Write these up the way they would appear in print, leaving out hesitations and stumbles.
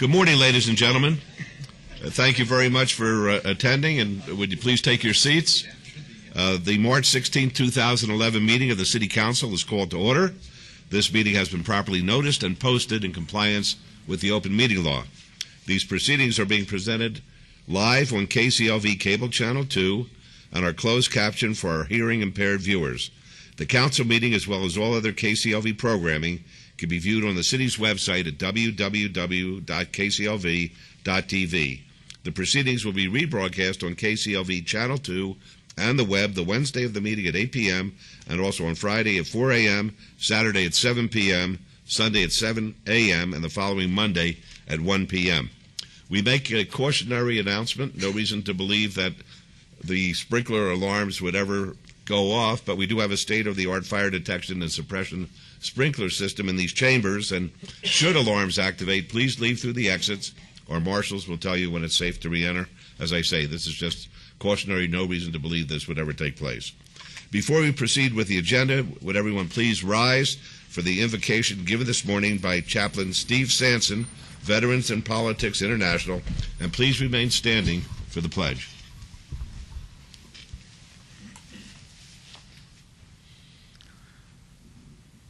Good morning, ladies and gentlemen. Thank you very much for attending, and would you please take your seats? The March 16, 2011 meeting of the City Council is called to order. This meeting has been properly noticed and posted in compliance with the open meeting law. These proceedings are being presented live on KCLV Cable Channel 2 and are closed captioned for our hearing impaired viewers. The council meeting, as well as all other KCLV programming, can be viewed on the city's website at www.kclv.tv. The proceedings will be rebroadcast on KCLV Channel 2 and the web the Wednesday of the meeting at 8 p.m. and also on Friday at 4 a.m., Saturday at 7 p.m., Sunday at 7 a.m., and the following Monday at 1 p.m. We make a cautionary announcement. No reason to believe that the sprinkler alarms would ever go off, but we do have a state-of-the-art fire detection and suppression sprinkler system in these chambers, and should alarms activate, please leave through the exits. Our marshals will tell you when it's safe to re-enter. As I say, this is just cautionary, no reason to believe this would ever take place. Before we proceed with the agenda, would everyone please rise for the invocation given this morning by Chaplain Steve Sanson, Veterans and Politics International, and please remain standing for the pledge.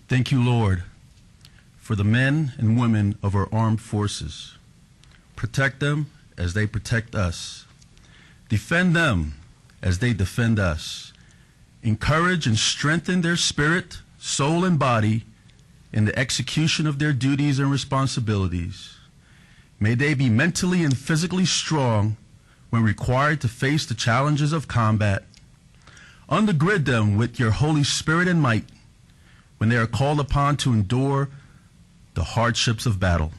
Thank you, Lord, for the men and women of our armed forces. Protect them as they protect us. Defend them as they defend us. Encourage and strengthen their spirit, soul, and body in the execution of their duties and responsibilities. May they be mentally and physically strong when required to face the challenges of combat. Undergird them with your Holy Spirit and might when they are called upon to endure the hardships of battle.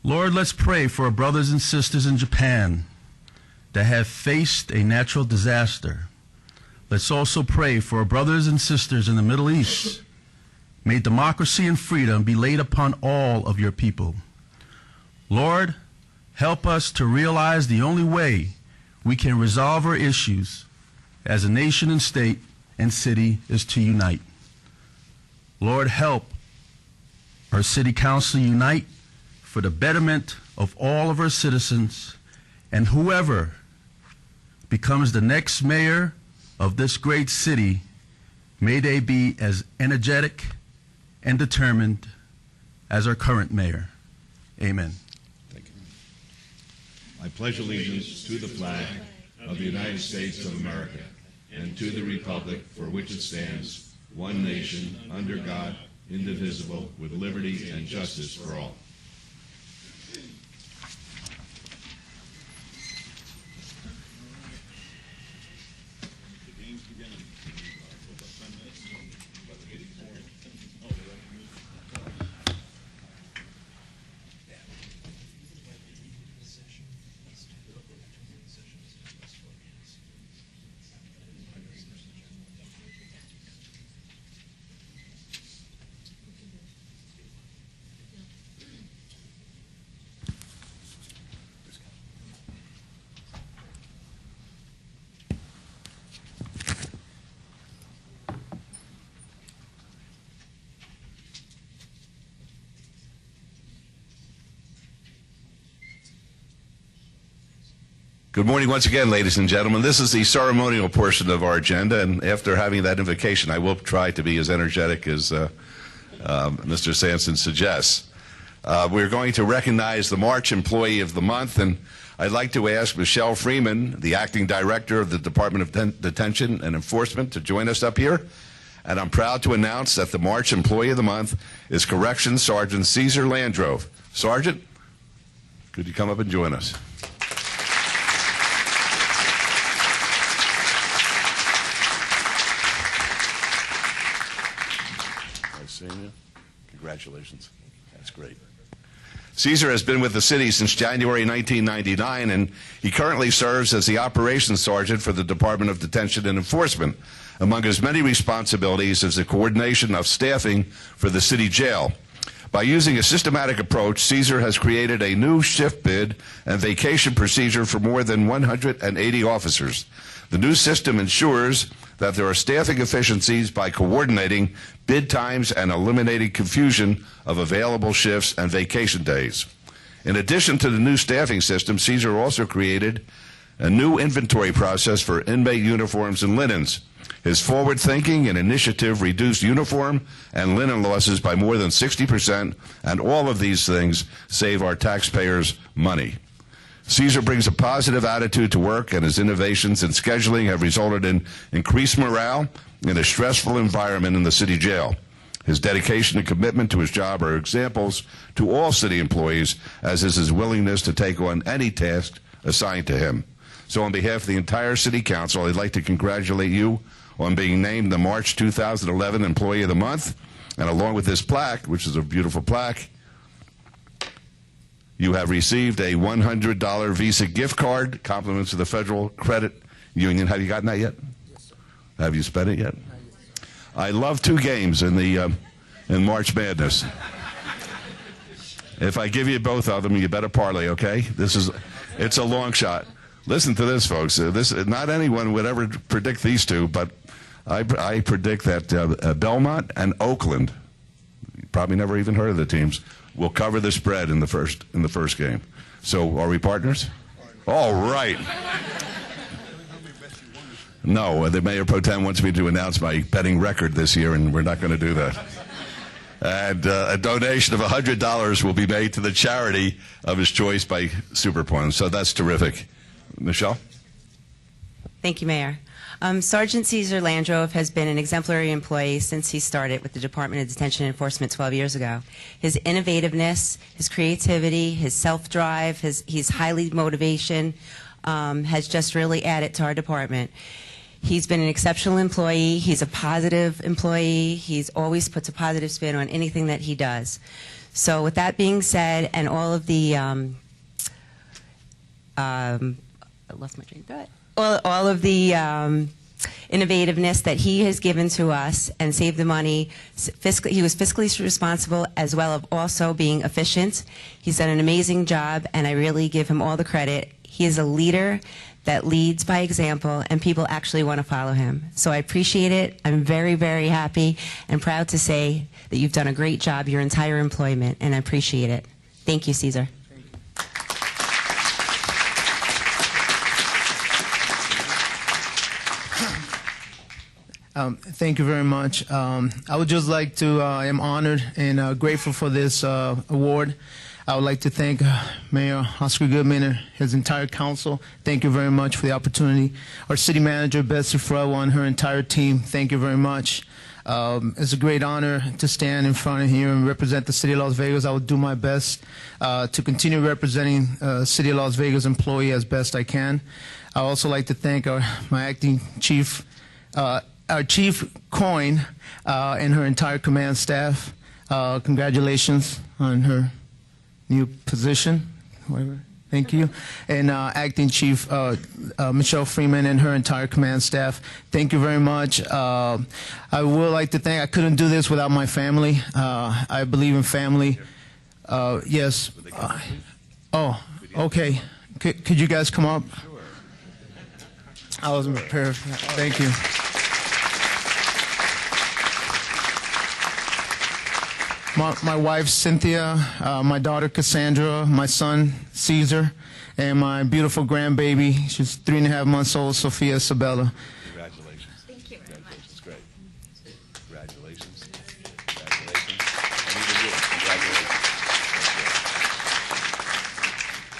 Lord, let's pray for our brothers and sisters in Japan that have faced a natural disaster. Let's also pray for our brothers and sisters in the Middle East. May democracy and freedom be laid upon all of your people. Lord, help us to realize the only way we can resolve our issues as a nation and state and city is to unite. Lord, help our city council unite for the betterment of all of our citizens, and whoever becomes the next mayor of this great city, may they be as energetic and determined as our current mayor. Amen. Thank you. I pledge allegiance to the flag of the United States of America and to the republic for which it stands, one nation, under God, indivisible, with liberty and justice for all. Good morning once again, ladies and gentlemen. This is the ceremonial portion of our agenda, and after having that invocation, I will try to be as energetic as Mr. Sanson suggests. We're going to recognize the March Employee of the Month, and I'd like to ask Michelle Freeman, the Acting Director of the Department of Detention and Enforcement, to join us up here. And I'm proud to announce that the March Employee of the Month is Corrections Sergeant Caesar Landrove. Sergeant, could you come up and join us? Congratulations. That's great. Caesar has been with the city since January 1999, and he currently serves as the Operations Sergeant for the Department of Detention and Enforcement. Among his many responsibilities is the coordination of staffing for the city jail. By using a systematic approach, Caesar has created a new shift bid and vacation procedure for more than 180 officers. The new system ensures that there are staffing efficiencies by coordinating bid times and eliminating confusion of available shifts and vacation days. In addition to the new staffing system, Caesar also created a new inventory process for inmate uniforms and linens. His forward thinking and initiative reduced uniform and linen losses by more than 60%, and all of these things save our taxpayers money. Caesar brings a positive attitude to work, and his innovations in scheduling have resulted in increased morale in a stressful environment in the city jail. His dedication and commitment to his job are examples to all city employees, as is his willingness to take on any task assigned to him. So on behalf of the entire City Council, I'd like to congratulate you on being named the March 2011 Employee of the Month. And along with this plaque, which is a beautiful plaque, you have received a $100 Visa gift card, compliments of the Federal Credit Union. Have you gotten that yet? Yes, sir. Have you spent it yet? I love 2 games in March Madness. If I give you both of them, you better parlay, okay? It's a long shot. Listen to this, folks. Not anyone would ever predict these two, but I predict that Belmont and Oakland, you probably never even heard of the teams, will cover the spread in the first game. So, are we partners? All right. No, the Mayor Pro Tem wants me to announce my betting record this year, and we're not going to do that. And a donation of $100 will be made to the charity of his choice by Superpoints. So that's terrific. Michelle? Thank you, Mayor. Sergeant Caesar Landrove has been an exemplary employee since he started with the Department of Detention and Enforcement 12 years ago. His innovativeness, his creativity, his self-drive, his highly motivation has just really added to our department. He's been an exceptional employee. He's a positive employee. He's always puts a positive spin on anything that he does. So with that being said, and all of the I lost my train of thought. All of the innovativeness that he has given to us and saved the money. He was fiscally responsible as well as also being efficient. He's done an amazing job, and I really give him all the credit. He is a leader that leads by example, and people actually want to follow him. So I appreciate it. I'm very, very happy and proud to say that you've done a great job your entire employment, and I appreciate it. Thank you, Caesar. Thank you very much. I would just like to, I am honored and grateful for this award. I would like to thank Mayor Oscar Goodman and his entire council. Thank you very much for the opportunity. Our city manager, Betsy Frello, and her entire team, thank you very much. It's a great honor to stand in front of here and represent the city of Las Vegas. I will do my best to continue representing city of Las Vegas employee as best I can. I would also like to thank my acting chief, our Chief Coyne, and her entire command staff. Congratulations on her new position. Whatever. Thank you. And Acting Chief Michelle Freeman and her entire command staff. Thank you very much. I would like to thank, I couldn't do this without my family. I believe in family. Yes. Oh, okay. Could you guys come up? I wasn't prepared for that. Thank you. My wife, Cynthia, my daughter, Cassandra, my son, Caesar, and my beautiful grandbaby, she's 3.5 months old, Sophia Isabella. Congratulations. Thank you very much. That's great. Congratulations. Congratulations.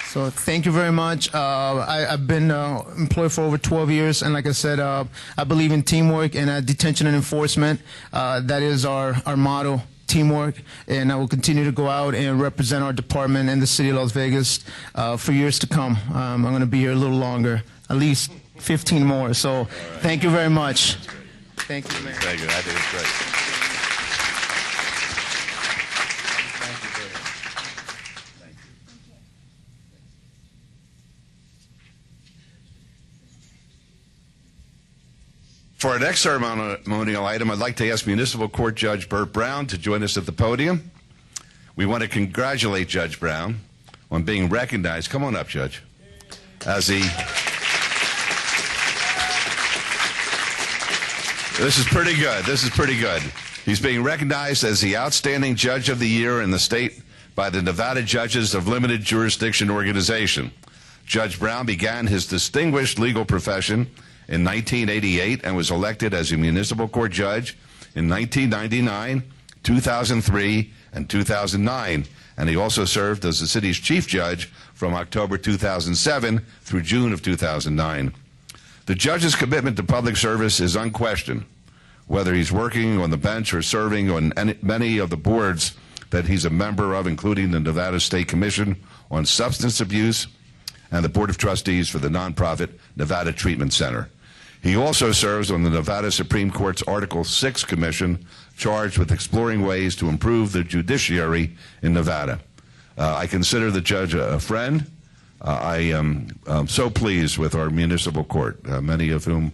So thank you very much. I've been employed for over 12 years, and like I said, I believe in teamwork and detention and enforcement. That is our motto. Teamwork, and I will continue to go out and represent our department and the city of Las Vegas for years to come. I'm going to be here a little longer, at least 15 more. So thank you very much. Thank you, Mayor. Thank you. I think it's great. For our next ceremonial item, I'd like to ask Municipal Court Judge Burt Brown to join us at the podium. We want to congratulate Judge Brown on being recognized. Come on up, Judge. As the This is pretty good. This is pretty good. He's being recognized as the Outstanding Judge of the Year in the state by the Nevada Judges of Limited Jurisdiction Organization. Judge Brown began his distinguished legal profession in 1988 and was elected as a municipal court judge in 1999, 2003, and 2009. And he also served as the city's chief judge from October 2007 through June of 2009. The judge's commitment to public service is unquestioned, whether he's working on the bench or serving on many of the boards that he's a member of, including the Nevada State Commission on Substance Abuse and the Board of Trustees for the nonprofit Nevada Treatment Center. He also serves on the Nevada Supreme Court's Article 6 Commission, charged with exploring ways to improve the judiciary in Nevada. I consider the judge a friend. I am so pleased with our municipal court, many of whom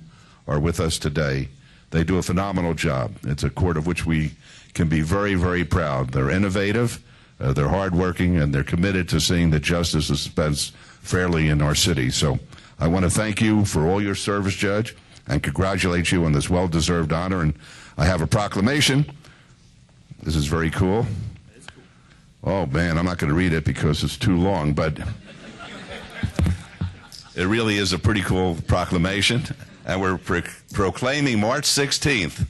are with us today. They do a phenomenal job. It's a court of which we can be very, very proud. They're innovative, they're hardworking, and they're committed to seeing that justice is dispensed fairly in our city. So I want to thank you for all your service, Judge, and congratulate you on this well-deserved honor. And I have a proclamation. This is very cool. Oh, man, I'm not going to read it because it's too long, but it really is a pretty cool proclamation. And we're proclaiming March 16th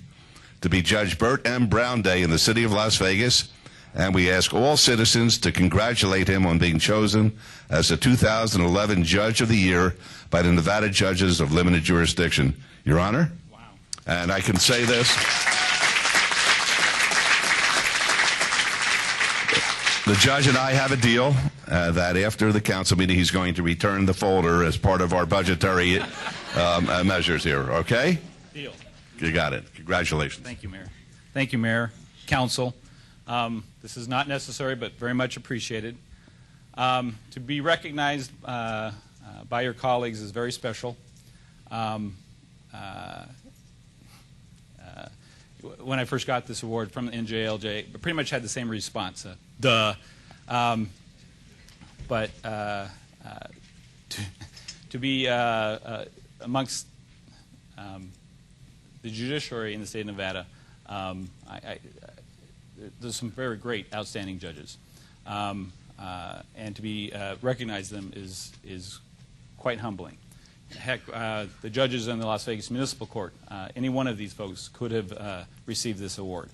to be Judge Burt M. Brown Day in the city of Las Vegas. And we ask all citizens to congratulate him on being chosen as the 2011 Judge of the Year by the Nevada Judges of Limited Jurisdiction. Your Honor? Wow. And I can say this. The judge and I have a deal that after the council meeting, he's going to return the folder as part of our budgetary measures here, okay? Deal. You got it. Congratulations. Thank you, Mayor. Thank you, Mayor, Council. This is not necessary, but very much appreciated. To be recognized by your colleagues is very special. When I first got this award from the NJLJ, I pretty much had the same response. Duh. But to be amongst the judiciary in the state of Nevada, there's some very great, outstanding judges. And to be recognize them is quite humbling. Heck, the judges in the Las Vegas Municipal Court, any one of these folks could have received this award.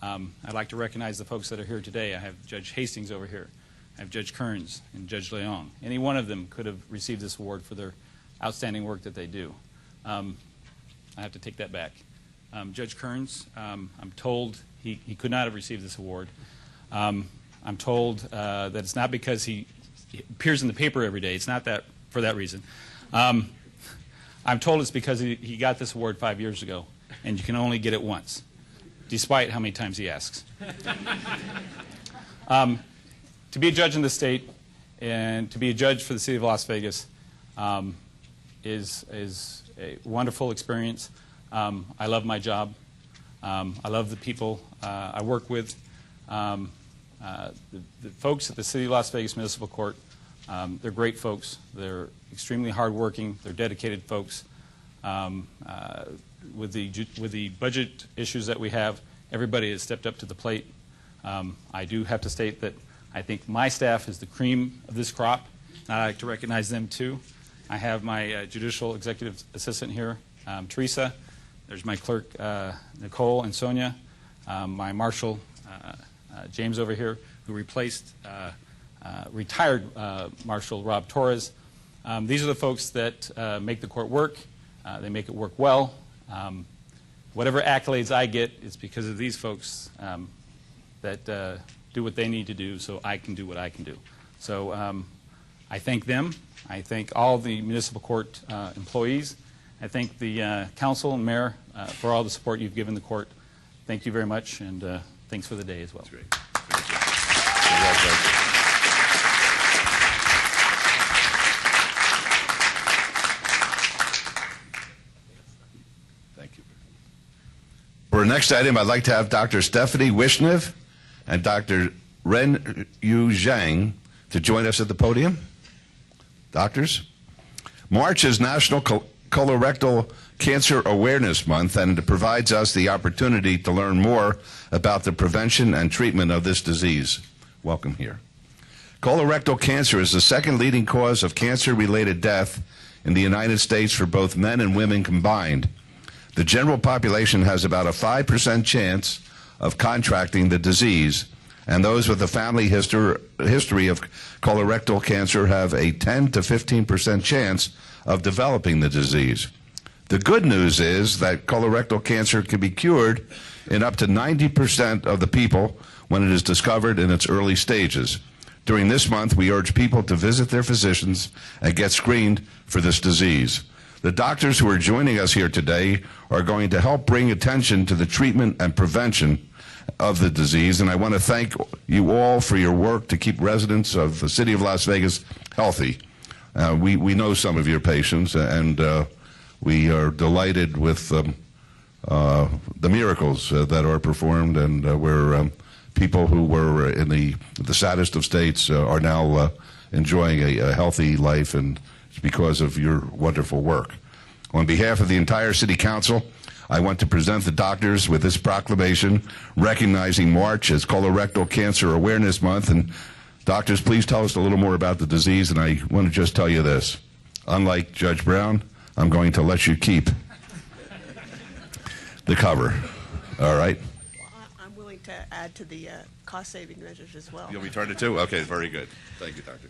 I'd like to recognize the folks that are here today. I have Judge Hastings over here. I have Judge Kearns and Judge Leong. Any one of them could have received this award for their outstanding work that they do. I have to take that back. Judge Kearns, I'm told he could not have received this award. I'm told that it's not because he appears in the paper every day. It's not that for that reason. I'm told it's because he got this award 5 years ago, and you can only get it once, despite how many times he asks. To be a judge in the state and to be a judge for the city of Las Vegas is a wonderful experience. I love my job. I love the people I work with. The folks at the City of Las Vegas Municipal Court, they're great folks. They're extremely hardworking. They're dedicated folks. With the budget issues that we have, everybody has stepped up to the plate. I do have to state that I think my staff is the cream of this crop, and I'd like to recognize them too. I have my judicial executive assistant here, Teresa. There's my clerk, Nicole and Sonia. My marshal, James over here, who replaced retired Marshal Rob Torres. These are the folks that make the court work. They make it work well. Whatever accolades I get, it's because of these folks that do what they need to do so I can do what I can do. So I thank them. I thank all the municipal court employees. I thank the council and mayor for all the support you've given the court. Thank you very much, and thanks for the day as well. That's great. Congratulations. Thank you. For our next item, I'd like to have Dr. Stephanie Wishnev and Dr. Ren Yu Zhang to join us at the podium. Doctors, March is National Colorectal Cancer Awareness Month, and it provides us the opportunity to learn more about the prevention and treatment of this disease. Welcome here. Colorectal cancer is the second leading cause of cancer-related death in the United States for both men and women combined. The general population has about a 5% chance of contracting the disease, and those with a family history of colorectal cancer have a 10 to 15% chance of developing the disease. The good news is that colorectal cancer can be cured in up to 90% of the people when it is discovered in its early stages. During this month, we urge people to visit their physicians and get screened for this disease. The doctors who are joining us here today are going to help bring attention to the treatment and prevention of the disease, and I want to thank you all for your work to keep residents of the city of Las Vegas healthy. We know some of your patients, and we are delighted with the miracles that are performed, and where people who were in the saddest of states are now enjoying a healthy life, and it's because of your wonderful work. On behalf of the entire City Council, I want to present the doctors with this proclamation recognizing March as Colorectal Cancer Awareness Month. And doctors, please tell us a little more about the disease, and I want to just tell you this. Unlike Judge Brown, I'm going to let you keep the cover. All right? I'm willing to add to the cost-saving measures as well. You'll return it too? Okay, very good. Thank you, Doctor.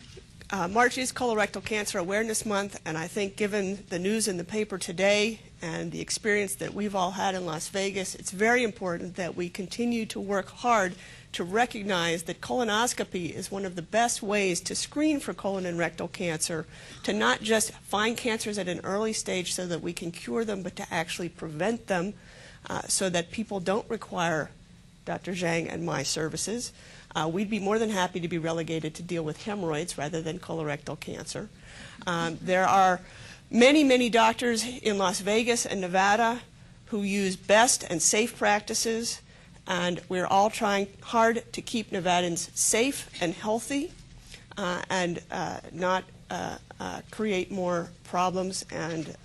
March is Colorectal Cancer Awareness Month, and I think given the news in the paper today and the experience that we've all had in Las Vegas, it's very important that we continue to work hard to recognize that colonoscopy is one of the best ways to screen for colon and rectal cancer, to not just find cancers at an early stage so that we can cure them, but to actually prevent them so that people don't require Dr. Zhang and my services. We'd be more than happy to be relegated to deal with hemorrhoids rather than colorectal cancer. There are many, many doctors in Las Vegas and Nevada who use best and safe practices, and we're all trying hard to keep Nevadans safe and healthy and not create more problems and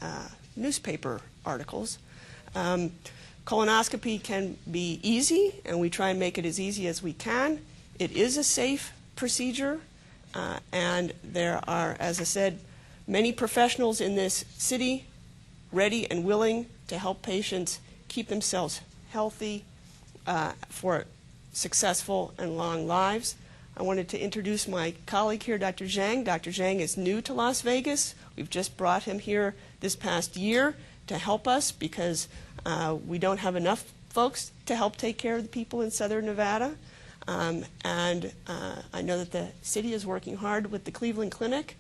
newspaper articles. Colonoscopy can be easy, and we try and make it as easy as we can. It is a safe procedure, and there are, as I said, many professionals in this city ready and willing to help patients keep themselves healthy for successful and long lives. I wanted to introduce my colleague here, Dr. Zhang. Dr. Zhang is new to Las Vegas. We've just brought him here this past year to help us because we don't have enough folks to help take care of the people in Southern Nevada. And I know that the city is working hard with the Cleveland Clinic,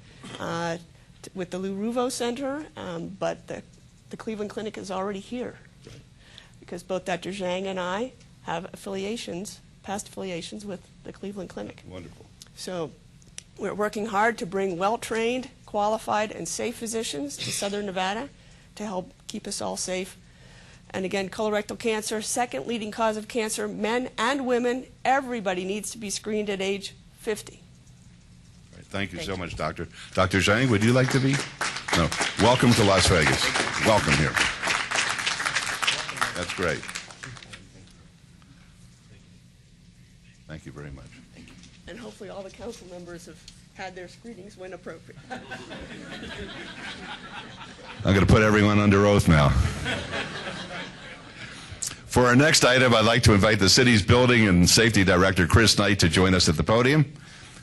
with the Lou Ruvo Center, but the Cleveland Clinic is already here because both Dr. Zhang and I have affiliations, past affiliations with the Cleveland Clinic. Wonderful. So we're working hard to bring well-trained, qualified, and safe physicians to Southern Nevada to help keep us all safe. And again, colorectal cancer, second leading cause of cancer, men and women. Everybody needs to be screened at age 50. All right, thank you so much, Doctor. Dr. Zhang, would you like to be? No. Welcome to Las Vegas. Welcome here. That's great. Thank you very much. Thank you. And hopefully all the council members have had their screenings when appropriate. I'm going to put everyone under oath now. For our next item, I'd like to invite the city's Building and Safety Director, Chris Knight, to join us at the podium.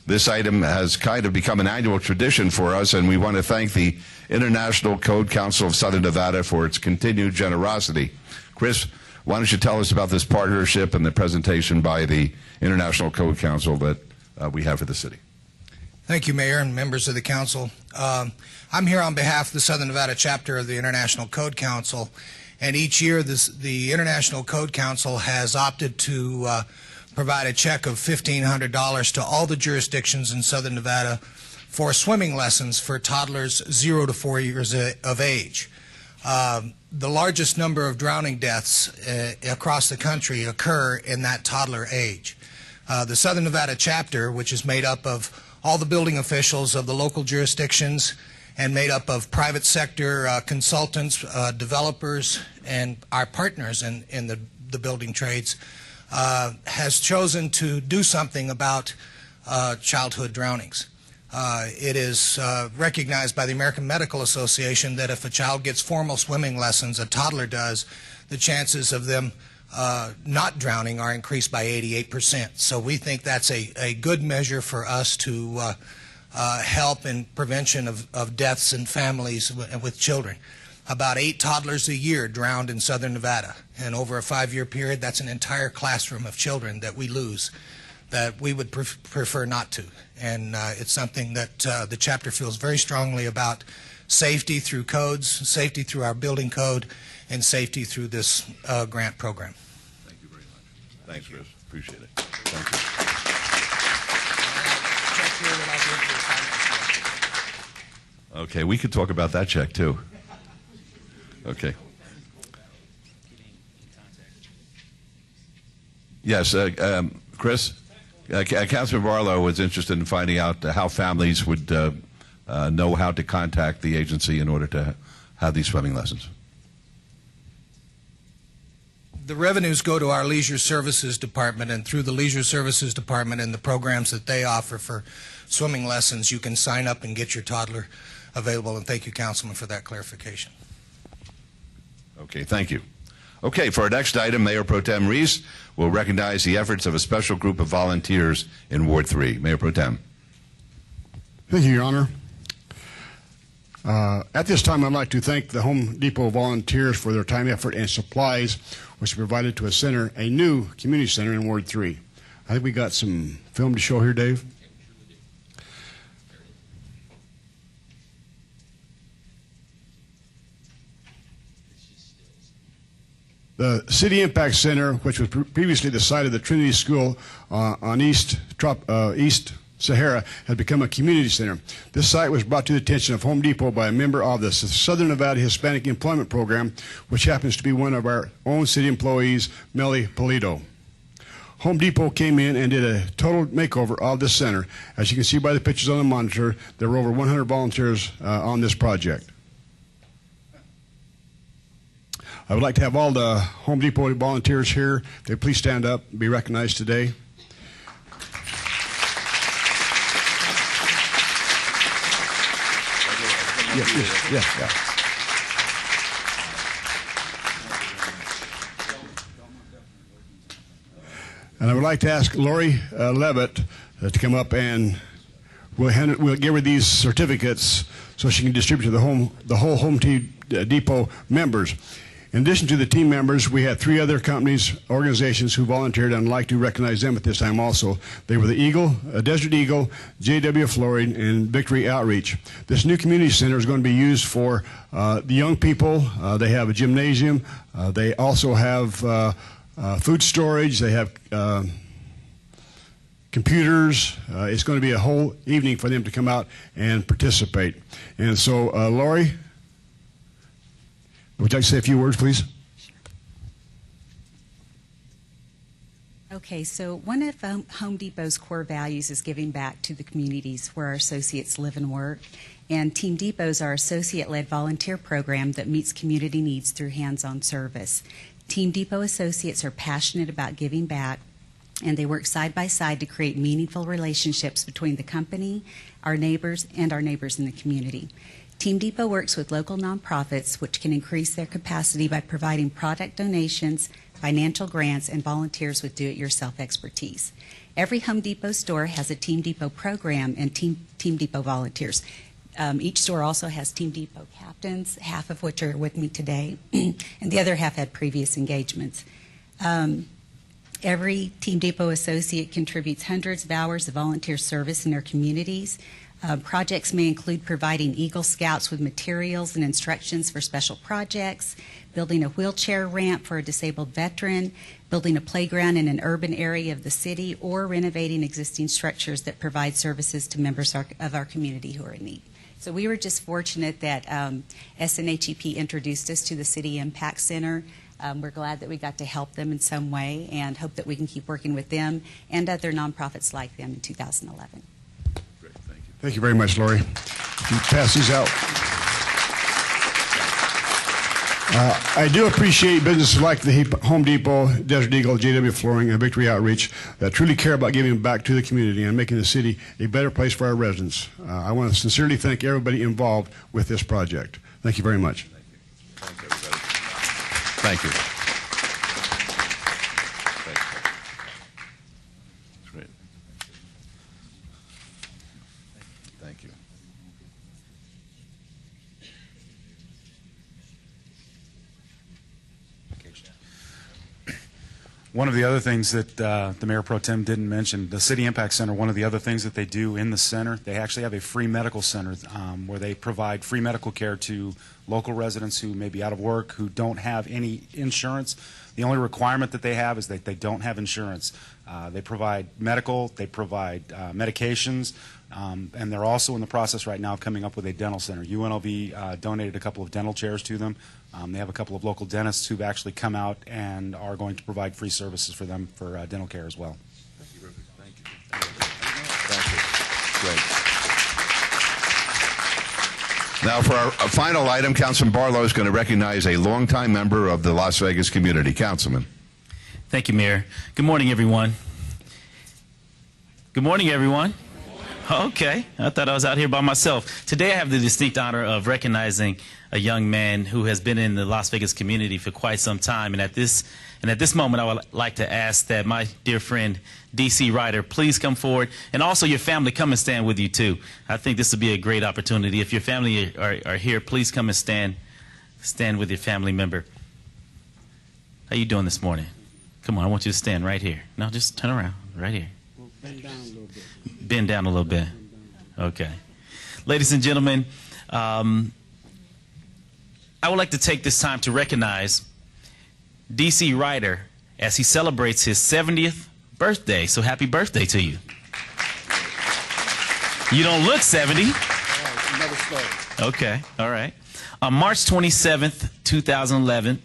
This item has kind of become an annual tradition for us, and we want to thank the International Code Council of Southern Nevada for its continued generosity. Chris, why don't you tell us about this partnership and the presentation by the International Code Council that we have for the city? Thank you, Mayor and members of the council. I'm here on behalf of the Southern Nevada chapter of the International Code Council, and each year the International Code Council has opted to provide a check of $1,500 to all the jurisdictions in Southern Nevada for swimming lessons for toddlers 0 to 4 years of age. The largest number of drowning deaths across the country occur in that toddler age. The Southern Nevada chapter, which is made up of all the building officials of the local jurisdictions and made up of private sector consultants, developers, and our partners in the building trades, has chosen to do something about childhood drownings. It is recognized by the American Medical Association that if a child gets formal swimming lessons, a toddler does, the chances of them not drowning are increased by 88%. So we think that's a good measure for us to help in prevention of deaths in families with children. About 8 toddlers a year drowned in southern Nevada, and over a 5-year period, that's an entire classroom of children that we lose, that we would prefer not to. And it's something that the chapter feels very strongly about: safety through codes, safety through our building code, and safety through this grant program. Thank you very much. Thanks, Chris. Appreciate it. Thank you. Okay, we could talk about that check too. Okay. Yes, Chris? Councilman Barlow was interested in finding out how families would know how to contact the agency in order to have these swimming lessons. The revenues go to our Leisure Services Department, and through the Leisure Services Department and the programs that they offer for swimming lessons, you can sign up and get your toddler available. And thank you, Councilman, for that clarification. Okay, thank you. Okay, for our next item, Mayor Pro Tem Reese will recognize the efforts of a special group of volunteers in Ward 3. Mayor Pro Tem. Thank you, Your Honor. At this time, I'd like to thank the Home Depot volunteers for their time, effort, and supplies, which provided to a new community center in Ward 3. I think we got some film to show here, Dave. The City Impact Center, which was previously the site of the Trinity School on East Sahara, had become a community center. This site was brought to the attention of Home Depot by a member of the Southern Nevada Hispanic Employment Program, which happens to be one of our own city employees, Melly Polito. Home Depot came in and did a total makeover of this center. As you can see by the pictures on the monitor, there were over 100 volunteers on this project. I would like to have all the Home Depot volunteers here. If they please stand up and be recognized today. Yes. And I would like to ask Lori Levitt to come up, and we'll give her these certificates so she can distribute to the whole Home Depot members. In addition to the team members, we had 3 other companies, organizations who volunteered, and I'd like to recognize them at this time also. They were the Eagle, Desert Eagle, J.W. Floyd, and Victory Outreach. This new community center is going to be used for the young people. They have a gymnasium. They also have food storage. They have computers. It's going to be a whole evening for them to come out and participate. And so, Lori, would you like to say a few words, please? Okay, so one of Home Depot's core values is giving back to the communities where our associates live and work. And Team Depot is our associate-led volunteer program that meets community needs through hands-on service. Team Depot associates are passionate about giving back, and they work side by side to create meaningful relationships between the company, our neighbors, and our neighbors in the community. Team Depot works with local nonprofits, which can increase their capacity by providing product donations, financial grants, and volunteers with do-it-yourself expertise. Every Home Depot store has a Team Depot program and Team Depot volunteers. Each store also has Team Depot captains, half of which are with me today, and the other half had previous engagements. Every Team Depot associate contributes hundreds of hours of volunteer service in their communities. Projects may include providing Eagle Scouts with materials and instructions for special projects, building a wheelchair ramp for a disabled veteran, building a playground in an urban area of the city, or renovating existing structures that provide services to members of our community who are in need. So we were just fortunate that SNHEP introduced us to the City Impact Center. We're glad that we got to help them in some way and hope that we can keep working with them and other nonprofits like them in 2011. Thank you very much, Lori. You pass these out. I do appreciate businesses like the Home Depot, Desert Eagle, JW Flooring, and Victory Outreach that truly care about giving back to the community and making the city a better place for our residents. I want to sincerely thank everybody involved with this project. Thank you very much. Thank you. Great. Thank you. One of the other things that the Mayor Pro Tem didn't mention, the City Impact Center, one of the other things that they do in the center, they actually have a free medical center where they provide free medical care to local residents who may be out of work, who don't have any insurance. The only requirement that they have is that they don't have insurance. They provide medical, they provide medications, and they're also in the process right now of coming up with a dental center. UNLV donated a couple of dental chairs to them. They have a couple of local dentists who've actually come out and are going to provide free services for them for dental care as well. Thank you, Rufus. Thank you. Thank you. Great. Now, for our final item, Councilman Barlow is going to recognize a longtime member of the Las Vegas community. Councilman. Thank you, Mayor. Good morning, everyone. Good morning, everyone. Okay, I thought I was out here by myself. Today I have the distinct honor of recognizing a young man who has been in the Las Vegas community for quite some time. And at this moment, I would like to ask that my dear friend, D.C. Ryder, please come forward. And also your family, come and stand with you, too. I think this would be a great opportunity. If your family are here, please come and stand with your family member. How you doing this morning? Come on, I want you to stand right here. No, just turn around, right here. Bend down a little bit. Bend down a little bit. Okay. Ladies and gentlemen, I would like to take this time to recognize D.C. Ryder as he celebrates his 70th birthday. So happy birthday to you. You don't look 70. All right, another story. Okay, all right. On March 27th, 2011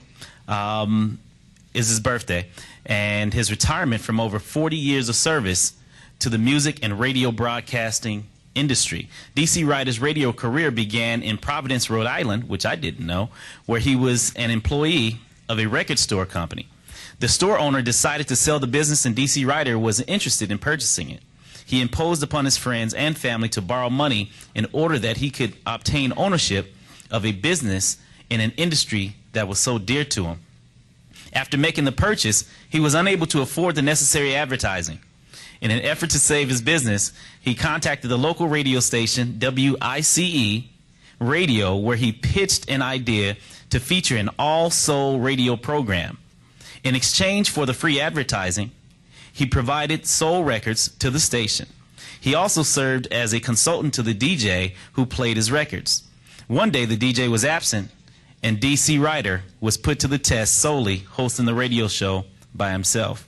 is his birthday, and his retirement from over 40 years of service to the music and radio broadcasting industry. D.C. Ryder's radio career began in Providence, Rhode Island, which I didn't know, where he was an employee of a record store company. The store owner decided to sell the business, and D.C. Ryder was interested in purchasing it. He imposed upon his friends and family to borrow money in order that he could obtain ownership of a business in an industry that was so dear to him. After making the purchase, he was unable to afford the necessary advertising. In an effort to save his business, he contacted the local radio station, WICE Radio, where he pitched an idea to feature an all-soul radio program. In exchange for the free advertising, he provided soul records to the station. He also served as a consultant to the DJ who played his records. One day, the DJ was absent, and D.C. Ryder was put to the test solely hosting the radio show by himself.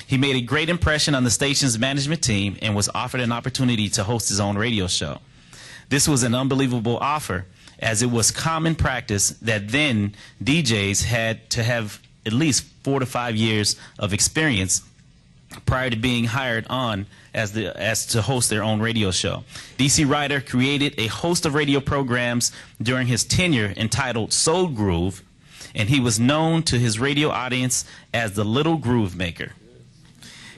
He made a great impression on the station's management team and was offered an opportunity to host his own radio show. This was an unbelievable offer, as it was common practice that then DJs had to have at least 4 to 5 years of experience prior to being hired on as to host their own radio show. D.C. Ryder created a host of radio programs during his tenure entitled Soul Groove, and he was known to his radio audience as the Little Groove Maker.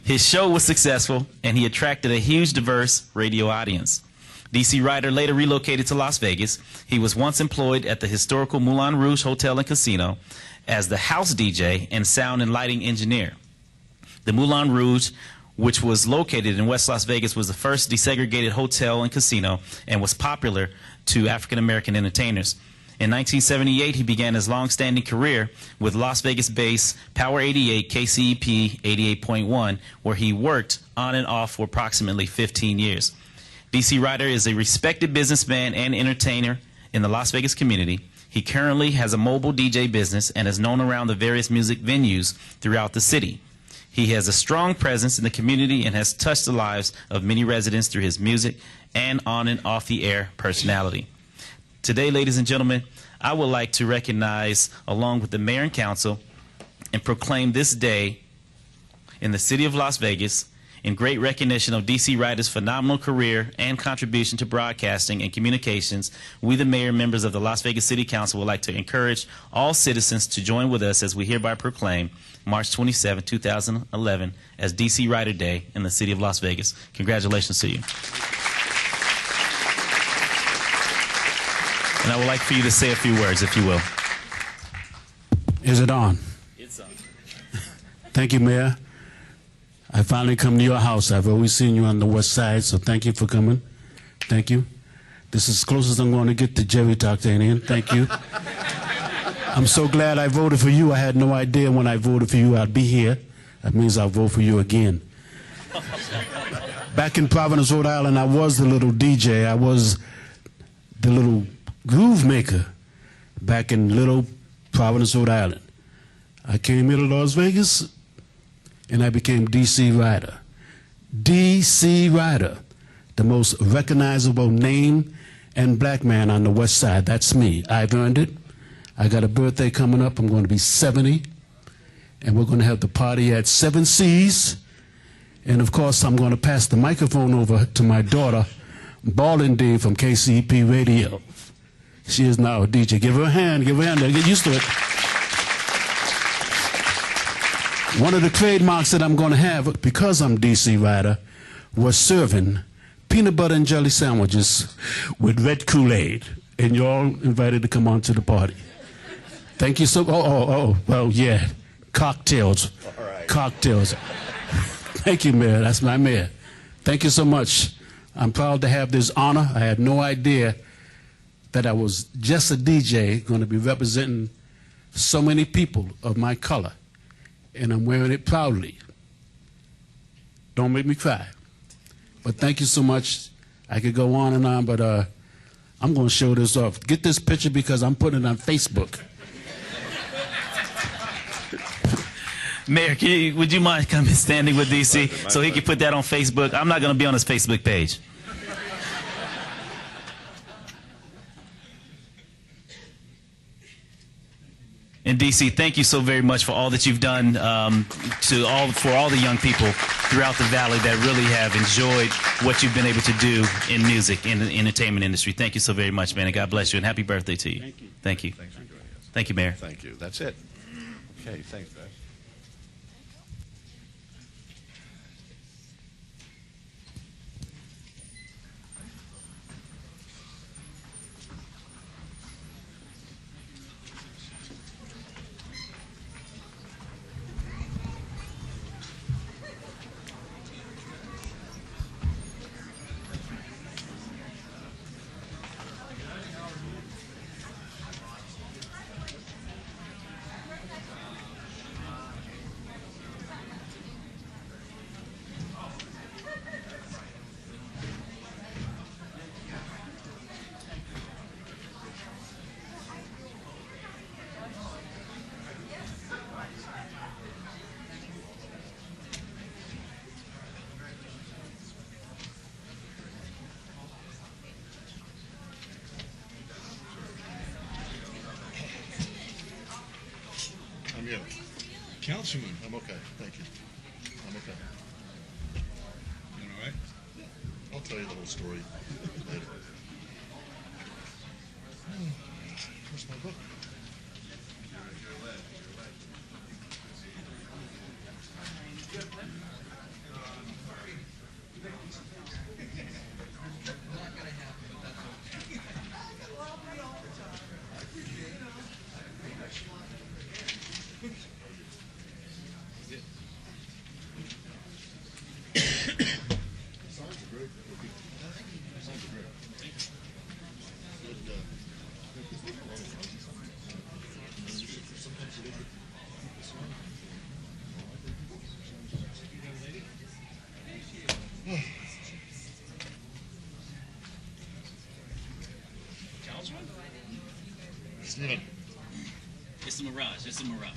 His show was successful, and he attracted a huge, diverse radio audience. D.C. Ryder later relocated to Las Vegas. He was once employed at the historical Moulin Rouge Hotel and Casino as the house DJ and sound and lighting engineer. The Moulin Rouge, which was located in West Las Vegas, was the first desegregated hotel and casino and was popular to African-American entertainers. In 1978, he began his long-standing career with Las Vegas-based Power 88 KCEP 88.1, where he worked on and off for approximately 15 years. D.C. Ryder is a respected businessman and entertainer in the Las Vegas community. He currently has a mobile DJ business and is known around the various music venues throughout the city. He has a strong presence in the community and has touched the lives of many residents through his music and on and off the air personality. Today, ladies and gentlemen, I would like to recognize, along with the mayor and council, and proclaim this day in the city of Las Vegas In great recognition of D.C. Ryder's phenomenal career and contribution to broadcasting and communications, we, the mayor and members of the Las Vegas City Council, would like to encourage all citizens to join with us as we hereby proclaim March 27, 2011 as D.C. Ryder Day in the city of Las Vegas. Congratulations to you. And I would like for you to say a few words, if you will. Is it on? It's on. Thank you, Mayor. I finally come to your house. I've always seen you on the west side, so thank you for coming. Thank you. This is as close as I'm going to get to Jerry Tarkanian. Thank you. I'm so glad I voted for you. I had no idea when I voted for you I'd be here. That means I'll vote for you again. Back in Providence, Rhode Island, I was the little DJ. I was the little groove maker back in little Providence, Rhode Island. I came here to Las Vegas, and I became D.C. Ryder. D.C. Ryder, the most recognizable name and black man on the west side. That's me. I've earned it. I got a birthday coming up. I'm going to be 70, and we're going to have the party at 7 C's. And, of course, I'm going to pass the microphone over to my daughter, Ballin' D from KCP Radio. She is now a DJ. Give her a hand. Give her a hand. Get used to it. One of the trademarks that I'm going to have, because I'm D.C. Ryder, was serving peanut butter and jelly sandwiches with red Kool-Aid. And you're all invited to come on to the party. Thank you so much. Well, yeah. Cocktails. All right. Cocktails. Thank you, Mayor. That's my mayor. Thank you so much. I'm proud to have this honor. I had no idea that I was just a DJ going to be representing so many people of my color. And I'm wearing it proudly. Don't make me cry. But thank you so much. I could go on and on, but I'm going to show this off. Get this picture because I'm putting it on Facebook. Mayor, would you mind coming standing with D.C. so he can put that on Facebook? I'm not going to be on his Facebook page. And D.C., thank you so very much for all that you've done for all the young people throughout the valley that really have enjoyed what you've been able to do in music, in the entertainment industry. Thank you so very much, man, and God bless you, and happy birthday to you. Thank you. Thank you. Thanks for joining us. Thank you, Mayor. Thank you. That's it. Okay, thanks, guys. You? Councilman. I'm okay. Thank you. I'm okay. You all right? I'll tell you the whole story later. Where's my book? It's a mirage. It's a mirage.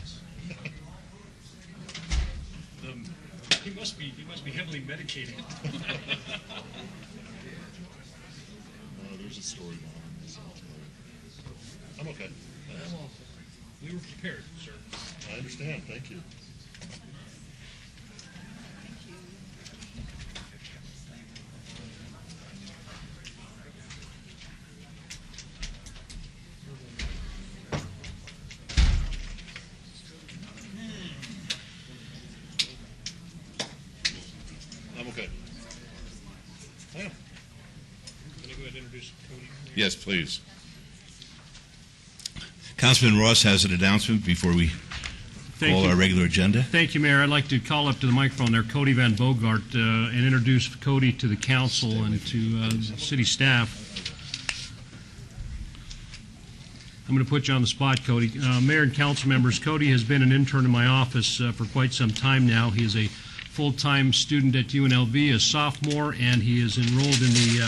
He must be heavily medicated. There's a story behind this. I'm okay. Well, we were prepared, sir. I understand. Thank you. Good. I'm going to go ahead and introduce Cody. Yes, please. Councilman Ross has an announcement before we call our regular agenda. Thank you, Mayor. I'd like to call up to the microphone there Cody Van Bogart and introduce Cody to the council and to city staff. I'm going to put you on the spot, Cody. Mayor and council members, Cody has been an intern in my office for quite some time now. He is a full-time student at UNLV, a sophomore, and he is enrolled in the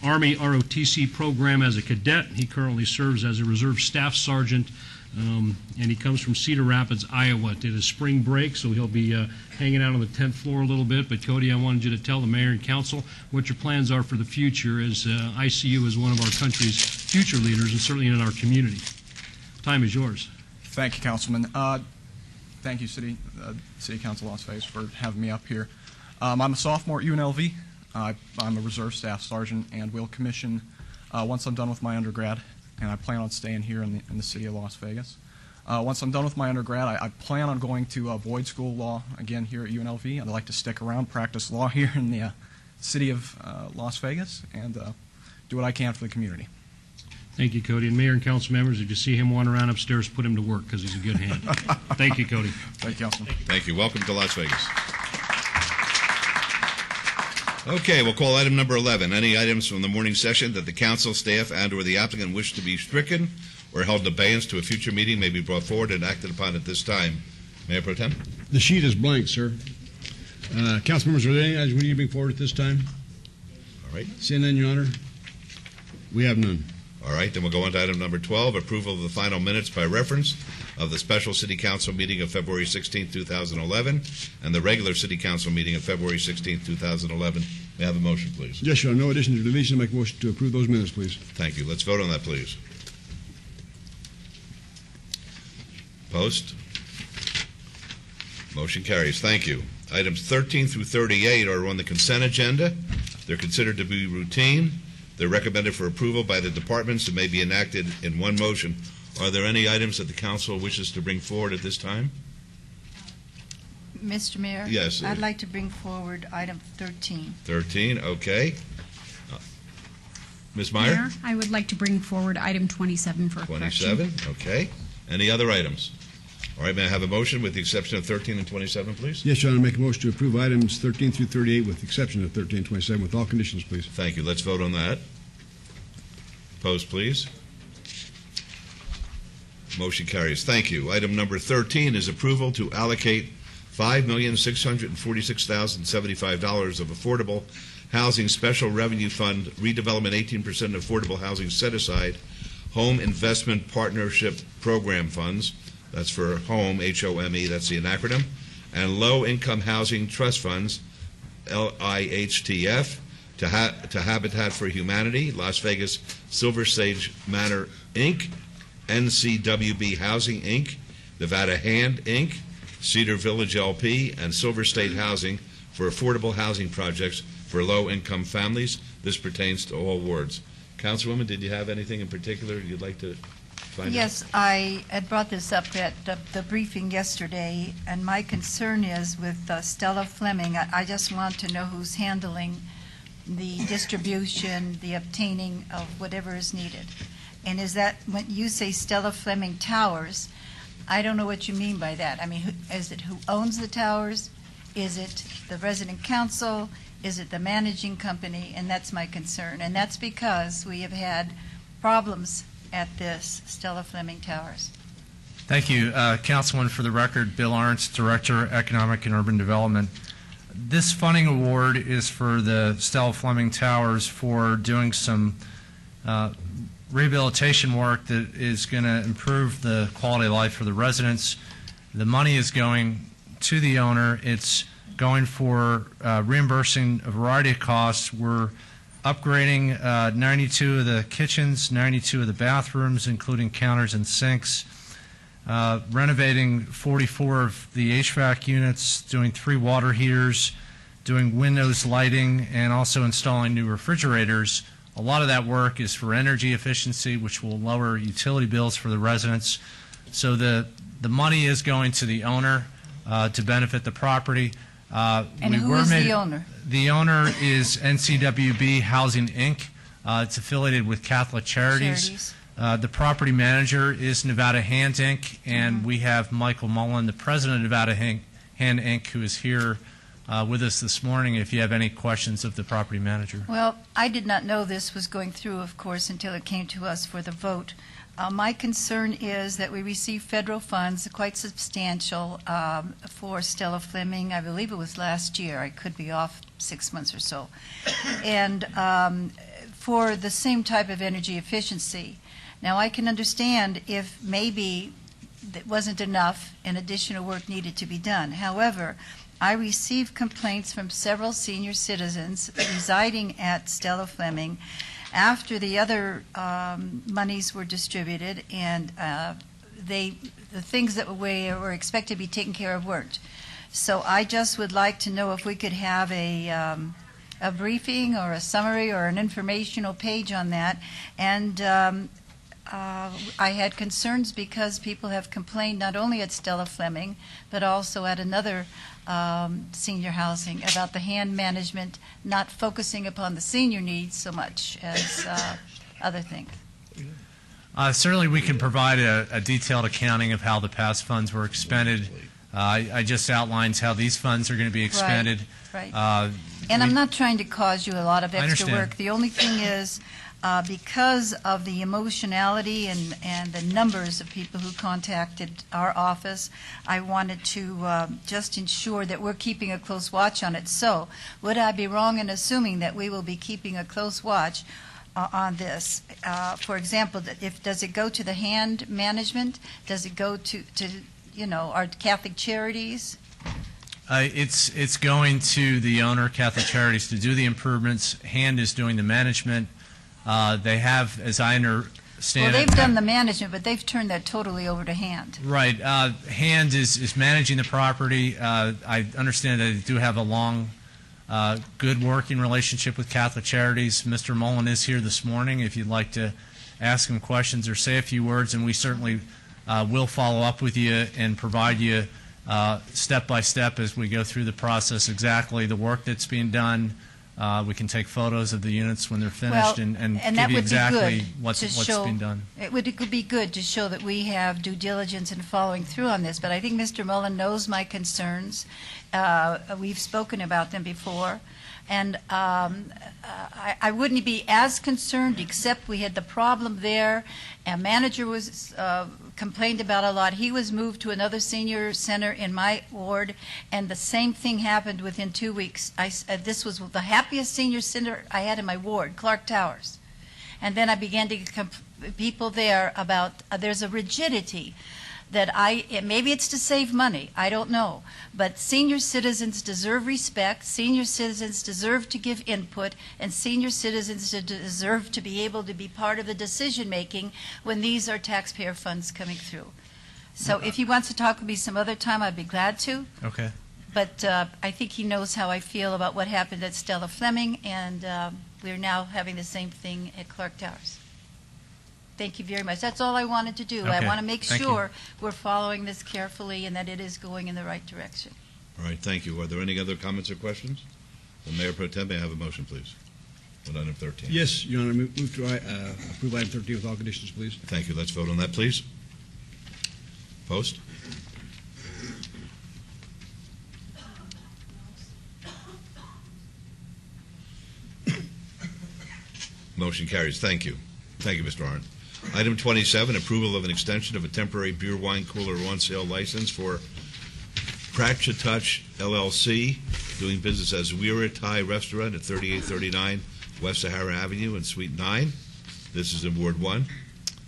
Army ROTC program as a cadet. He currently serves as a reserve staff sergeant, and he comes from Cedar Rapids, Iowa. Did a spring break, so he'll be hanging out on the 10th floor a little bit. But Cody, I wanted you to tell the mayor and council what your plans are for the future, as I see you as one of our country's future leaders, and certainly in our community. Time is yours. Thank you, Councilman. Thank you, City Council Las Vegas, for having me up here. I'm a sophomore at UNLV. I'm a reserve staff sergeant and will commission once I'm done with my undergrad, and I plan on staying here in the city of Las Vegas. Once I'm done with my undergrad, I plan on going to Boyd School of Law again here at UNLV. I'd like to stick around, practice law here in the city of Las Vegas, and do what I can for the community. Thank you, Cody. And Mayor and council members, if you see him wandering around upstairs, put him to work because he's a good hand. Thank you, Cody. Thank you, Councilman. Thank you. Welcome to Las Vegas. Okay, we'll call item number 11. Any items from the morning session that the council, staff, and/or the applicant wish to be stricken or held in abeyance to a future meeting may be brought forward and acted upon at this time. Mayor Pro Tem? The sheet is blank, sir. Council members, are there any items we need to bring forward at this time? All right. Seeing none, Your Honor, we have none. All right, then we'll go on to item number 12, approval of the final minutes by reference of the special city council meeting of February 16, 2011, and the regular city council meeting of February 16, 2011. May I have a motion, please? Yes, Your Honor. No addition to deletion. Make a motion to approve those minutes, please. Thank you. Let's vote on that, please. Post. Motion carries. Thank you. Items 13 through 38 are on the consent agenda. They're considered to be routine. They're recommended for approval by the departments and may be enacted in one motion. Are there any items that the council wishes to bring forward at this time? Mr. Mayor? Yes. I'd like to bring forward item 13. 13, okay. Ms. Meyer? Mayor, I would like to bring forward item 27 for 27, okay. Any other items? All right, may I have a motion with the exception of 13 and 27, please? Yes, Your Honor. Make a motion to approve items 13 through 38 with the exception of 13 and 27 with all conditions, please. Thank you. Let's vote on that. Post, please. Motion carries. Thank you. Item number 13 is approval to allocate $5,646,075 of Affordable Housing Special Revenue Fund Redevelopment 18% Affordable Housing Set-Aside Home Investment Partnership Program Funds. That's for HOME, H-O-M-E, that's the acronym, and Low Income Housing Trust Funds, LIHTF, to Habitat for Humanity, Las Vegas Silver Sage Manor, Inc., NCWB Housing, Inc., Nevada Hand, Inc., Cedar Village LP, and Silver State Housing for affordable housing projects for low-income families. This pertains to all wards. Councilwoman, did you have anything in particular you'd like to find out? Yes, I had brought this up at the briefing yesterday, and my concern is with Stella Fleming. I just want to know who's handling the distribution, the obtaining of whatever is needed. And is that, when you say Stella Fleming Towers, I don't know what you mean by that. I mean, is it who owns the towers? Is it the resident council? Is it the managing company? And that's my concern. And that's because we have had problems at this Stella Fleming Towers. Thank you, Councilman. For the record, Bill Arntz, Director, Economic and Urban Development. This funding award is for the Stella Fleming Towers for doing some rehabilitation work that is going to improve the quality of life for the residents. The money is going to the owner. It's going for reimbursing a variety of costs. We're upgrading 92 of the kitchens, 92 of the bathrooms, including counters and sinks, renovating 44 of the HVAC units, doing 3 water heaters, doing windows lighting, and also installing new refrigerators. A lot of that work is for energy efficiency, which will lower utility bills for the residents. So the money is going to the owner to benefit the property. And who is the owner? The owner is NCWB Housing, Inc. It's affiliated with Catholic Charities. The property manager is Nevada Hand, Inc., and we have Michael Mullen, the president of Nevada Hand, Inc., who is here with us this morning if you have any questions of the property manager. Well, I did not know this was going through, of course, until it came to us for the vote. My concern is that we received federal funds, quite substantial, for Stella Fleming. I believe it was last year. I could be off 6 months or so. And for the same type of energy efficiency. Now, I can understand if maybe it wasn't enough and additional work needed to be done. However, I received complaints from several senior citizens residing at Stella Fleming after the other monies were distributed, and the things that were expected to be taken care of weren't. So I just would like to know if we could have a briefing or a summary or an informational page on that. And I had concerns because people have complained not only at Stella Fleming, but also at another senior housing about the hand management not focusing upon the senior needs so much as other things. Certainly we can provide a detailed accounting of how the past funds were expended. I just outlined how these funds are going to be expended. Right. And I'm not trying to cause you a lot of extra work. The only thing is, because of the emotionality and the numbers of people who contacted our office, I wanted to just ensure that we're keeping a close watch on it. So would I be wrong in assuming that we will be keeping a close watch on this? For example, does it go to the hand management? Does it go to our Catholic Charities? It's going to the owner, Catholic Charities, to do the improvements. Hand is doing the management. They have, as I understand well, they've done the management, but they've turned that totally over to Hand. Right. Hand is managing the property. I understand that they do have a long, good working relationship with Catholic Charities. Mr. Mullen is here this morning if you'd like to ask him questions or say a few words, and we certainly will follow up with you and provide you step by step as we go through the process exactly the work that's being done. We can take photos of the units when they're finished and give you exactly what's being done. It would be good to show that we have due diligence in following through on this, but I think Mr. Mullen knows my concerns. We've spoken about them before, and I wouldn't be as concerned, except we had the problem there. A manager was complained about a lot. He was moved to another senior center in my ward, and the same thing happened within 2 weeks. This was the happiest senior center I had in my ward, Clark Towers. And then I began to get people there about there's a rigidity that maybe it's to save money, I don't know, but senior citizens deserve respect, senior citizens deserve to give input, and senior citizens deserve to be able to be part of the decision making when these are taxpayer funds coming through. So if he wants to talk with me some other time, I'd be glad to. Okay. But I think he knows how I feel about what happened at Stella Fleming, and we're now having the same thing at Clark Towers. Thank you very much. That's all I wanted to do. Okay. I want to make Thank sure we're following this carefully and that it is going in the right direction. All right, thank you. Are there any other comments or questions? The Mayor Pro Tem, may I have a motion, please, on item 13? Yes, Your Honor. Move to approve item 13 with all conditions, please. Thank you. Let's vote on that, please. Post. Motion carries. Thank you. Thank you, Mr. Arndt. Item 27, approval of an extension of a temporary beer wine cooler on-sale license for Pratchatuch LLC, doing business as Weira Thai Restaurant at 3839 West Sahara Avenue in Suite 9. This is in Ward 1.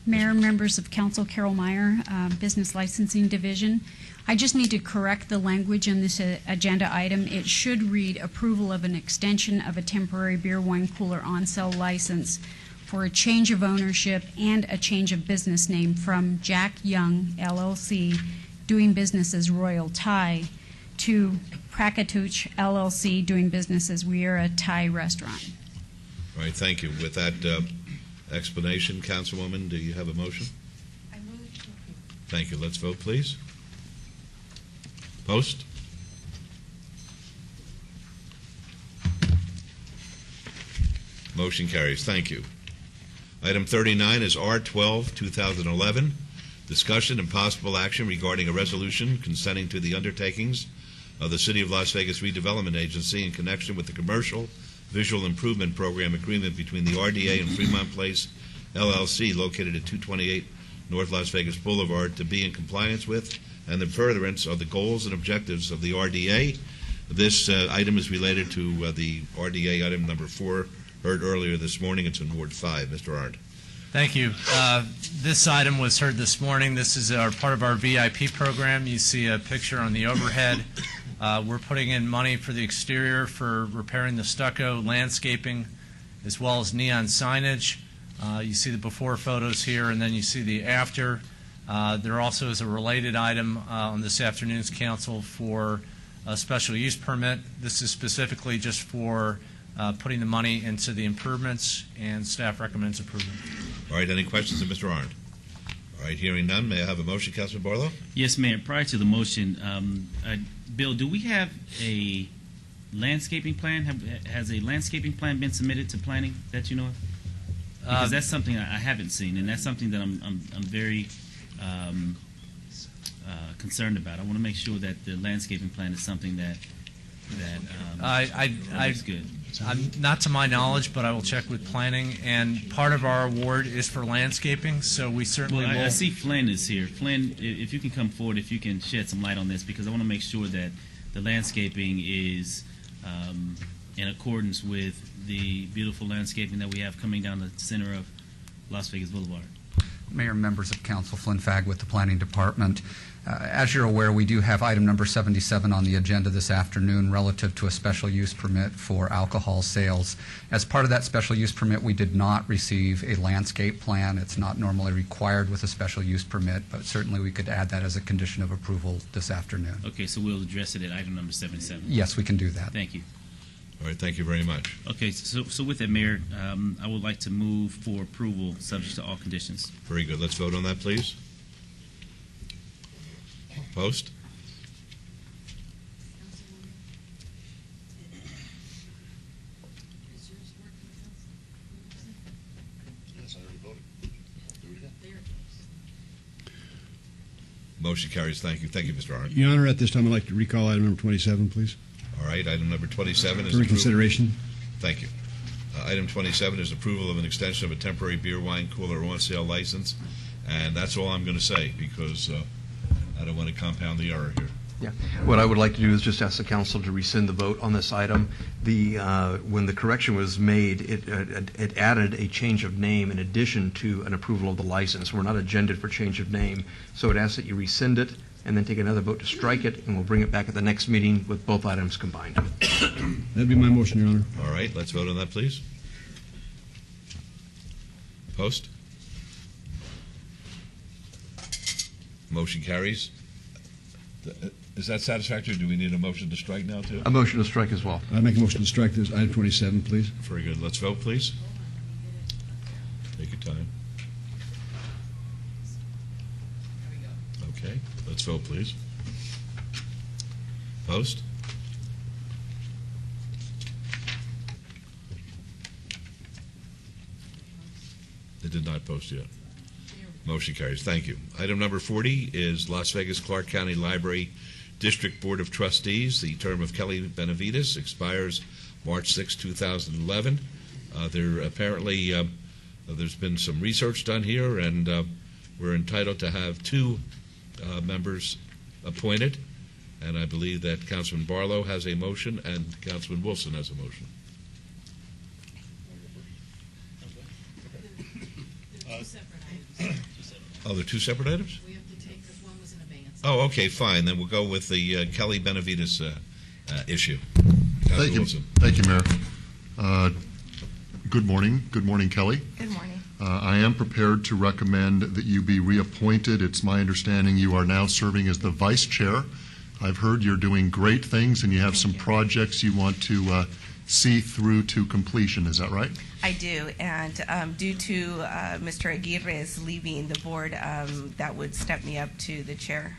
Mayor and members of council, Carol Meyer, Business Licensing Division. I just need to correct the language on this agenda item. It should read approval of an extension of a temporary beer wine cooler on-sale license for a change of ownership and a change of business name from Jack Young LLC, doing business as Royal Thai, to Pratchatuch LLC, doing business as Weira Thai Restaurant. All right, thank you. With that explanation, Councilwoman, do you have a motion? I move to approve. Thank you. Let's vote, please. Post. Motion carries. Thank you. Item 39 is R12, 2011. Discussion and possible action regarding a resolution consenting to the undertakings of the City of Las Vegas Redevelopment Agency in connection with the Commercial Visual Improvement Program agreement between the RDA and Fremont Place LLC located at 228 North Las Vegas Boulevard to be in compliance with and the furtherance of the goals and objectives of the RDA. This item is related to the RDA item number 4 heard earlier this morning. It's in Ward 5. Mr. Arndt. Thank you. This item was heard this morning. This is part of our VIP program. You see a picture on the overhead. We're putting in money for the exterior for repairing the stucco, landscaping, as well as neon signage. You see the before photos here, and then you see the after. There also is a related item on this afternoon's council for a special use permit. This is specifically just for putting the money into the improvements, and staff recommends approval. All right, any questions of Mr. Arndt? All right, hearing none, may I have a motion, Councilman Barlow? Yes, Mayor. Prior to the motion, Bill, do we have a landscaping plan? Has a landscaping plan been submitted to planning that you know of? Because that's something I haven't seen, and that's something that I'm very concerned about. I want to make sure that the landscaping plan is something that is good. Not to my knowledge, but I will check with planning. And part of our award is for landscaping, so we certainly will. I see Flynn is here. Flynn, if you can come forward, if you can shed some light on this, because I want to make sure that the landscaping is in accordance with the beautiful landscaping that we have coming down the center of Las Vegas Boulevard. Mayor and members of council, Flynn Fagg with the Planning Department. As you're aware, we do have item number 77 on the agenda this afternoon relative to a special use permit for alcohol sales. As part of that special use permit, we did not receive a landscape plan. It's not normally required with a special use permit, but certainly we could add that as a condition of approval this afternoon. Okay, so we'll address it at item number 77. Yes, we can do that. Thank you. All right, thank you very much. Okay, so with that, Mayor, I would like to move for approval subject to all conditions. Very good. Let's vote on that, please. Post. Motion carries. Thank you. Thank you, Mr. Arndt. Your Honor, at this time, I'd like to recall item number 27, please. All right, item number 27 is For reconsideration. Thank you. Item 27 is approval of an extension of a temporary beer, wine cooler on sale license, and that's all I'm going to say because I don't want to compound the error here. Yeah. What I would like to do is just ask the council to rescind the vote on this item. When the correction was made, it added a change of name in addition to an approval of the license. We're not agended for change of name, so it asks that you rescind it and then take another vote to strike it, and we'll bring it back at the next meeting with both items combined. That'd be my motion, Your Honor. All right, let's vote on that, please. Post. Motion carries. Is that satisfactory? Do we need a motion to strike now, too? A motion to strike as well. I'd make a motion to strike this item 27, please. Very good. Let's vote, please. Take your time. Okay, let's vote, please. Post. It did not post yet. Motion carries. Thank you. Item number 40 is Las Vegas Clark County Library District Board of Trustees. The term of Kelly Benavides expires March 6, 2011. There's been some research done here, and we're entitled to have 2 members appointed, and I believe that Councilman Barlow has a motion and Councilman Wilson has a motion. Oh, they're 2 separate items? We have to take, because one was in abeyance. Oh, okay, fine. Then we'll go with the Kelly Benavides issue. Thank you. Wilson. Thank you, Mayor. Good morning. Good morning, Kelly. Good morning. I am prepared to recommend that you be reappointed. It's my understanding you are now serving as the vice chair. I've heard you're doing great things and you have some projects you want to see through to completion. Is that right? I do, and due to Mr. Aguirre's leaving the board, that would step me up to the chair.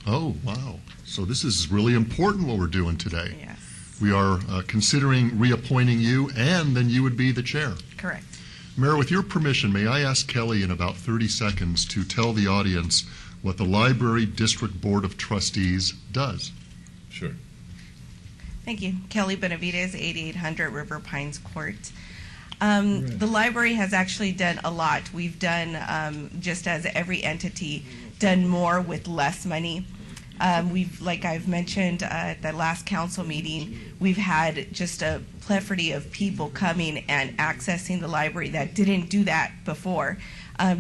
Oh, wow. So this is really important what we're doing today. Yes. We are considering reappointing you, and then you would be the chair. Correct. Mayor, with your permission, may I ask Kelly in about 30 seconds to tell the audience what the Library District Board of Trustees does? Sure. Thank you. Kelly Benavides, 8800 River Pines Court. The library has actually done a lot. We've done, just as every entity, done more with less money. We've, like I've mentioned at the last council meeting, we've had just a plethora of people coming and accessing the library that didn't do that before.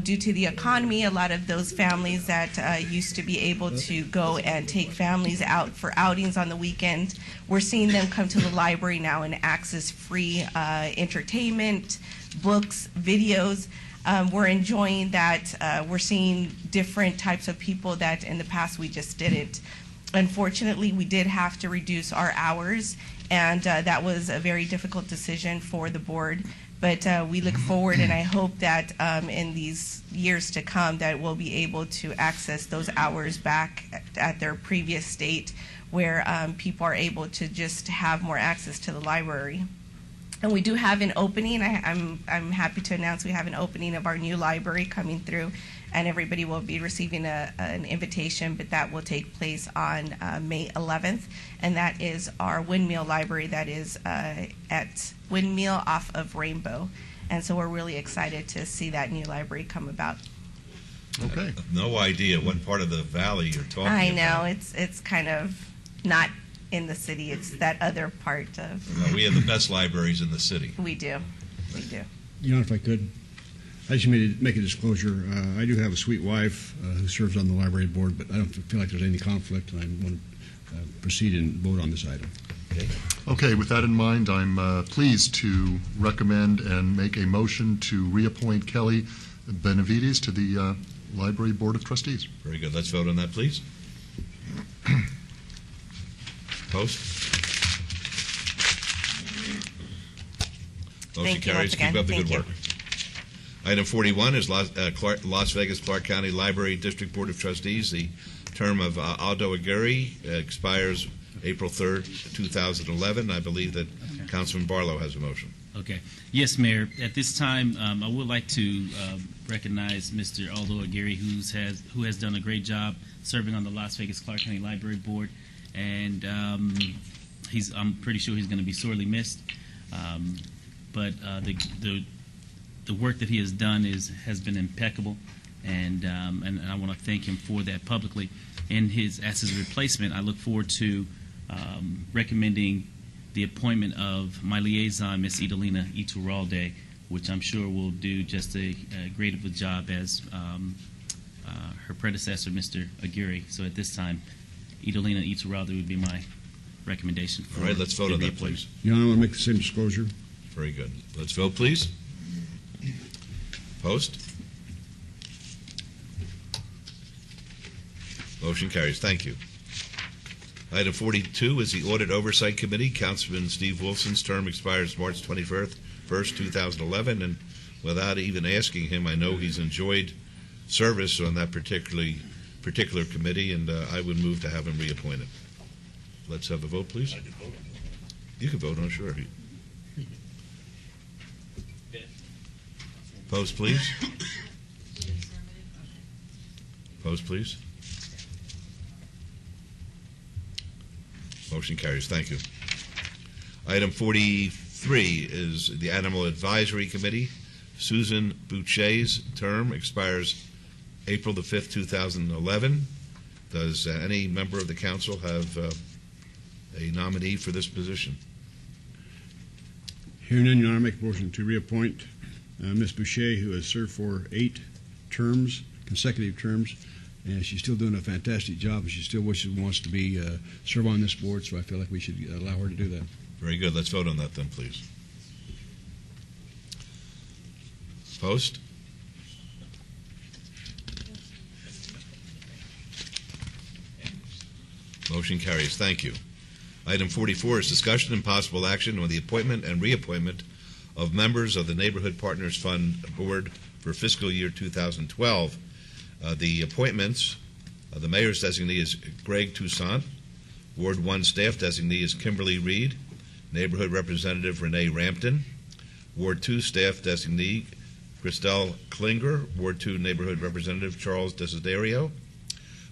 Due to the economy, a lot of those families that used to be able to go and take families out for outings on the weekend, we're seeing them come to the library now and access free entertainment, books, videos. We're enjoying that. We're seeing different types of people that in the past we just didn't. Unfortunately, we did have to reduce our hours, and that was a very difficult decision for the board. But we look forward, and I hope that in these years to come that we'll be able to access those hours back at their previous state, where people are able to just have more access to the library. And we do have an opening. I'm happy to announce we have an opening of our new library coming through, and everybody will be receiving an invitation, but that will take place on May 11th, and that is our Windmill Library that is at Windmill off of Rainbow. And so we're really excited to see that new library come about. Okay. No idea what part of the valley you're talking about. I know, it's kind of not in the city, it's that other part of. We have the best libraries in the city. We do. You know, if I could, I just make a disclosure. I do have a sweet wife who serves on the library board, but I don't feel like there's any conflict, and I want to proceed and vote on this item. Okay, with that in mind, I'm pleased to recommend and make a motion to reappoint Kelly Benavides to the Library Board of Trustees. Very good. Let's vote on that, please. Post. Motion carries. Keep up the good work. Item 41 is Las Vegas Clark County Library District Board of Trustees. The term of Aldo Aguirre expires April 3rd, 2011. I believe that Councilman Barlow has a motion. Okay. Yes, Mayor. At this time, I would like to recognize Mr. Aldo Aguirre, who has done a great job serving on the Las Vegas Clark County Library Board, and I'm pretty sure he's going to be sorely missed. But the work that he has done has been impeccable, and I want to thank him for that publicly. And as his replacement, I look forward to recommending the appointment of my liaison, Ms. Idalina Iturralde, which I'm sure will do just a great of a job as her predecessor, Mr. Aguirre. So at this time, Idalina Iturralde would be my recommendation. All right, let's vote on that, please. You know, I want to make the same disclosure. Very good. Let's vote, please. Post. Motion carries. Thank you. Item 42 is the Audit Oversight Committee. Councilman Steve Wilson's term expires March 21st, 2011, and without even asking him, I know he's enjoyed service on that particular committee, and I would move to have him reappointed. Let's have a vote, please. You can vote, I'm sure. Post, please. Post, please. Motion carries. Thank you. Item 43 is the Animal Advisory Committee. Susan Boucher's term expires April the 5th, 2011. Does any member of the council have a nominee for this position? Hearing none, Your Honor, I make a motion to reappoint Ms. Boucher, who has served for 8 terms, consecutive terms, and she's still doing a fantastic job, and she still wants to serve on this board, so I feel like we should allow her to do that. Very good. Let's vote on that then, please. Post. Motion carries. Thank you. Item 44 is discussion and possible action on the appointment and reappointment of members of the Neighborhood Partners Fund Board for fiscal year 2012. The appointments, the mayor's designee is Greg Toussaint. Ward 1 staff designee is Kimberly Reed. Neighborhood Representative Renee Rampton. Ward 2 Staff Designee Christelle Klinger. Ward 2 Neighborhood Representative Charles Desiderio.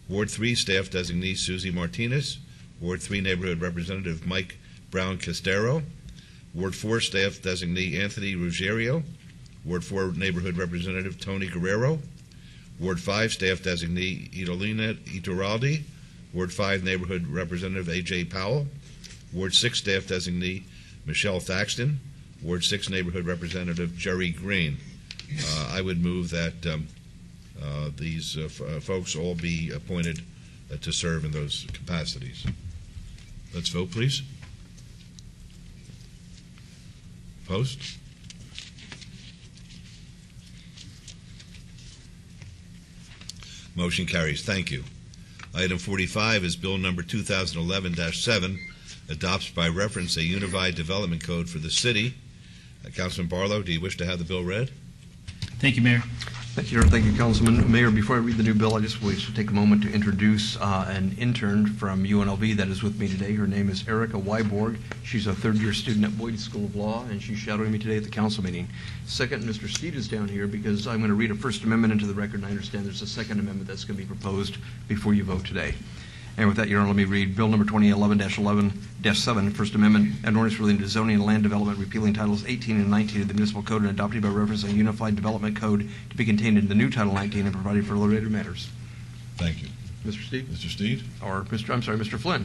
Ward 3 Staff Designee Susie Martinez. Ward 3 Neighborhood Representative Mike Brown Castero. Ward 4 Staff Designee Anthony Ruggiero. Ward 4 Neighborhood Representative Tony Guerrero. Ward 5 Staff Designee Idolina Iturralde. Ward 5 Neighborhood Representative A.J. Powell. Ward 6 Staff Designee Michelle Thaxton. Ward 6 Neighborhood Representative Jerry Green. I would move that these folks all be appointed to serve in those capacities. Let's vote, please. Opposed? Motion carries. Thank you. Item 45 is Bill number 2011-7, adopts by reference a unified development code for the city. Councilman Barlow, do you wish to have the bill read? Thank you, Mayor. Thank you, thank you, Councilman. Mayor, before I read the new bill, I just wish to take a moment to introduce an intern from UNLV that is with me today. Her name is Erica Wyborg. She's a third-year student at Boyd School of Law, and she's shadowing me today at the council meeting. Second, Mr. Steed is down here because I'm going to read a First Amendment into the record, and I understand there's a Second Amendment that's going to be proposed before you vote today. And with that, Your Honor, let me read Bill number 2011-7, First Amendment, an ordinance relating to zoning and land development, repealing Titles 18 and 19 of the Municipal Code and adopting by reference a unified development code to be contained in the new Title 19 and providing for related matters. Thank you. Mr. Steed? Mr. Steed? Or Mr. Flynn.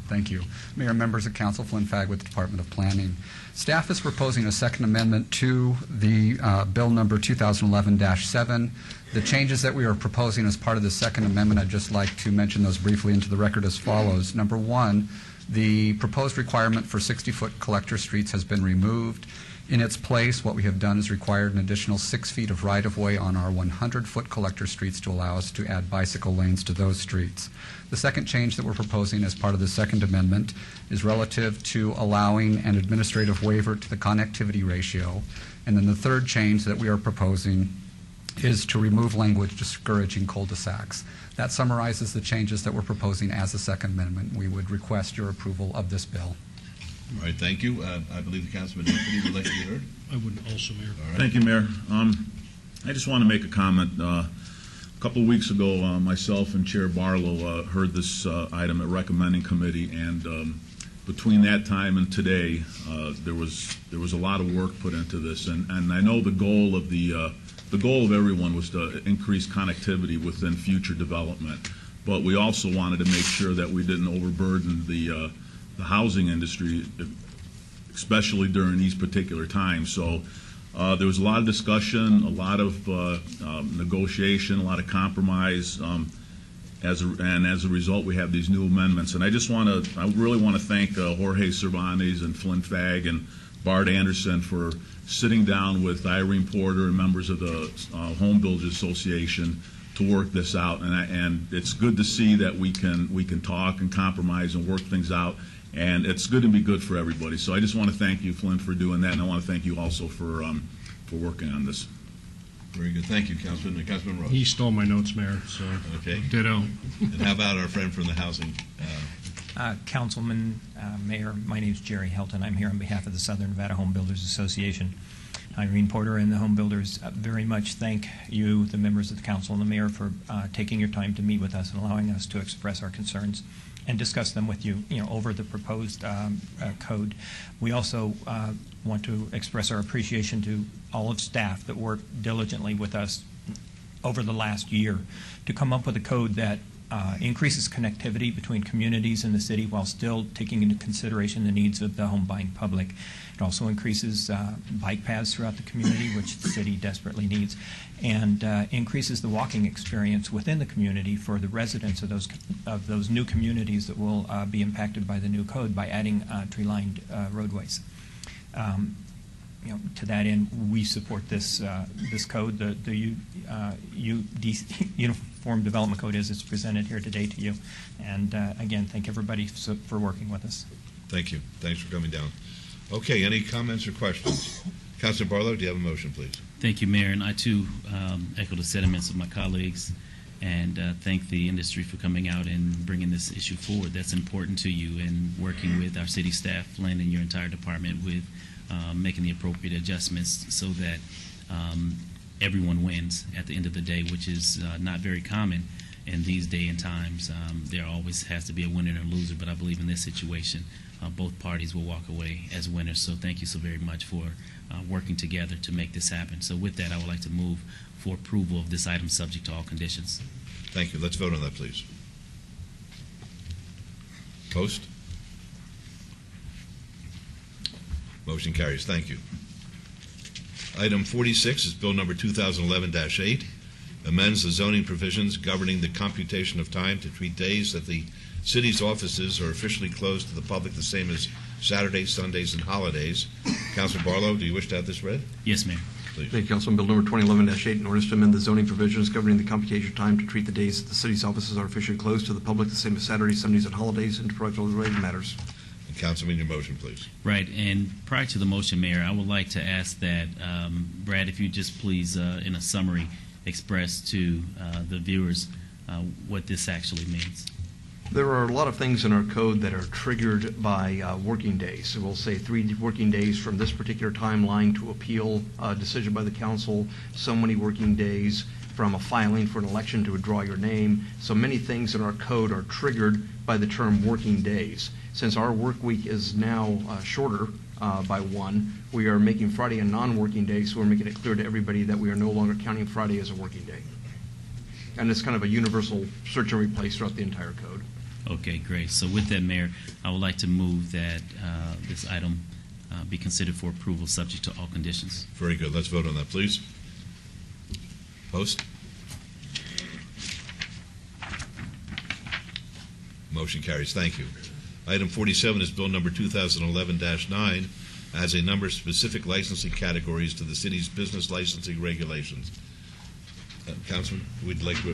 Thank you. Mayor, members of council, Flynn Fagg with the Department of Planning. Staff is proposing a Second Amendment to the Bill number 2011-7. The changes that we are proposing as part of the Second Amendment, I'd just like to mention those briefly into the record as follows. Number one, the proposed requirement for 60-foot collector streets has been removed. In its place, what we have done is required an additional 6 feet of right-of-way on our 100-foot collector streets to allow us to add bicycle lanes to those streets. The second change that we're proposing as part of the Second Amendment is relative to allowing an administrative waiver to the connectivity ratio. And then the third change that we are proposing is to remove language discouraging cul-de-sacs. That summarizes the changes that we're proposing as a Second Amendment. We would request your approval of this bill. All right, thank you. I believe the Councilman Anthony would like to be heard. I would also, Mayor. All right. Thank you, Mayor. I just want to make a comment. A couple of weeks ago, myself and Chair Barlow heard this item at Recommending Committee, and between that time and today, there was a lot of work put into this, and I know the goal of everyone was to increase connectivity within future development, but we also wanted to make sure that we didn't overburden the housing industry, especially during these particular times. So there was a lot of discussion, a lot of negotiation, a lot of compromise, and as a result, we have these new amendments. And I really want to thank Jorge Cervantes and Flynn Fagg and Bart Anderson for sitting down with Irene Porter and members of the Home Builders Association to work this out. And it's good to see that we can talk and compromise and work things out. And it's good to be good for everybody. So I just want to thank you, Flynn, for doing that, and I want to thank you also for working on this. Very good. Thank you, Councilman. Councilman Rose. He stole my notes, Mayor, so okay. Ditto. And how about our friend from the housing? Councilman, Mayor, my name is Jerry Helton. I'm here on behalf of the Southern Nevada Home Builders Association. Irene Porter and the Home Builders very much thank you, the members of the council and the mayor, for taking your time to meet with us and allowing us to express our concerns and discuss them with you, over the proposed code. We also want to express our appreciation to all of staff that worked diligently with us over the last year to come up with a code that increases connectivity between communities in the city while still taking into consideration the needs of the home buying public. It also increases bike paths throughout the community, which the city desperately needs, and increases the walking experience within the community for the residents of those new communities that will be impacted by the new code by adding tree-lined roadways. To that end, we support this code. The Uniform Development Code as it's presented here today to you. And again, thank everybody for working with us. Thank you. Thanks for coming down. Okay, any comments or questions? Councilor Barlow, do you have a motion, please? Thank you, Mayor. And I, too, echo the sentiments of my colleagues and thank the industry for coming out and bringing this issue forward. That's important to you, and working with our city staff, Flynn, and your entire department with making the appropriate adjustments so that everyone wins at the end of the day, which is not very common in these day and times. There always has to be a winner and a loser, but I believe in this situation, both parties will walk away as winners. So thank you so very much for working together to make this happen. So with that, I would like to move for approval of this item subject to all conditions. Thank you. Let's vote on that, please. Post. Motion carries. Thank you. Item 46 is Bill number 2011-8, amends the zoning provisions governing the computation of time to treat days that the city's offices are officially closed to the public, the same as Saturdays, Sundays, and holidays. Councilman Barlow, do you wish to have this read? Yes, Mayor. Please. Thank you, Councilman. Bill number 2011-8, in order to amend the zoning provisions governing the computation of time to treat the days that the city's offices are officially closed to the public, the same as Saturdays, Sundays, and holidays, and to provide for related matters. And Councilman, your motion, please. Right, and prior to the motion, Mayor, I would like to ask that, Brad, if you just please, in a summary, express to the viewers what this actually means. There are a lot of things in our code that are triggered by working days. So we'll say 3 working days from this particular timeline to appeal a decision by the council, so many working days from a filing for an election to withdraw your name. So many things in our code are triggered by the term working days. Since our work week is now shorter by 1, we are making Friday a non-working day, so we're making it clear to everybody that we are no longer counting Friday as a working day. And it's kind of a universal search and replace throughout the entire code. Okay, great. So with that, Mayor, I would like to move that this item be considered for approval subject to all conditions. Very good. Let's vote on that, please. Post. Motion carries. Thank you. Item 47 is Bill number 2011-9, adds a number of specific licensing categories to the city's business licensing regulations. Councilman, we'd like to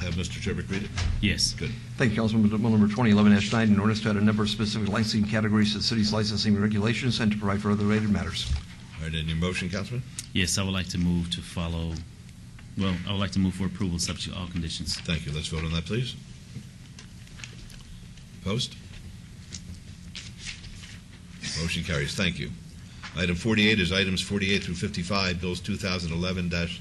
have Mr. Chervick read it. Yes. Good. Thank you, Councilman. Bill number 2011-9, in order to add a number of specific licensing categories to the city's licensing regulations and to provide for other related matters. All right, and your motion, Councilman? Yes, I would like to move to follow, well, I would like to move for approval subject to all conditions. Thank you. Let's vote on that, please. Post. Motion carries. Thank you. Item 48 is items 48 through 55, bills 2011-10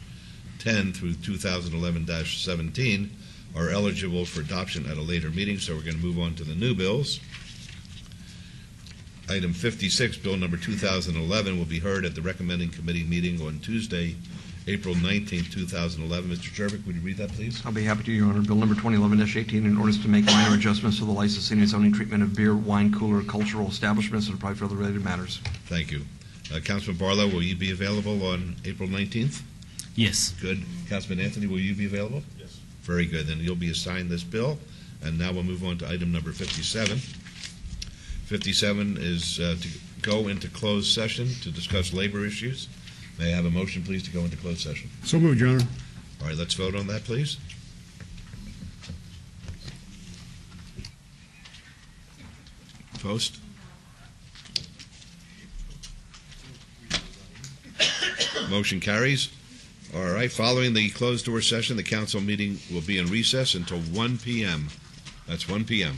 through 2011-17 are eligible for adoption at a later meeting, so we're going to move on to the new bills. Item 56, bill number 2011, will be heard at the recommending committee meeting on Tuesday, April 19, 2011. Mr. Chervick, would you read that, please? I'll be happy to, Your Honor. Bill number 2011-18, in order to make minor adjustments to the licensing and zoning treatment of beer, wine, cooler, cultural establishments, and to provide for other related matters. Thank you. Councilman Barlow, will you be available on April 19th? Yes. Good. Councilman Anthony, will you be available? Yes. Very good. Then you'll be assigned this bill. And now we'll move on to item number 57. 57 is to go into closed session to discuss labor issues. May I have a motion, please, to go into closed session? So moved, Your Honor. All right, let's vote on that, please. Post. Motion carries. All right, following the closed-door session, the council meeting will be in recess until 1 p.m. That's 1 p.m.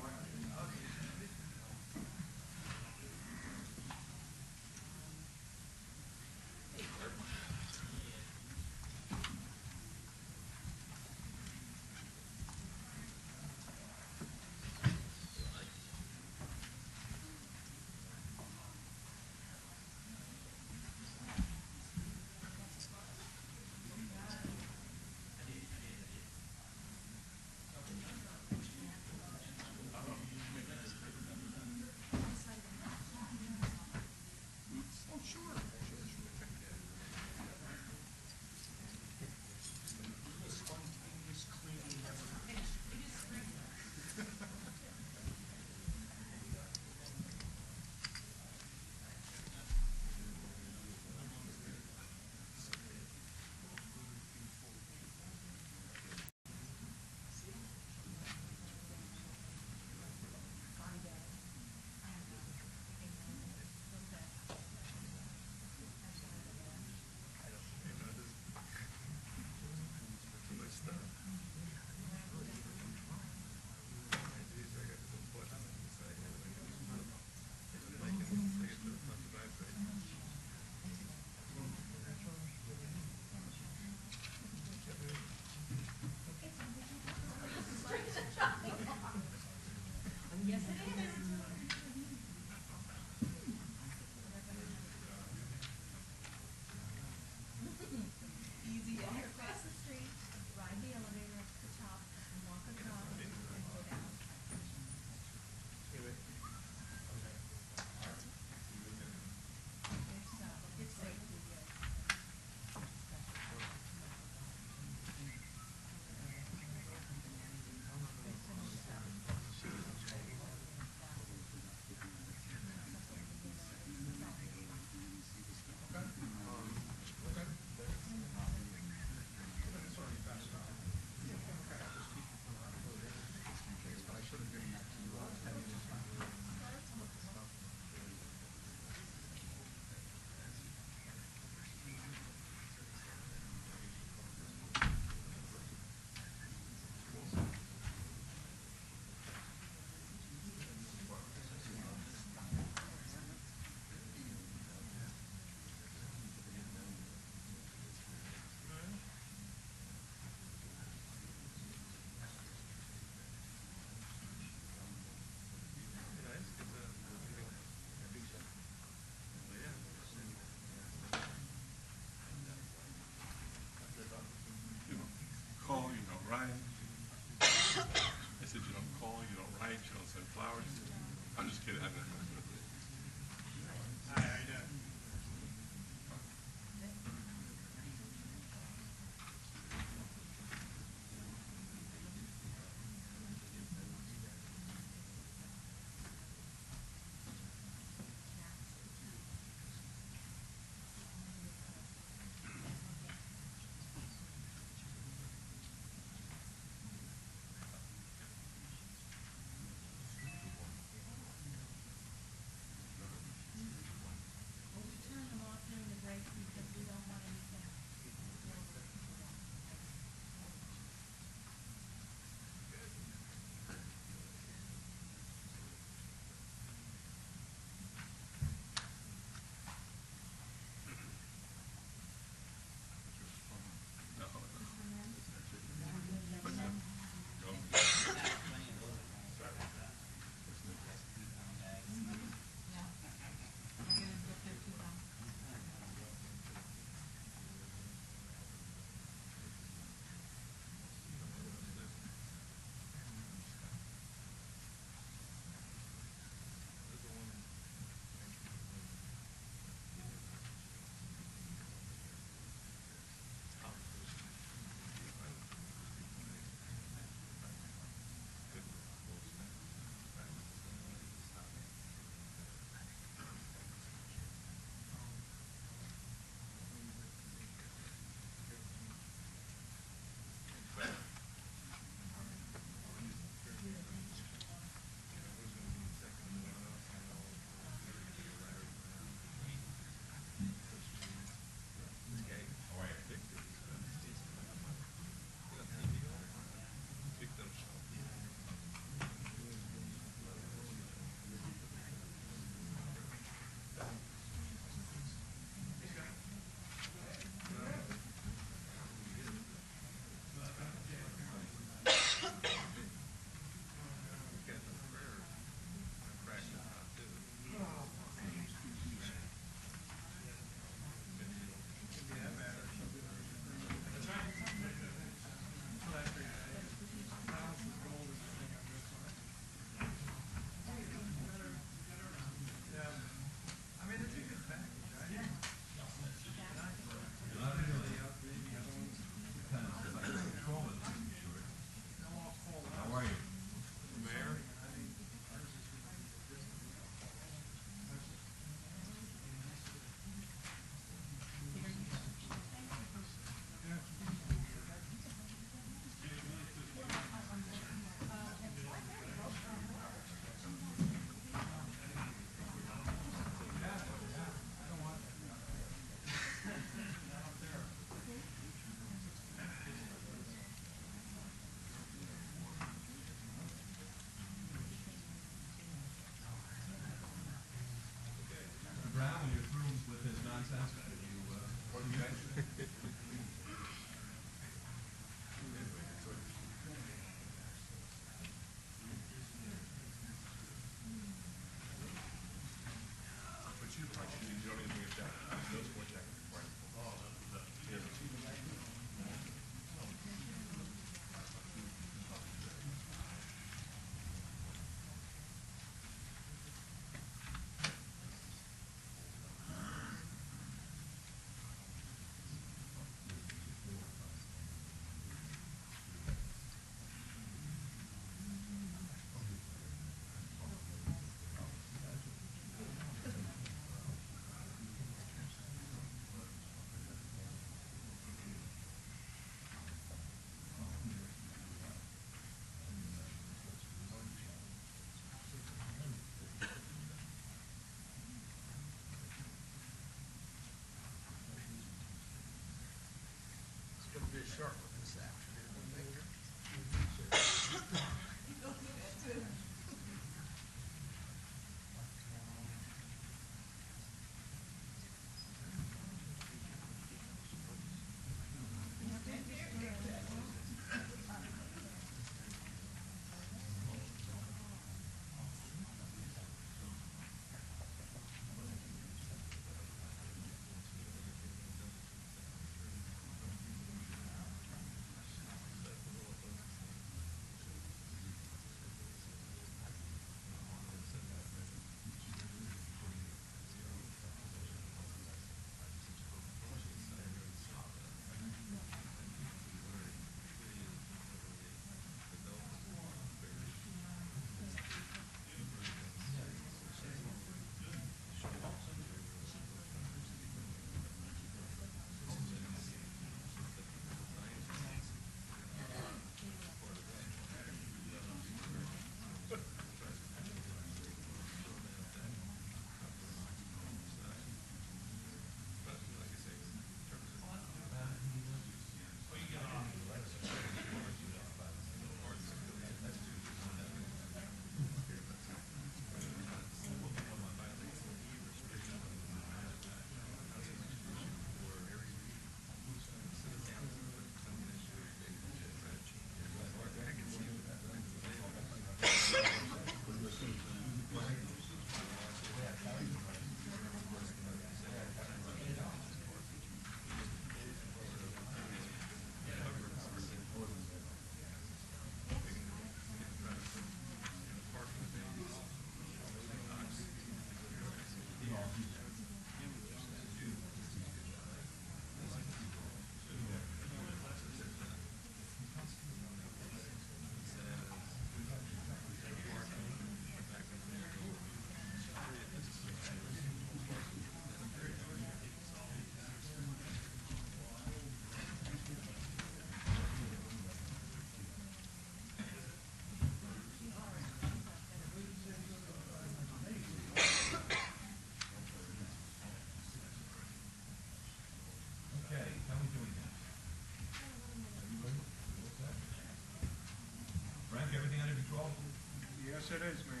Yes, it is, Mayor.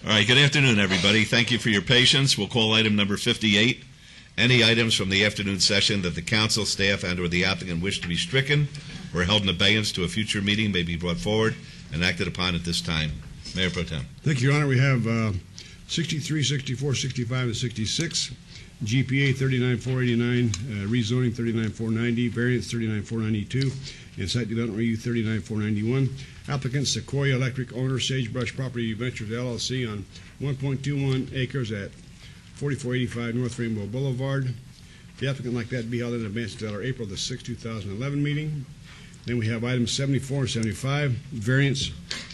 All right, good afternoon, everybody. Thank you for your patience. We'll call item number 58. Any items from the afternoon session that the council, staff, and or the applicant wish to be stricken or held in abeyance to a future meeting may be brought forward and acted upon at this time. Mayor Pro Tem. Thank you, Your Honor. We have 63, 64, 65, and 66. GPA 39489, rezoning 39490, variance 39492, and site development review 39491. Applicant Sequoia Electric, owner Sagebrush Property Ventures LLC on 1.21 acres at 4485 North Rainbow Boulevard. The applicant would like that to be held in advance until our April the 6th, 2011 meeting. Then we have items 74 and 75, variance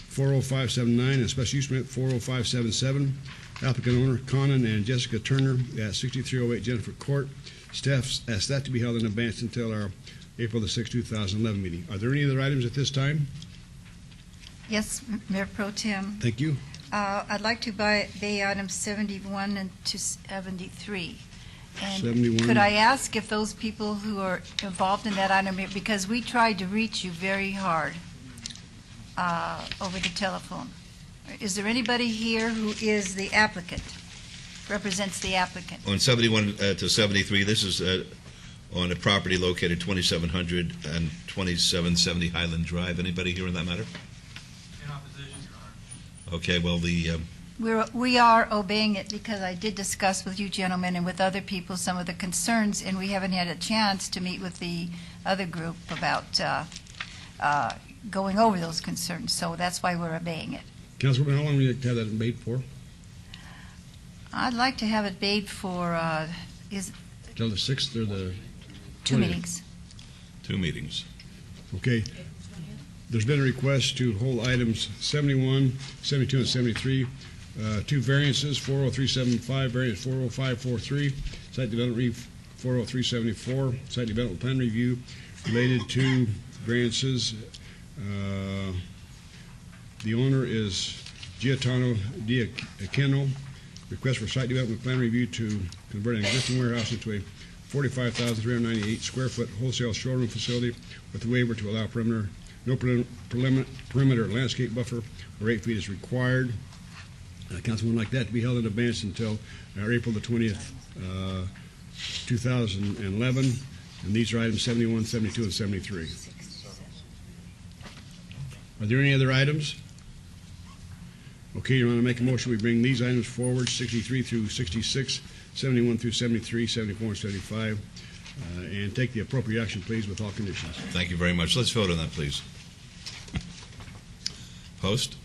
40579 and special use permit 40577. Applicant owner Conan and Jessica Turner at 6308 Jennifer Court. Staff asked that to be held in advance until our April the 6th, 2011 meeting. Are there any other items at this time? Yes, Mayor Pro Tem. Thank you. I'd like to bay items 71 and to 73. And 71. could I ask if those people who are involved in that item, because we tried to reach you very hard over the telephone. Is there anybody here who is the applicant, represents the applicant? On 71 to 73, this is on a property located 2700 and 2770 Highland Drive. Anybody here in that matter? In opposition, Your Honor. Okay, well, We are obeying it because I did discuss with you gentlemen and with other people some of the concerns, and we haven't had a chance to meet with the other group about going over those concerns, so that's why we're obeying it. Councilwoman, how long will you have that debate for? I'd like to have it bayed for, Till the 6th or the 2 20th? meetings. 2 meetings. Okay. There's been a request to hold items 71, 72, and 73. 2 variances, 40375, variance 40543, site development review 40374, site development plan review related to variances. The owner is Giotano Diaquino. Request for site development plan review to convert an existing warehouse into a 45,398 square foot wholesale showroom facility with a waiver to allow no perimeter landscape buffer where 8 feet is required. Council would like that to be held in advance until April the 20th, 2011. And these are items 71, 72, and 73. Are there any other items? Okay, you want to make a motion, we bring these items forward, 63 through 66, 71 through 73, 74 and 75, and take the appropriate action, please, with all conditions. Thank you very much. Let's vote on that, please. Post.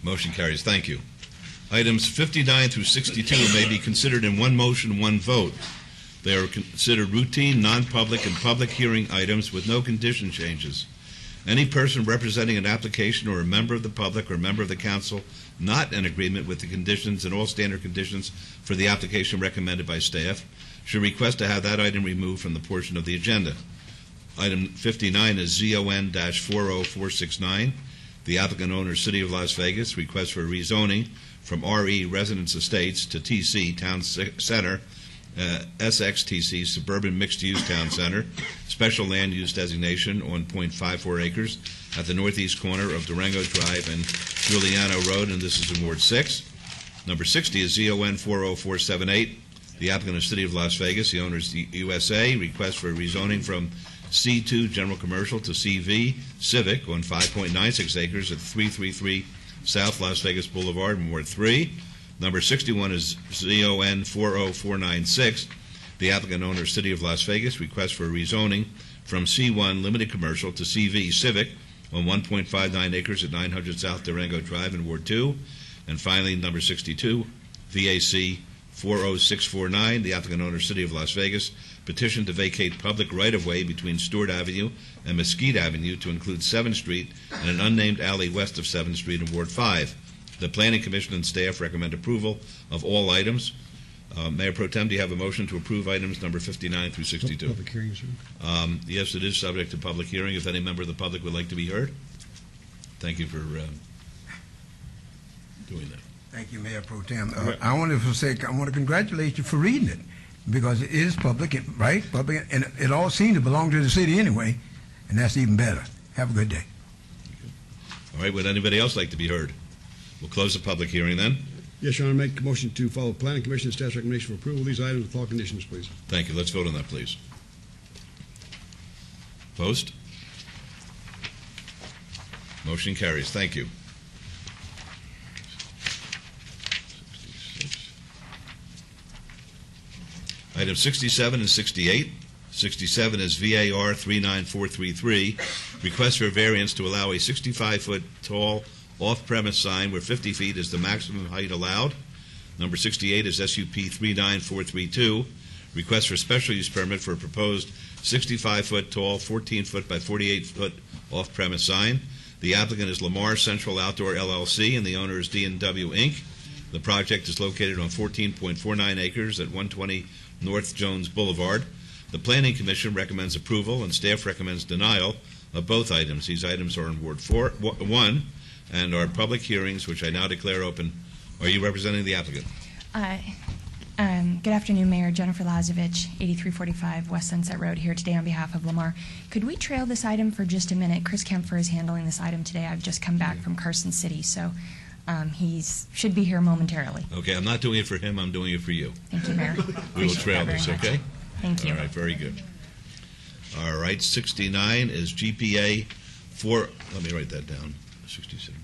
Motion carries. Thank you. Items 59 through 62 may be considered in one motion, one vote. They are considered routine, non-public, and public hearing items with no condition changes. Any person representing an application or a member of the public or a member of the council not in agreement with the conditions and all standard conditions for the application recommended by staff should request to have that item removed from the portion of the agenda. Item 59 is ZON-40469. The applicant owner, City of Las Vegas, requests for rezoning from RE Residence Estates to TC Town Center, SXTC Suburban Mixed Use Town Center, special land use designation on .54 acres at the northeast corner of Durango Drive and Giuliano Road, and this is in Ward 6. Number 60 is ZON-40478. The applicant is City of Las Vegas. The owner is the USA. Request for rezoning from C2 General Commercial to CV Civic on 5.96 acres at 333 South Las Vegas Boulevard in Ward 3. Number 61 is ZON-40496. The applicant owner, City of Las Vegas, requests for rezoning from C1 Limited Commercial to CV Civic on 1.59 acres at 900 South Durango Drive in Ward 2. And finally, number 62, VAC 40649. The applicant owner, City of Las Vegas, petition to vacate public right-of-way between Stewart Avenue and Mesquite Avenue to include 7th Street and an unnamed alley west of 7th Street in Ward 5. The Planning Commission and staff recommend approval of all items. Mayor Pro Tem, do you have a motion to approve items number 59 through 62? Public hearing, sir. Yes, it is subject to public hearing. If any member of the public would like to be heard. Thank you for doing that. Thank you, Mayor Pro Tem. I want to congratulate you for reading it, because it is public, right? Public, and it all seems to belong to the city anyway, and that's even better. Have a good day. All right, would anybody else like to be heard? We'll close the public hearing then. Yes, Your Honor, make a motion to follow Planning Commission and staff's recommendation for approval of these items with all conditions, please. Thank you. Let's vote on that, please. Post. Motion carries. Thank you. Items 67 and 68. 67 is VAR 39433. Request for variance to allow a 65-foot tall off-premise sign where 50 feet is the maximum height allowed. Number 68 is SUP 39432. Request for special use permit for a proposed 65-foot tall, 14-foot by 48-foot off-premise sign. The applicant is Lamar Central Outdoor LLC, and the owner is D&W Inc. The project is located on 14.49 acres at 120 North Jones Boulevard. The Planning Commission recommends approval, and staff recommends denial of both items. These items are in Ward 1 and are public hearings, which I now declare open. Are you representing the applicant? Good afternoon, Mayor. Jennifer Lazovich, 8345 West Sunset Road, here today on behalf of Lamar. Could we trail this item for just a minute? Chris Kempfer is handling this item today. I've just come back from Carson City, so he should be here momentarily. Okay, I'm not doing it for him. I'm doing it for you. Thank you, Mayor. We will trail Appreciate this, that very okay? Thank you. All right, very good. All right, 69 is GPA 4. Let me write that down. 67.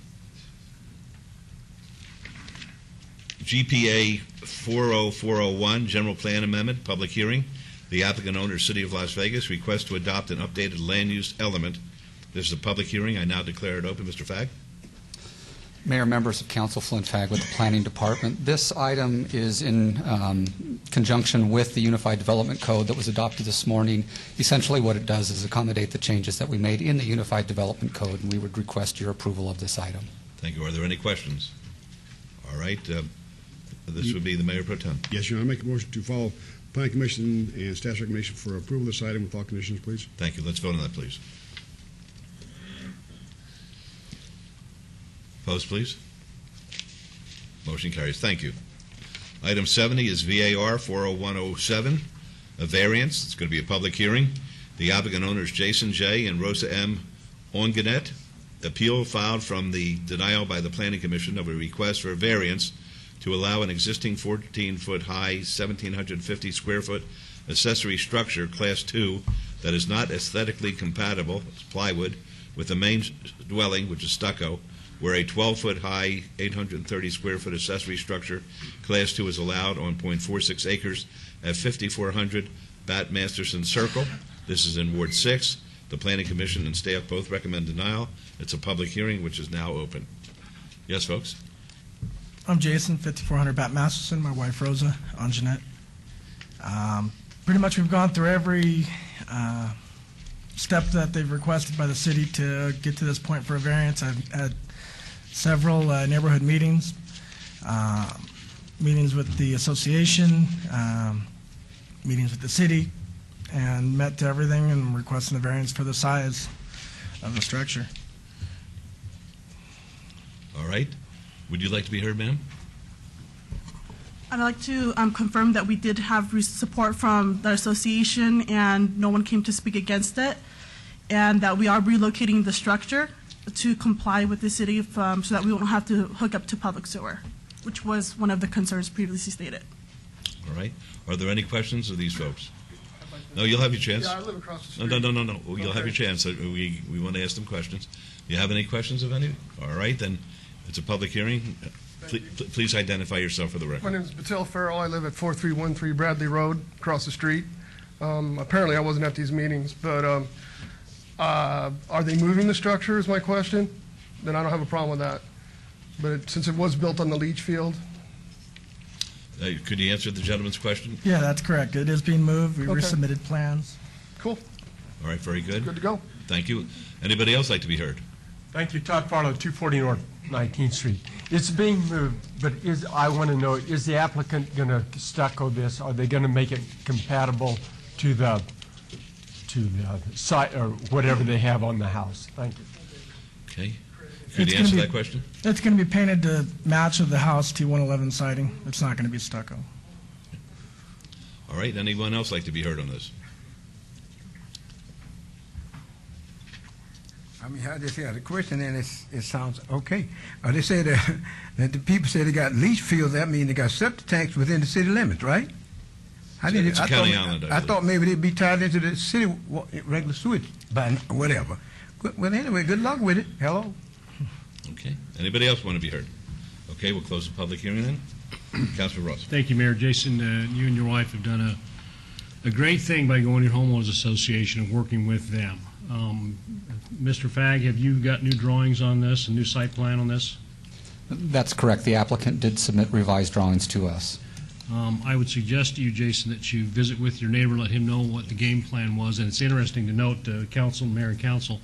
GPA 40401, General Plan Amendment, public hearing. The applicant owner, City of Las Vegas, requests to adopt an updated land use element. This is a public hearing. I now declare it open. Mr. Fagg? Mayor, members of Council, Flynn Fagg with the Planning Department. This item is in conjunction with the Unified Development Code that was adopted this morning. Essentially what it does is accommodate the changes that we made in the Unified Development Code, and we would request your approval of this item. Thank you. Are there any questions? All right. This would be the Mayor Pro Tem. Yes, Your Honor. I make a motion to follow Planning Commission and staff's recommendation for approval of this item with all conditions, please. Thank you. Let's vote on that, please. Opposed, please. Motion carries. Thank you. Item 70 is VAR 40107, a variance. It's going to be a public hearing. The applicant owners Jason J. and Rosa M. Onganet. Appeal filed from the denial by the Planning Commission of a request for a variance to allow an existing 14-foot high, 1,750 square foot accessory structure, Class 2, that is not aesthetically compatible, it's plywood, with the main dwelling, which is stucco, where a 12-foot high, 830 square foot accessory structure, Class 2, is allowed on .46 acres at 5400 Bat Masterson Circle. This is in Ward 6. The Planning Commission and staff both recommend denial. It's a public hearing, which is now open. Yes, folks? I'm Jason, 5400 Bat Masterson, my wife Rosa, Anjanette. Pretty much we've gone through every step that they've requested by the city to get to this point for a variance. I've had several neighborhood meetings, meetings with the association, meetings with the city, and met to everything and requesting the variance for the size of the structure. All right. Would you like to be heard, ma'am? I'd like to confirm that we did have support from the association and no one came to speak against it, and that we are relocating the structure to comply with the city so that we won't have to hook up to public sewer, which was one of the concerns previously stated. All right. Are there any questions of these folks? No, you'll have your chance. Yeah, I live across the street. No. You'll have your chance. We want to ask them questions. Do you have any questions of any? All right, then it's a public hearing. Please identify yourself for the record. My name is Batil Farrell. I live at 4313 Bradley Road, across the street. Apparently, I wasn't at these meetings, but are they moving the structure is my question. Then I don't have a problem with that. But since it was built on the leach field. Could you answer the gentleman's question? Yeah, that's correct. It is being moved. We Okay. resubmitted plans. Cool. All right, very good. Good to go. Thank you. Anybody else like to be heard? Thank you. Todd Farlow, 240 North 19th Street. It's being moved, but I want to know, is the applicant going to stucco this? Are they going to make it compatible to the site or whatever they have on the house? Thank you. Okay. Could you answer that question? It's going to be painted to match with the house T111 siding. It's not going to be stucco. All right. Anyone else like to be heard on this? I mean, how they say the question, and it sounds okay. They say that the people say they got leach fields. That means they got septic tanks within the city limits, right? It's a county island, I thought maybe they'd be tied into the city regular sewage, but whatever. Well, anyway, good luck with it. Hello. Okay. Anybody else want to be heard? Okay, we'll close the public hearing then. Councilor Ross. Thank you, Mayor. Jason, you and your wife have done a great thing by going to your homeowners association and working with them. Mr. Fagg, have you got new drawings on this, a new site plan on this? That's correct. The applicant did submit revised drawings to us. I would suggest to you, Jason, that you visit with your neighbor, let him know what the game plan was. And it's interesting to note, Council, Mayor and Council,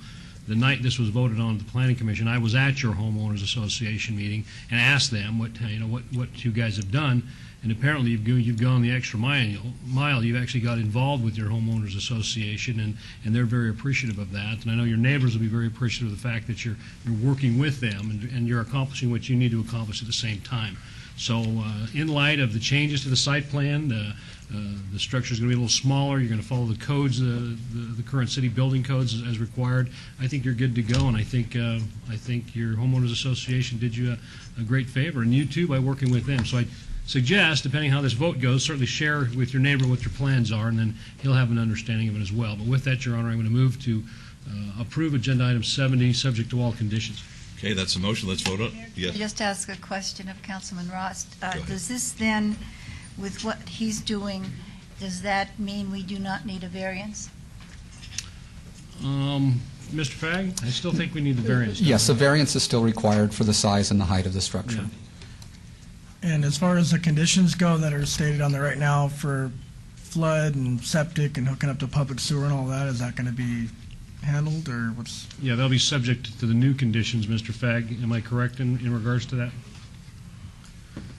the night this was voted on at the Planning Commission, I was at your homeowners association meeting and asked them what you guys have done, and apparently you've gone the extra mile. You've actually got involved with your homeowners association, and they're very appreciative of that. And I know your neighbors will be very appreciative of the fact that you're working with them and you're accomplishing what you need to accomplish at the same time. So in light of the changes to the site plan, the structure is going to be a little smaller. You're going to follow the codes, the current city building codes as required. I think you're good to go, and I think your homeowners association did you a great favor, and you too by working with them. So I suggest, depending how this vote goes, certainly share with your neighbor what your plans are, and then he'll have an understanding of it as well. But with that, Your Honor, I'm going to move to approve Agenda Item 70, subject to all conditions. Okay, that's the motion. Let's vote on it. Yes. Just ask a question of Councilman Ross. Does this then, with what he's doing, does that mean we do not need a variance? Mr. Fagg, I still think we need the variance. Yes, a variance is still required for the size and the height of the structure. And as far as the conditions go that are stated on there right now for flood and septic and hooking up to public sewer and all that, is that going to be handled, or what's? Yeah, they'll be subject to the new conditions, Mr. Fagg. Am I correct in regards to that?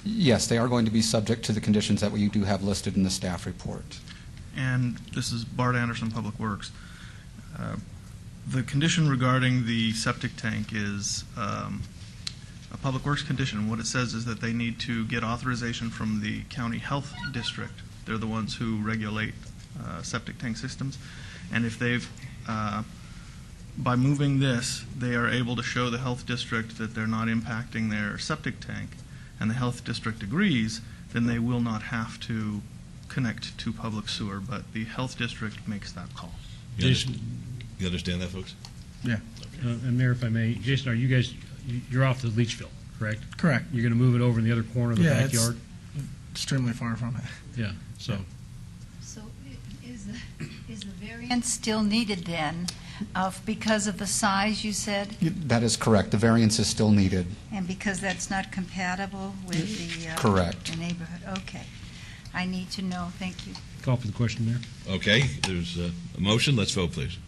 Yes, they are going to be subject to the conditions that we do have listed in the staff report. And this is Bart Anderson, Public Works. The condition regarding the septic tank is a Public Works condition. What it says is that they need to get authorization from the county health district. They're the ones who regulate septic tank systems. And if they've, by moving this, they are able to show the health district that they're not impacting their septic tank, and the health district agrees, then they will not have to connect to public sewer, but the health district makes that call. You understand that, folks? Yeah. And Mayor, if I may, Jason, are you guys, you're off to Leachville, correct? Correct. You're going to move it over in the other corner of the backyard? It's extremely far from it. Yeah, so. So is the variance still needed then, because of the size you said? That is correct. The variance is still needed. And because that's not compatible with the Correct. the neighborhood? Okay. I need to know. Thank you. Call for the question, Mayor. Okay, there's a motion. Let's vote, please.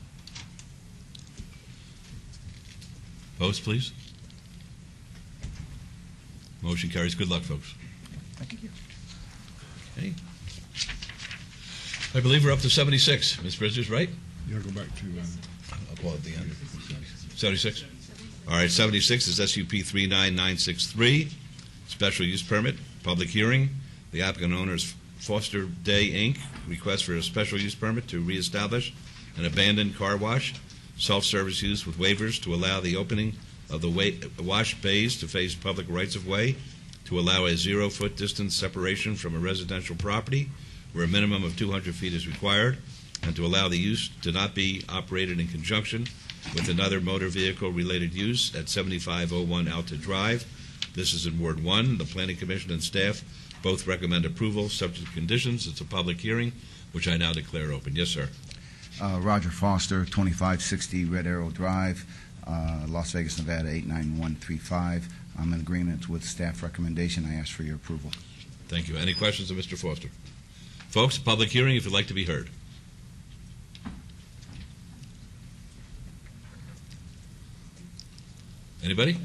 Votes, please. Motion carries. Good luck, folks. Thank you. Okay. I believe we're up to 76. Ms. Bridges, right? You gotta go back to. I'll call it at the end. 76? All right, 76 is SUP 39963, special use permit, public hearing. The applicant owner is Foster Day, Inc., request for a special use permit to reestablish an abandoned car wash, self-service use with waivers to allow the opening of the wash bays to face public rights-of-way, to allow a 0-foot distance separation from a residential property where a minimum of 200 feet is required, and to allow the use to not be operated in conjunction with another motor vehicle-related use at 7501 Alta Drive. This is in Ward 1. The Planning Commission and staff both recommend approval, subject to conditions. It's a public hearing, which I now declare open. Yes, sir. Roger Foster, 2560 Red Arrow Drive, Las Vegas, Nevada, 89135. I'm in agreement with staff recommendation. I ask for your approval. Thank you. Any questions of Mr. Foster? Folks, public hearing if you'd like to be heard. Anybody?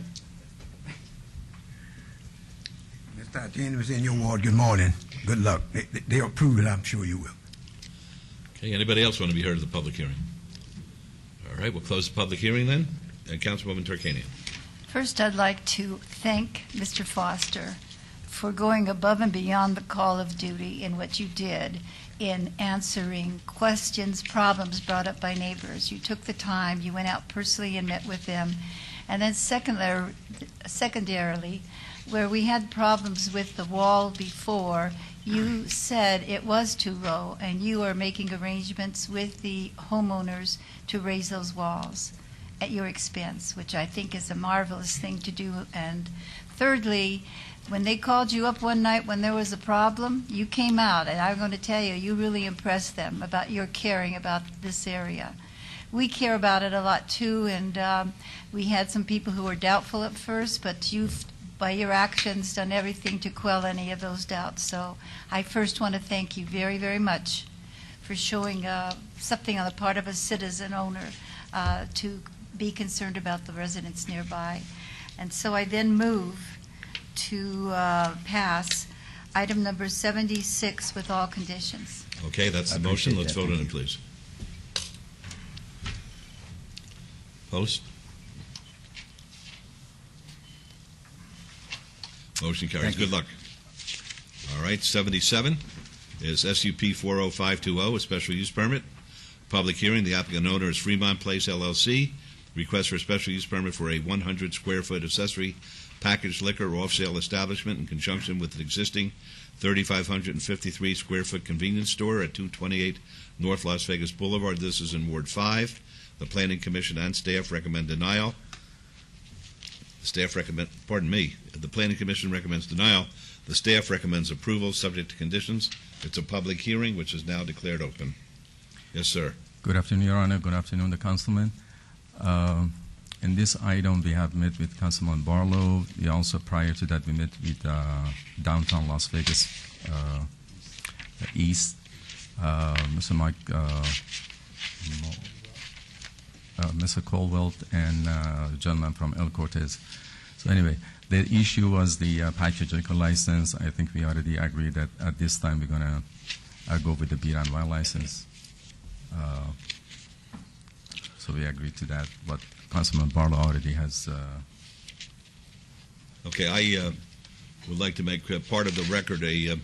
Ms. Tatiana was in your ward. Good morning. Good luck. They'll approve it. I'm sure you will. Okay, anybody else want to be heard at the public hearing? All right, we'll close the public hearing then. Councilwoman Tarkanian. First, I'd like to thank Mr. Foster for going above and beyond the call of duty in what you did in answering questions, problems brought up by neighbors. You took the time, you went out personally and met with them. And then secondarily, where we had problems with the wall before, you said it was too low, and you are making arrangements with the homeowners to raise those walls at your expense, which I think is a marvelous thing to do. And thirdly, when they called you up one night when there was a problem, you came out, and I'm going to tell you, you really impressed them about your caring about this area. We care about it a lot too, and we had some people who were doubtful at first, but you've, by your actions, done everything to quell any of those doubts. So I first want to thank you very, very much for showing something on the part of a citizen owner to be concerned about the residents nearby. And so I then move to pass item number 76 with all conditions. Okay, that's the motion. Let's vote on it, please. Post. Motion carries. Thank you. Good luck. All right, 77 is SUP 40520, a special use permit. Public hearing. The applicant owner is Fremont Place LLC. Request for a special use permit for a 100 square foot accessory packaged liquor off-sale establishment in conjunction with an existing 3,553 square foot convenience store at 228 North Las Vegas Boulevard. This is in Ward 5. The Planning Commission and staff recommend denial. The Planning Commission recommends denial. The staff recommends approval, subject to conditions. It's a public hearing, which is now declared open. Yes, sir. Good afternoon, Your Honor. Good afternoon, the Councilman. In this item, we have met with Councilman Barlow. We also, prior to that, we met with downtown Las Vegas East, Mr. Mike, Mr. Colwell, and a gentleman from El Cortez. So anyway, the issue was the package liquor license. I think we already agreed that at this time we're going to go with the beer and wine license. So we agreed to that, but Councilman Barlow already has. Okay, I would like to make part of the record a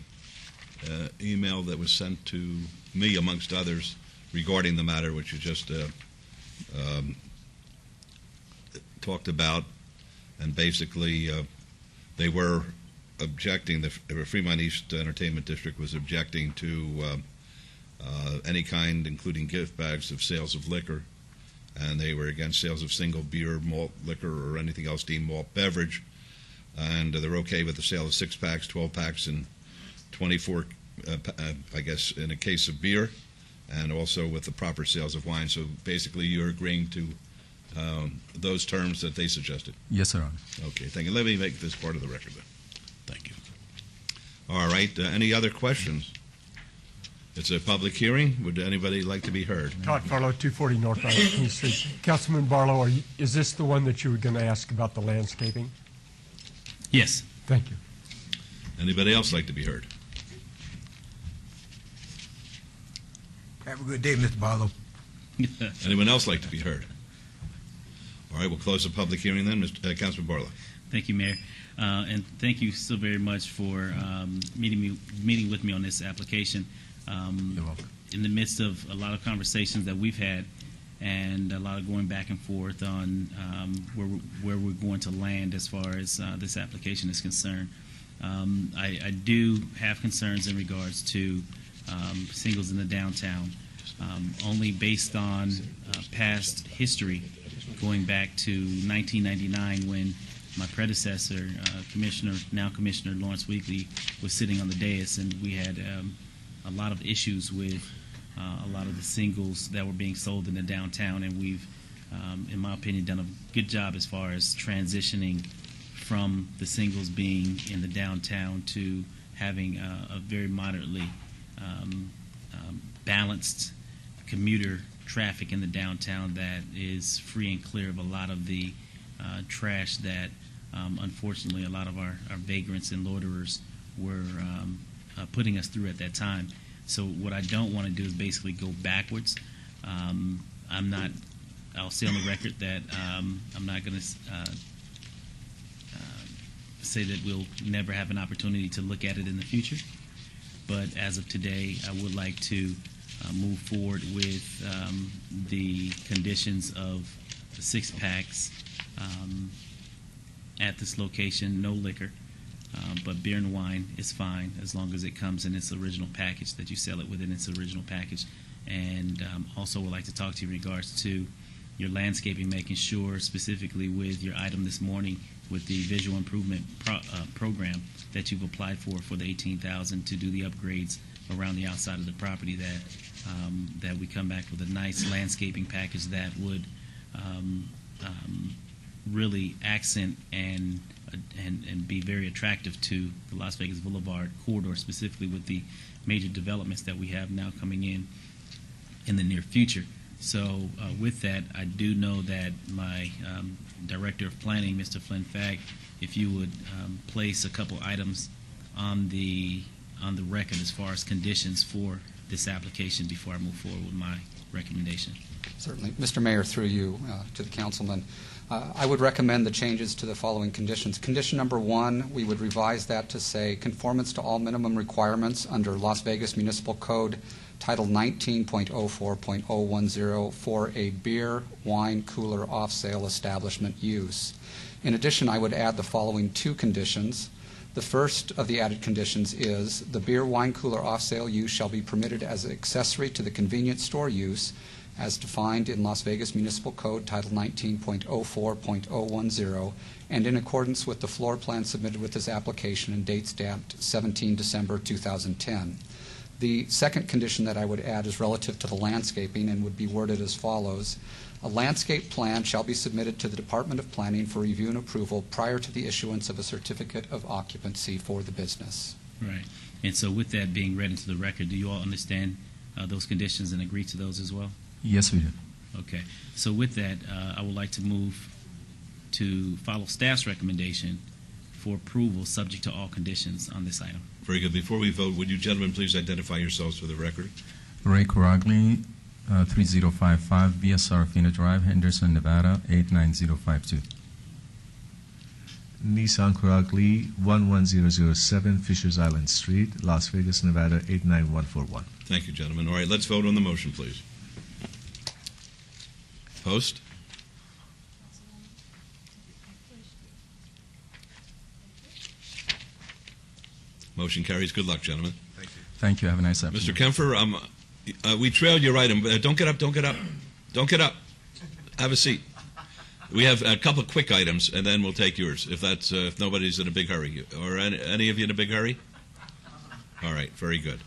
email that was sent to me, amongst others, regarding the matter which you just talked about, and basically they were objecting. The Fremont East Entertainment District was objecting to any kind, including gift bags, of sales of liquor. And they were against sales of single beer, malt liquor, or anything else deemed malt beverage. And they're okay with the sale of 6-packs, 12-packs, and 24, I guess, in a case of beer, and also with the proper sales of wine. So basically, you're agreeing to those terms that they suggested? Yes, sir. Honor. Okay, thank you. Let me make this part of the record then. Thank you. All right, any other questions? It's a public hearing. Would anybody like to be heard? Todd Farlow, 240 North 19th Street. Councilman Barlow, is this the one that you were going to ask about the landscaping? Yes. Thank you. Anybody else like to be heard? Have a good day, Mr. Barlow. Anyone else like to be heard? All right, we'll close the public hearing then. Councilman Barlow. Thank you, Mayor. And thank you so very much for meeting with me on this application. You're welcome. In the midst of a lot of conversations that we've had and a lot of going back and forth on where we're going to land as far as this application is concerned, I do have concerns in regards to singles in the downtown, only based on past history going back to 1999 when my predecessor, now Commissioner Lawrence Weekley, was sitting on the dais, and we had a lot of issues with a lot of the singles that were being sold in the downtown, and we've, in my opinion, done a good job as far as transitioning from the singles being in the downtown to having a very moderately balanced commuter traffic in the downtown that is free and clear of a lot of the trash that unfortunately a lot of our vagrants and loiterers were putting us through at that time. So what I don't want to do is basically go backwards. I'll say on the record that I'm not going to say that we'll never have an opportunity to look at it in the future. But as of today, I would like to move forward with the conditions of the 6-packs at this location, no liquor. But beer and wine is fine as long as it comes in its original package, that you sell it within its original package. And also would like to talk to you in regards to your landscaping, making sure specifically with your item this morning with the visual improvement program that you've applied for the $18,000 to do the upgrades around the outside of the property, that we come back with a nice landscaping package that would really accent and be very attractive to the Las Vegas Boulevard corridor, specifically with the major developments that we have now coming in the near future. So with that, I do know that my Director of Planning, Mr. Flynn Fagg, if you would place a couple items on the record as far as conditions for this application before I move forward with my recommendation. Certainly. Mr. Mayor, through you to the councilman, I would recommend the changes to the following conditions. Condition number 1, we would revise that to say conformance to all minimum requirements under Las Vegas Municipal Code Title 19.04.010 for a beer, wine, cooler, off-sale establishment use. In addition, I would add the following 2 conditions. The first of the added conditions is the beer, wine, cooler, off-sale use shall be permitted as an accessory to the convenience store use as defined in Las Vegas Municipal Code Title 19.04.010 and in accordance with the floor plan submitted with this application and date stamped 17 December 2010. The second condition that I would add is relative to the landscaping and would be worded as follows. A landscape plan shall be submitted to the Department of Planning for review and approval prior to the issuance of a certificate of occupancy for the business. Right. And so with that being read into the record, do you all understand those conditions and agree to those as well? Yes, we do. Okay. So with that, I would like to move to follow staff's recommendation for approval subject to all conditions on this item. Very good. Before we vote, would you gentlemen please identify yourselves for the record? Ray Coragli, 3055 BSR Fina Drive, Henderson, Nevada, 89052. Nissan Coragli, 11007 Fishers Island Street, Las Vegas, Nevada, 89141. Thank you, gentlemen. All right, let's vote on the motion, please. Post. Motion carries. Good luck, gentlemen. Thank you. Thank you. Have a nice afternoon. Mr. Kempfer, we trailed your item. Don't get up. Don't get up. Don't get up. Have a seat. We have a couple of quick items, and then we'll take yours. If nobody's in a big hurry, or any of you in a big hurry. All right. Very good.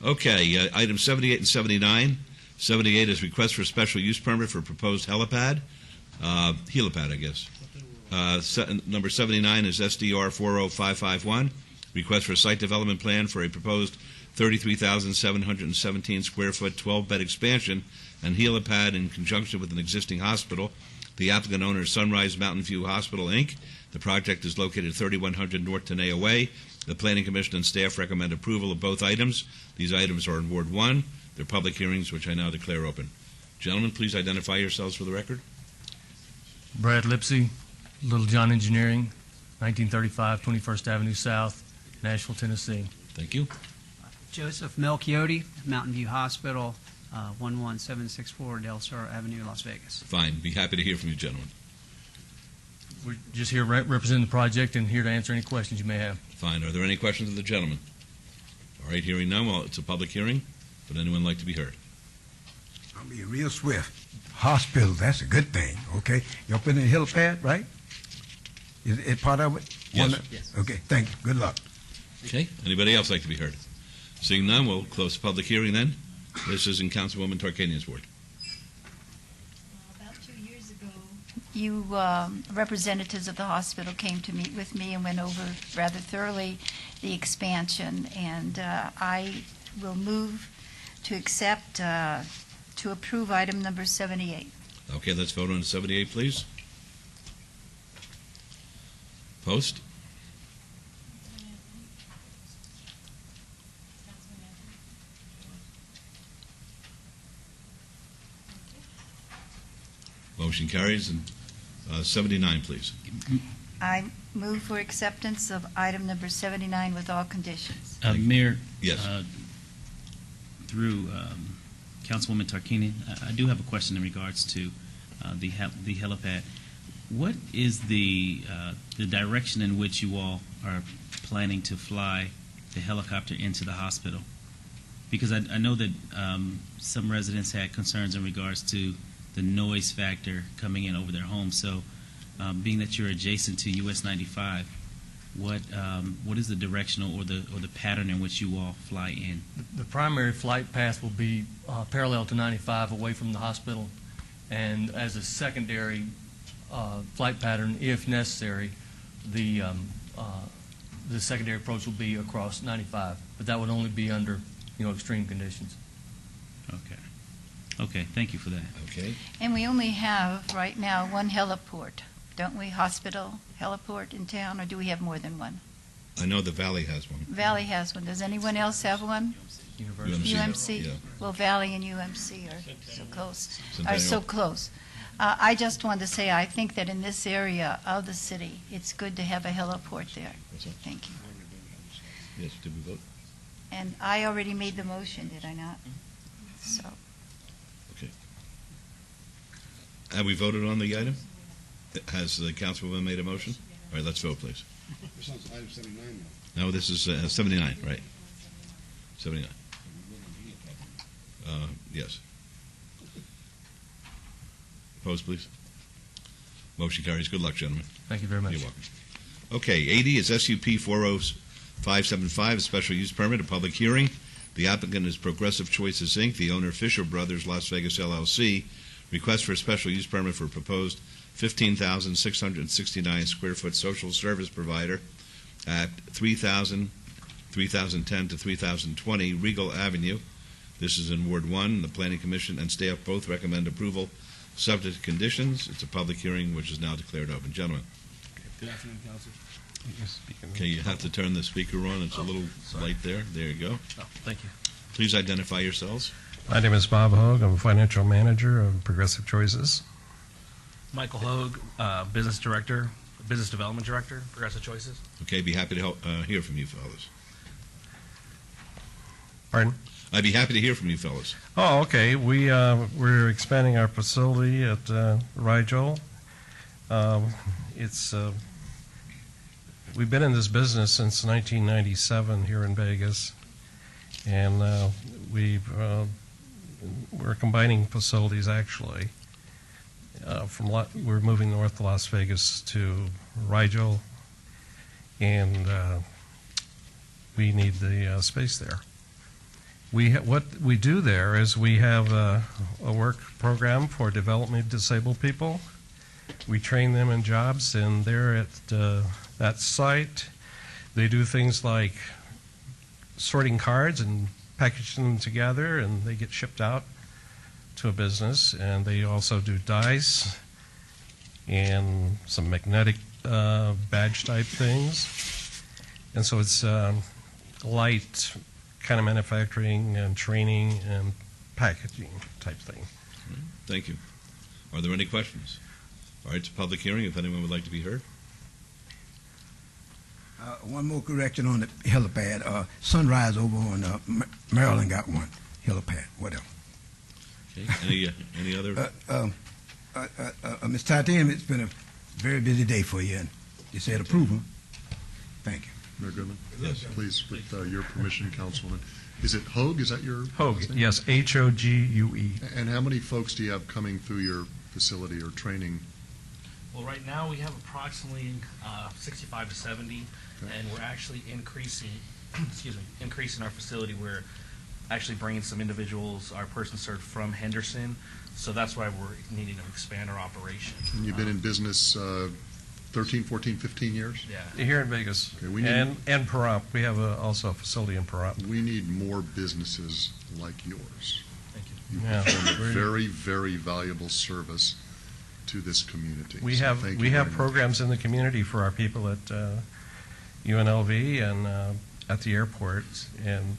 Okay. Items 78 and 79. 78 is request for special use permit for proposed helipad. Helipad, I guess. Number 79 is SDR 40551. Request for a site development plan for a proposed 33,717 square foot 12-bed expansion and helipad in conjunction with an existing hospital. The applicant owner is Sunrise Mountain View Hospital, Inc. The project is located at 3100 North Tenaya Way. The Planning Commission and staff recommend approval of both items. These items are in Ward 1. They're public hearings, which I now declare open. Gentlemen, please identify yourselves for the record. Brad Lipsy, Little John Engineering, 1935 21st Avenue South, Nashville, Tennessee. Thank you. Joseph Melchiotti, Mountain View Hospital, 11764 Del Sur Avenue, Las Vegas. Fine. Be happy to hear from you, gentlemen. We're just here representing the project and here to answer any questions you may have. Fine. Are there any questions of the gentleman? All right, hearing none. Well, it's a public hearing. Would anyone like to be heard? I'll be real swift. Hospital, that's a good thing, okay? Y'all put in a helipad, right? Is it part of it? Yes. Yes. Okay, thank you. Good luck. Okay. Anybody else like to be heard? Seeing none, we'll close the public hearing then. This is in Councilwoman Tarkanian's ward. About 2 years ago, you representatives of the hospital came to meet with me and went over rather thoroughly the expansion, and I will move to accept, to approve item number 78. Okay, let's vote on 78, please. Post. Motion carries. And 79, please. I move for acceptance of item number 79 with all conditions. Mayor, Yes. Through Councilwoman Tarkanian, I do have a question in regards to the helipad. What is the direction in which you all are planning to fly the helicopter into the hospital? Because I know that some residents had concerns in regards to the noise factor coming in over their homes. So, being that you're adjacent to US 95, what is the directional or the pattern in which you all fly in? The primary flight path will be parallel to 95 away from the hospital, and as a secondary flight pattern, if necessary, the secondary approach will be across 95, but that would only be under extreme conditions. Okay. Okay, thank you for that. Okay. And we only have, right now, one heliport, don't we? Hospital heliport in town, or do we have more than one? I know the Valley has one. Valley has one. Does anyone else have one? UMC. UMC? Yeah. Well, Valley and UMC are so close. Centennial. I just wanted to say, I think that in this area of the city, it's good to have a heliport there. Thank you. Yes, did we vote? And I already made the motion, did I not? So, Okay. Have we voted on the item? Has the councilwoman made a motion? All right, let's vote, please. This is item 79 No, this is 79, right? 79. Yes. Opposed, please. Motion carries. Good luck, gentlemen. Thank you very much. You're welcome. Okay, 80 is SUP 40575, a special use permit, a public hearing. The applicant is Progressive Choices, Inc., the owner Fisher Brothers, Las Vegas, LLC. Request for a special use permit for proposed 15,669 square foot social service provider at 3010 to 3020 Regal Avenue. This is in Ward 1. The Planning Commission and staff both recommend approval subject to conditions. It's a public hearing which is now declared open. Gentlemen. Good afternoon, Council. Okay, you have to turn the speaker on. It's a little light there. There you go. Oh, thank you. Please identify yourselves. My name is Bob Hogue. I'm a financial manager of Progressive Choices. Michael Hogue, business development director, Progressive Choices. Okay, be happy to help, hear from you fellas. Pardon? I'd be happy to hear from you fellas. Oh, okay. We're expanding our facility at Rigel. We've been in this business since 1997 here in Vegas, and we're combining facilities actually. We're moving north to Las Vegas to Rigel, and we need the space there. What we do there is we have a work program for developmentally disabled people. We train them in jobs, and they're at that site. They do things like sorting cards and packaging them together, and they get shipped out to a business. And they also do dice and some magnetic badge type things. And so it's light kind of manufacturing and training and packaging type thing. Thank you. Are there any questions? All right, it's a public hearing if anyone would like to be heard. One more correction on the helipad. Sunrise over on Maryland got one helipad. Whatever. Okay. Any other? Ms. Tatian, it's been a very busy day for you, and you said approval. Thank you. Mayor Goodman? Yes. Please, with your permission, Councilwoman. Is it Hogue? Is that your Hogue, last name? yes, Hogue. And how many folks do you have coming through your facility or training? Well, right now we have approximately 65 to 70, and we're actually increasing our facility. We're actually bringing some individuals, our person served from Henderson, so that's why we're needing to expand our operation. And you've been in business 13, 14, 15 years? Yeah. Here in Vegas. Okay, we need, and Pahrump. We have also a facility in Pahrump. We need more businesses like yours. Thank you. You perform a very, very valuable service to this community. We So have thank you we have very programs in the community for our people at UNLV and at the airport and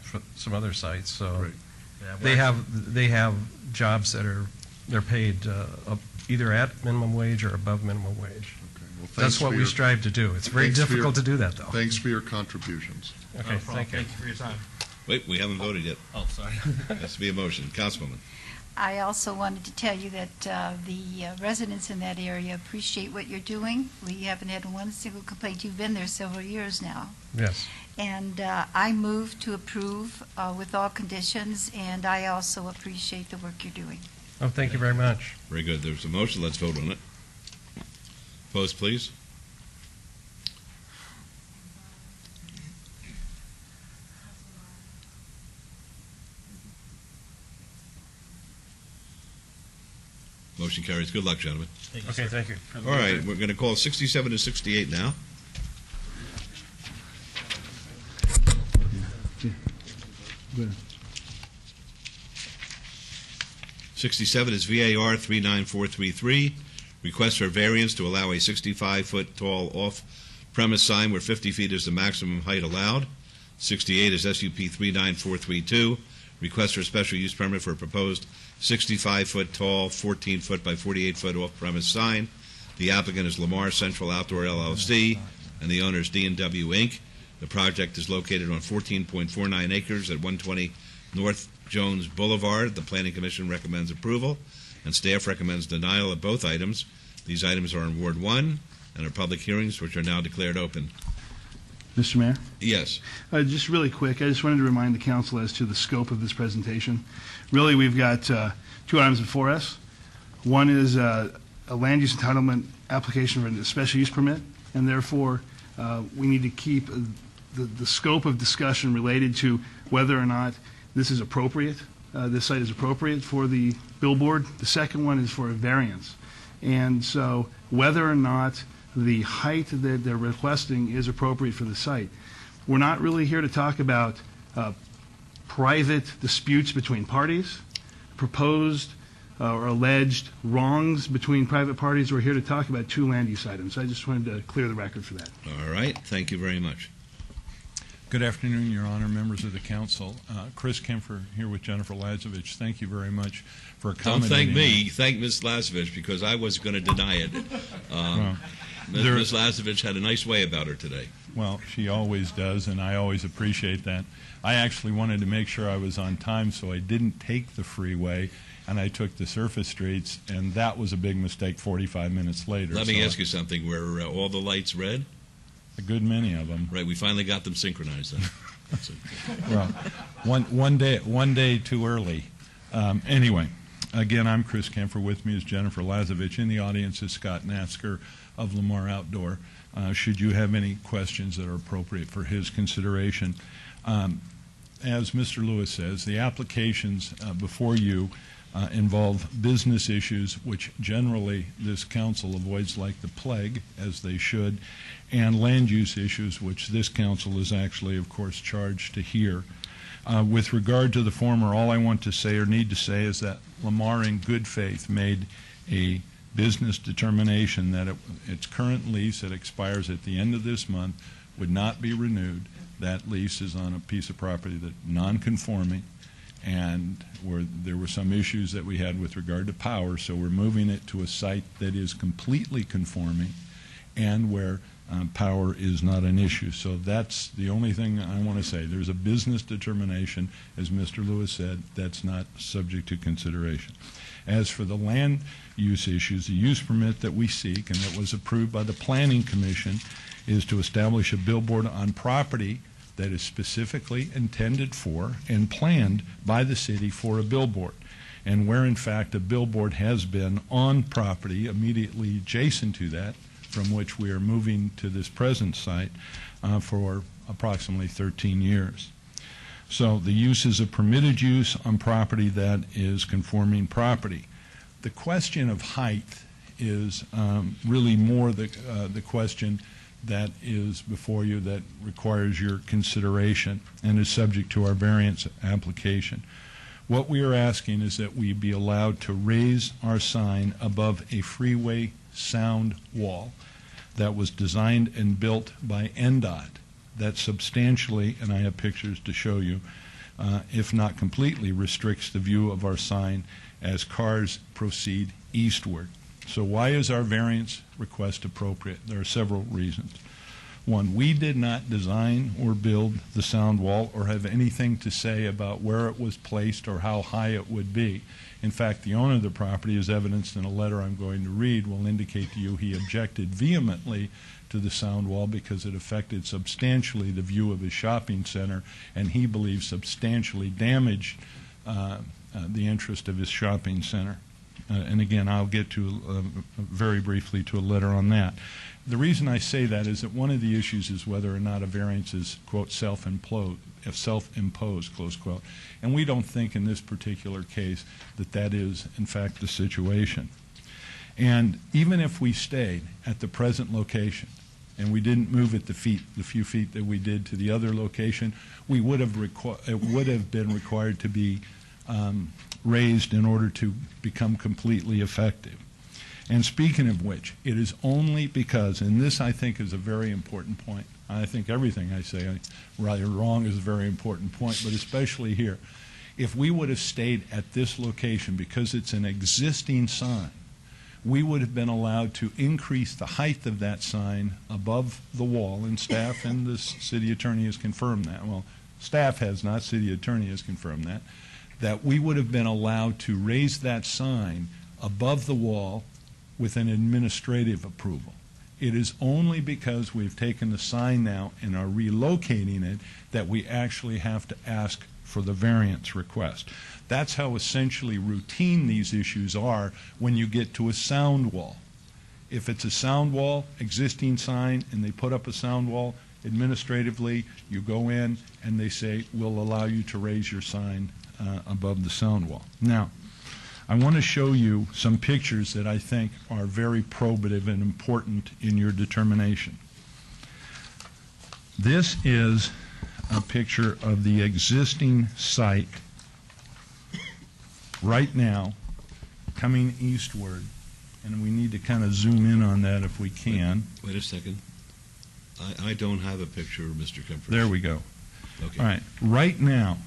for some other sites. So Right. Yeah, they have jobs that they're paid either at minimum wage or above minimum wage. Okay. Well, That's what we strive to do. It's very difficult to do that, though. Thanks for your contributions. Okay, No problem. thank you. Thank you for your time. Wait, we haven't voted yet. Oh, sorry. Has to be a motion. Councilwoman. I also wanted to tell you that the residents in that area appreciate what you're doing. We haven't had one single complaint. You've been there several years now. Yes. And I move to approve with all conditions, and I also appreciate the work you're doing. Oh, thank you very much. Very good. There's a motion. Let's vote on it. Opposed, please. Motion carries. Good luck, gentlemen. Okay, thank you. All right, we're going to call 67 to 68 now. 67 is VAR 39433, request for variance to allow a 65-foot tall off-premise sign where 50 feet is the maximum height allowed. 68 is SUP 39432, request for a special use permit for a proposed 65-foot tall, 14-foot by 48-foot off-premise sign. The applicant is Lamar Central Outdoor LLC, and the owner is D&W Inc. The project is located on 14.49 acres at 120 North Jones Boulevard. The Planning Commission recommends approval, and staff recommends denial of both items. These items are in Ward 1 and are public hearings, which are now declared open. Mr. Mayor? Yes. Just really quick, I just wanted to remind the council as to the scope of this presentation. Really, we've got two items before us. One is a land use entitlement application for a special use permit, and therefore we need to keep the scope of discussion related to whether or not this is appropriate, this site is appropriate for the billboard. The second one is for a variance. And so whether or not the height that they're requesting is appropriate for the site. We're not really here to talk about private disputes between parties, proposed or alleged wrongs between private parties. We're here to talk about two land use items. I just wanted to clear the record for that. All right. Thank you very much. Good afternoon, Your Honor, members of the council. Chris Kempfer here with Jennifer Lazovich. Thank you very much for accommodating. Don't thank me. Thank Ms. Lazovich, because I was going to deny it. Ms. Lazovich had a nice way about her today. Well, she always does, and I always appreciate that. I actually wanted to make sure I was on time, so I didn't take the freeway, and I took the surface streets, and that was a big mistake 45 minutes later. Let me ask you something. Were all the lights red? A good many of them. Right, we finally got them synchronized then. Well, one day too early. Anyway, again, I'm Chris Kempfer. With me is Jennifer Lazovich. In the audience is Scott Natsker of Lamar Outdoor. Should you have any questions that are appropriate for his consideration. As Mr. Lewis says, the applications before you involve business issues, which generally this council avoids like the plague, as they should, and land use issues, which this council is actually, of course, charged to hear. With regard to the former, all I want to say or need to say is that Lamar, in good faith, made a business determination that its current lease that expires at the end of this month would not be renewed. That lease is on a piece of property that's non-conforming, and where there were some issues that we had with regard to power, so we're moving it to a site that is completely conforming and where power is not an issue. So that's the only thing I want to say. There's a business determination, as Mr. Lewis said, that's not subject to consideration. As for the land use issues, the use permit that we seek and that was approved by the Planning Commission is to establish a billboard on property that is specifically intended for and planned by the city for a billboard. And where, in fact, a billboard has been on property immediately adjacent to that, from which we are moving to this present site for approximately 13 years. So the use is a permitted use on property that is conforming property. The question of height is really more the question that is before you that requires your consideration and is subject to our variance application. What we are asking is that we be allowed to raise our sign above a freeway sound wall that was designed and built by NDOT that substantially, and I have pictures to show you, if not completely, restricts the view of our sign as cars proceed eastward. So why is our variance request appropriate? There are several reasons. One, we did not design or build the sound wall or have anything to say about where it was placed or how high it would be. In fact, the owner of the property, as evidenced in a letter I'm going to read, will indicate to you he objected vehemently to the sound wall because it affected substantially the view of his shopping center, and he believes substantially damaged the interest of his shopping center. And again, I'll get to very briefly to a letter on that. The reason I say that is that one of the issues is whether or not a variance is, quote, self-imposed, close quote. And we don't think in this particular case that that is, in fact, the situation. And even if we stayed at the present location and we didn't move it the few feet that we did to the other location, we would have it would have been required to be raised in order to become completely effective. And speaking of which, it is only because, and this I think is a very important point, I think everything I say, right or wrong, is a very important point, but especially here. If we would have stayed at this location, because it's an existing sign, we would have been allowed to increase the height of that sign above the wall, and staff and the city attorney has confirmed that. Well, staff has not, city attorney has confirmed that we would have been allowed to raise that sign above the wall with an administrative approval. It is only because we've taken the sign now and are relocating it that we actually have to ask for the variance request. That's how essentially routine these issues are when you get to a sound wall. If it's a sound wall, existing sign, and they put up a sound wall, administratively, you go in and they say, we'll allow you to raise your sign above the sound wall. Now, I want to show you some pictures that I think are very probative and important in your determination. This is a picture of the existing site right now coming eastward, and we need to kind of zoom in on that if we can. Wait a second. I don't have a picture, Mr. Kemfer. There we go. Okay. All right. Right now,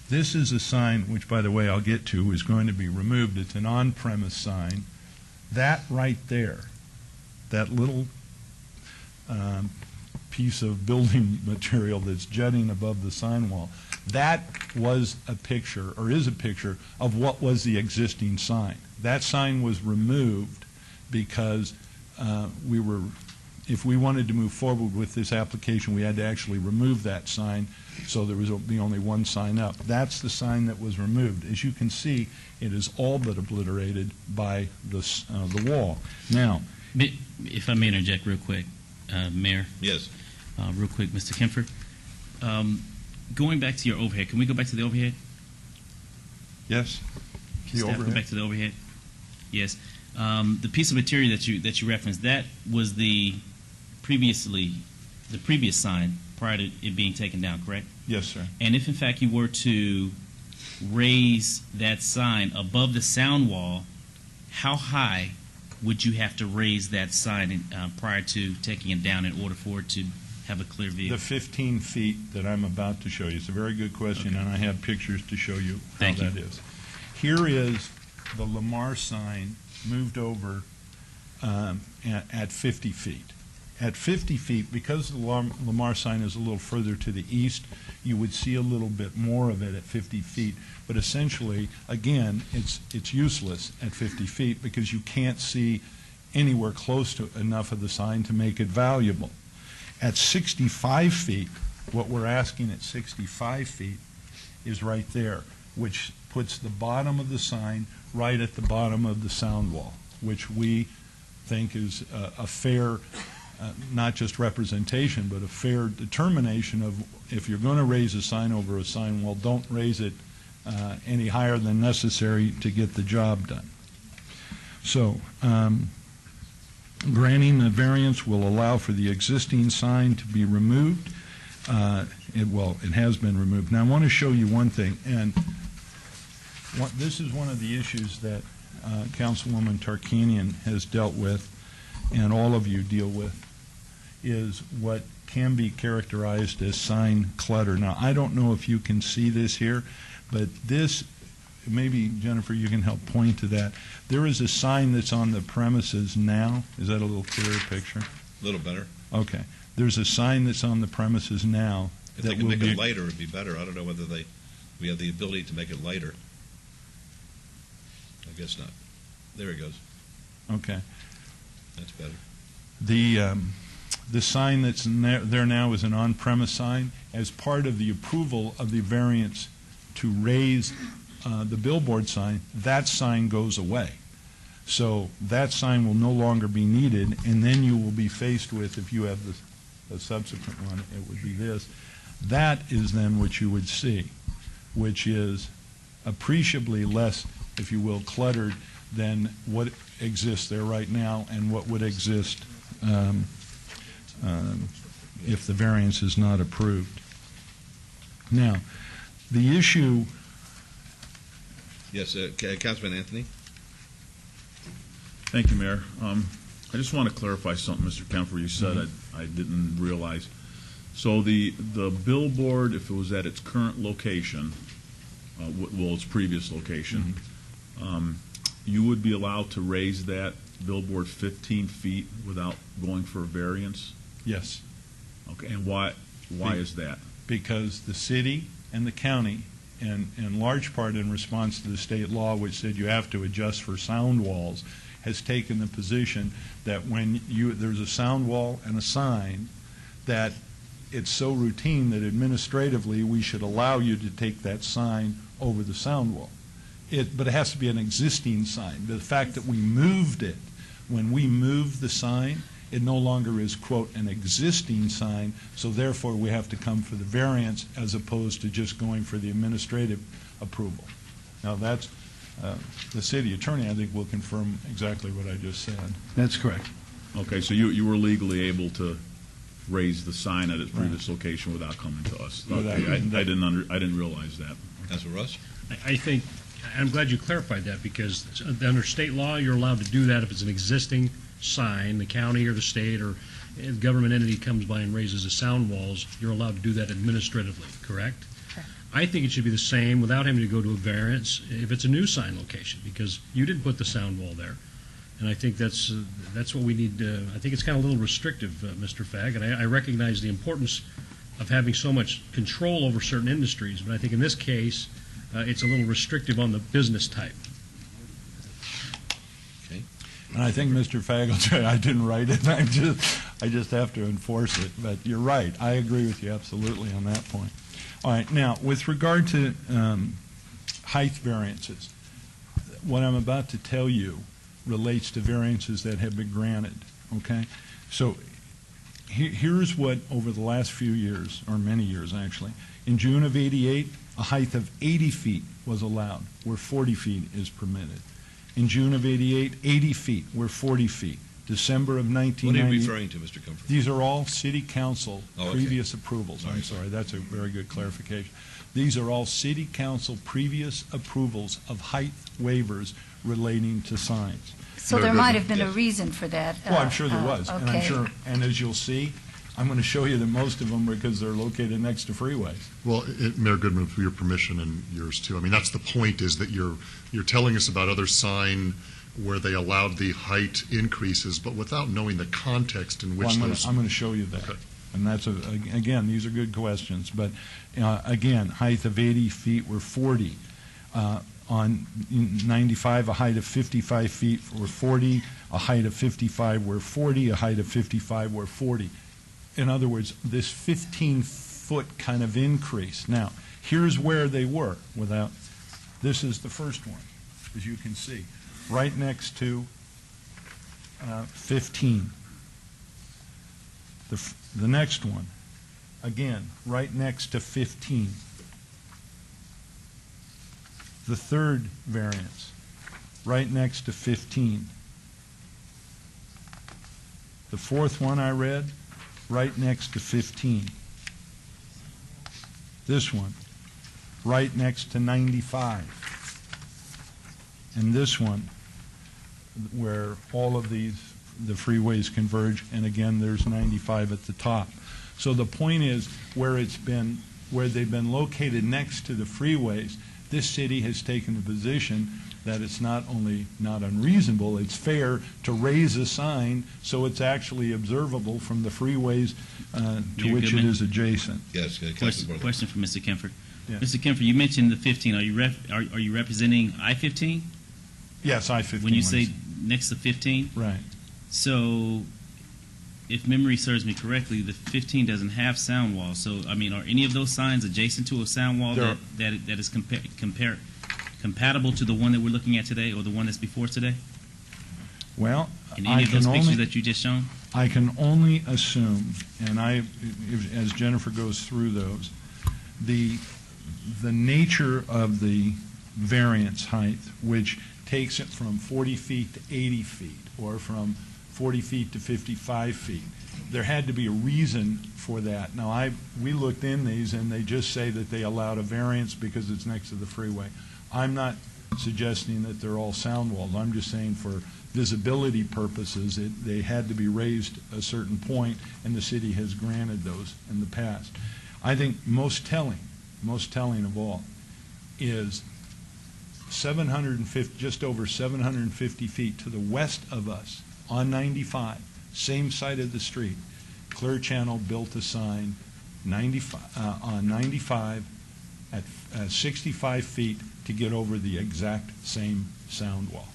this is a sign, which, by the way, I'll get to, is going to be removed. It's an on-premise sign. That right there, that little piece of building material that's jutting above the sign wall, that was a picture, or is a picture, of what was the existing sign. That sign was removed because if we wanted to move forward with this application, we had to actually remove that sign, so there was be only one sign up. That's the sign that was removed. As you can see, it is all but obliterated by the wall. Now, if I may interject real quick, Mayor. Yes. Real quick, Mr. Kemfer. Going back to your overhead, can we go back to the overhead? Yes. Can staff go back to the overhead? Yes. The piece of material that you referenced, that was the previous sign prior to it being taken down, correct? Yes, sir. And if in fact you were to raise that sign above the sound wall, how high would you have to raise that sign prior to taking it down in order for it to have a clear view? The 15 feet that I'm about to show you. It's a very good question, and I have pictures to show you how that is. Here is the Lamar sign moved over at 50 feet. At 50 feet, because the Lamar sign is a little further to the east, you would see a little bit more of it at 50 feet. But essentially, again, it's useless at 50 feet because you can't see anywhere close to enough of the sign to make it valuable. At 65 feet, what we're asking at 65 feet is right there, which puts the bottom of the sign right at the bottom of the sound wall, which we think is a fair, not just representation, but a fair determination of if you're going to raise a sign over a sign wall, don't raise it any higher than necessary to get the job done. So, granting the variance will allow for the existing sign to be removed. It has been removed. Now, I want to show you one thing, and this is one of the issues that Councilwoman Tarkanian has dealt with, and all of you deal with, is what can be characterized as sign clutter. Now, I don't know if you can see this here, but this, maybe, Jennifer, you can help point to that. There is a sign that's on the premises now. Is that a little clearer picture? A little better. Okay. There's a sign that's on the premises now. If they can make it lighter, it'd be better. I don't know whether we have the ability to make it lighter. I guess not. There it goes. Okay. That's better. The sign that's there now is an on-premise sign. As part of the approval of the variance to raise the billboard sign, that sign goes away. So that sign will no longer be needed, and then you will be faced with, if you have the subsequent one, it would be this. That is then what you would see, which is appreciably less, if you will, cluttered than what exists there right now and what would exist if the variance is not approved. Now, the issue Yes, Councilman Anthony. Thank you, Mayor. I just want to clarify something, Mr. Kemfer, you said I didn't realize. So the billboard, if it was at its current location, its previous location, you would be allowed to raise that billboard 15 feet without going for a variance? Yes. Okay, and why is that? Because the city and the county, and in large part in response to the state law which said you have to adjust for sound walls, has taken the position that when there's a sound wall and a sign, that it's so routine that administratively we should allow you to take that sign over the sound wall. But it has to be an existing sign. The fact that we moved it, when we moved the sign, it no longer is, quote, an existing sign, so therefore we have to come for the variance as opposed to just going for the administrative approval. Now that's, the city attorney, I think, will confirm exactly what I just said. That's correct. Okay, so you were legally able to raise the sign at its previous location without coming to us? Okay, I didn't realize that. Councilman Russ? I think, I'm glad you clarified that, because under state law, you're allowed to do that if it's an existing sign, the county or the state or a government entity comes by and raises the sound walls, you're allowed to do that administratively, correct? Correct. I think it should be the same without having to go to a variance if it's a new sign location, because you didn't put the sound wall there. And I think that's what we need. I think it's kind of a little restrictive, Mr. Fagg, and I recognize the importance of having so much control over certain industries, but I think in this case, it's a little restrictive on the business type. Okay. And I think Mr. Fagg will tell you, I didn't write it, I just have to enforce it. But you're right, I agree with you absolutely on that point. All right, now, with regard to height variances, what I'm about to tell you relates to variances that have been granted, okay? So here's what, over the last few years, or many years actually, in June of '88, a height of 80 feet was allowed, where 40 feet is permitted. In June of '88, 80 feet, where 40 feet. December of 1990. What are you referring to, Mr. Comfort? These are all city council okay. previous approvals. I'm sorry, that's a very good clarification. These are all city council previous approvals of height waivers relating to signs. So there might have been a reason for that. Well, I'm sure there was, okay. and I'm sure, and as you'll see, I'm going to show you that most of them are because they're located next to freeways. Well, Mayor Goodman, with your permission and yours too, I mean, that's the point, is that you're telling us about other sign where they allowed the height increases, but without knowing the context in which those... I'm going to show you that. Okay. And that's, again, these are good questions. But, again, height of 80 feet were 40. On 95, a height of 55 feet were 40. A height of 55 were 40. A height of 55 were 40. In other words, this 15-foot kind of increase. Now, here's where they were without... This is the first one, as you can see, right next to 15. The next one, again, right next to 15. The third variance, right next to 15. The fourth one I read, right next to 15. This one, right next to 95. And this one, where all of the freeways converge, and again, there's 95 at the top. So the point is, where they've been located next to the freeways, this city has taken the position that it's not only not unreasonable, it's fair to raise a sign so it's actually observable from the freeways to which it is adjacent. Yes, question for Mr. Kemford. Yeah. Mr. Kemford, you mentioned the 15. Are you representing I-15? Yes, I-15. When you say next to 15? Right. So, if memory serves me correctly, the 15 doesn't have sound walls. So, I mean, are any of those signs adjacent to a sound wall that is compatible to the one that we're looking at today, or the one that's before today? Well, in any of those pictures that you just shown? I can only assume, and as Jennifer goes through those, the nature of the variance height, which takes it from 40 feet to 80 feet, or from 40 feet to 55 feet. There had to be a reason for that. Now, we looked in these, and they just say that they allowed a variance because it's next to the freeway. I'm not suggesting that they're all sound walls. I'm just saying for visibility purposes, they had to be raised a certain point, and the city has granted those in the past. I think most telling of all is 750, just over 750 feet to the west of us on 95, same side of the street. Clear Channel built a sign on 95 at 65 feet to get over the exact same sound wall.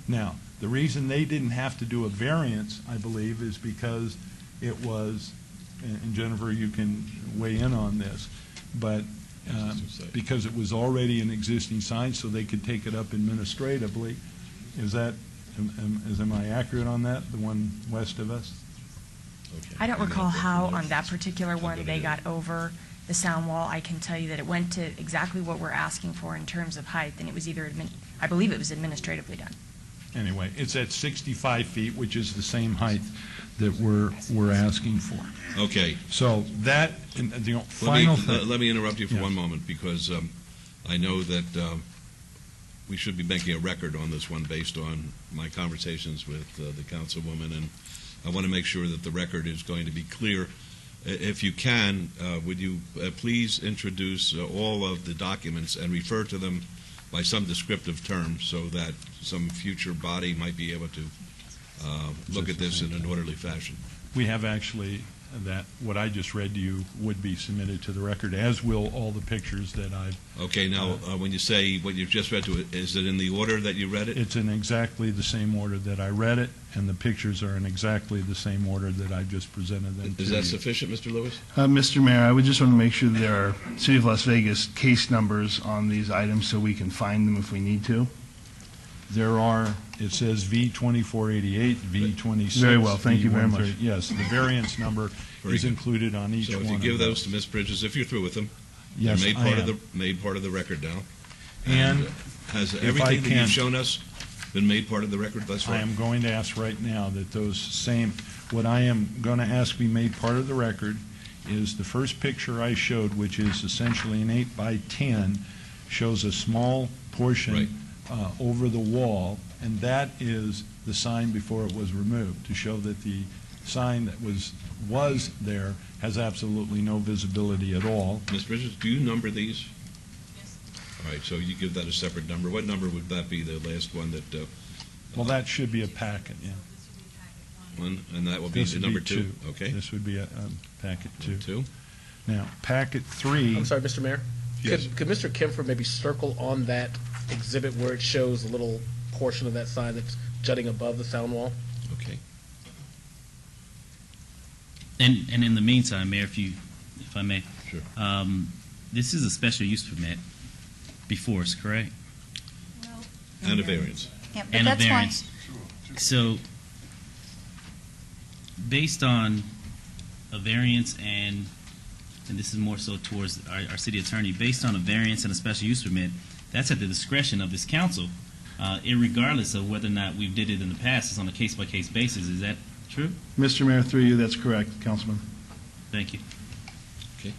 Now, the reason they didn't have to do a variance, I believe, is because it was, and Jennifer, you can weigh in on this, but because it was already an existing sign, so they could take it up administratively. Is that, am I accurate on that, the one west of us? Okay. I don't recall how on that particular one they got over the sound wall. I can tell you that it went to exactly what we're asking for in terms of height, and it was either, I believe it was administratively done. Anyway, it's at 65 feet, which is the same height that we're asking for. Okay. So that, the final thing. Let me interrupt you for one moment, because I know that we should be making a record on this one based on my conversations with the councilwoman, and I want to make sure that the record is going to be clear. If you can, would you please introduce all of the documents and refer to them by some descriptive term so that some future body might be able to look at this in an orderly fashion? We have actually that what I just read to you would be submitted to the record, as will all the pictures that I've... Okay, now, when you say what you've just read to it, is it in the order that you read it? It's in exactly the same order that I read it, and the pictures are in exactly the same order that I just presented them to you. Is that sufficient, Mr. Lewis? Mr. Mayor, I would just want to make sure that there are City of Las Vegas case numbers on these items so we can find them if we need to. There are, it says V2488, V26. Very well, thank you very much. Yes, the variance number is included on each one. So if you give those to Ms. Bridges, if you're through with them, yes, they're made part of the record now. And has if everything that you've shown us been made part of the record thus far? I am going to ask right now that those same, what I am going to ask be made part of the record is the first picture I showed, which is essentially an 8 by 10, shows a small portion over the wall, and that is the sign before it was removed, to show that the sign that was there has absolutely no visibility at all. Ms. Bridges, do you number these? Yes. All right, so you give that a separate number. What number would that be, the last one that... well, that should be a packet, yeah. One, and that will be number two. Okay. This would be a packet two. Two. Now, packet 3... I'm sorry, Mr. Mayor? Yes. Could Mr. Kemfer maybe circle on that exhibit where it shows a little portion of that sign that's jutting above the sound wall? Okay. And in the meantime, Mayor, if I may, sure. This is a special use permit before us, correct? And a variance. Yeah, but And that's a fine. variance. So, based on a variance and this is more so towards our city attorney, based on a variance and a special use permit, that's at the discretion of this council, irregardless of whether or not we've did it in the past. It's on a case-by-case basis. Is that true? Mr. Mayor, through you, that's correct, Councilman. Thank you. Okay.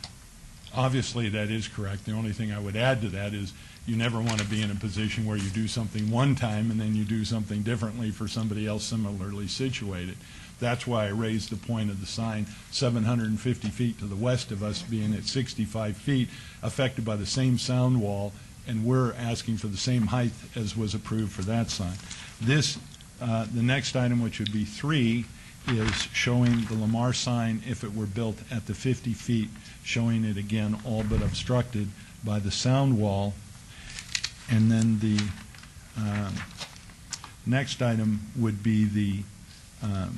Obviously, that is correct. The only thing I would add to that is you never want to be in a position where you do something one time and then you do something differently for somebody else similarly situated. That's why I raised the point of the sign 750 feet to the west of us being at 65 feet, affected by the same sound wall, and we're asking for the same height as was approved for that sign. This, the next item, which would be 3, is showing the Lamar sign if it were built at the 50 feet, showing it again all but obstructed by the sound wall. And then the next item would be the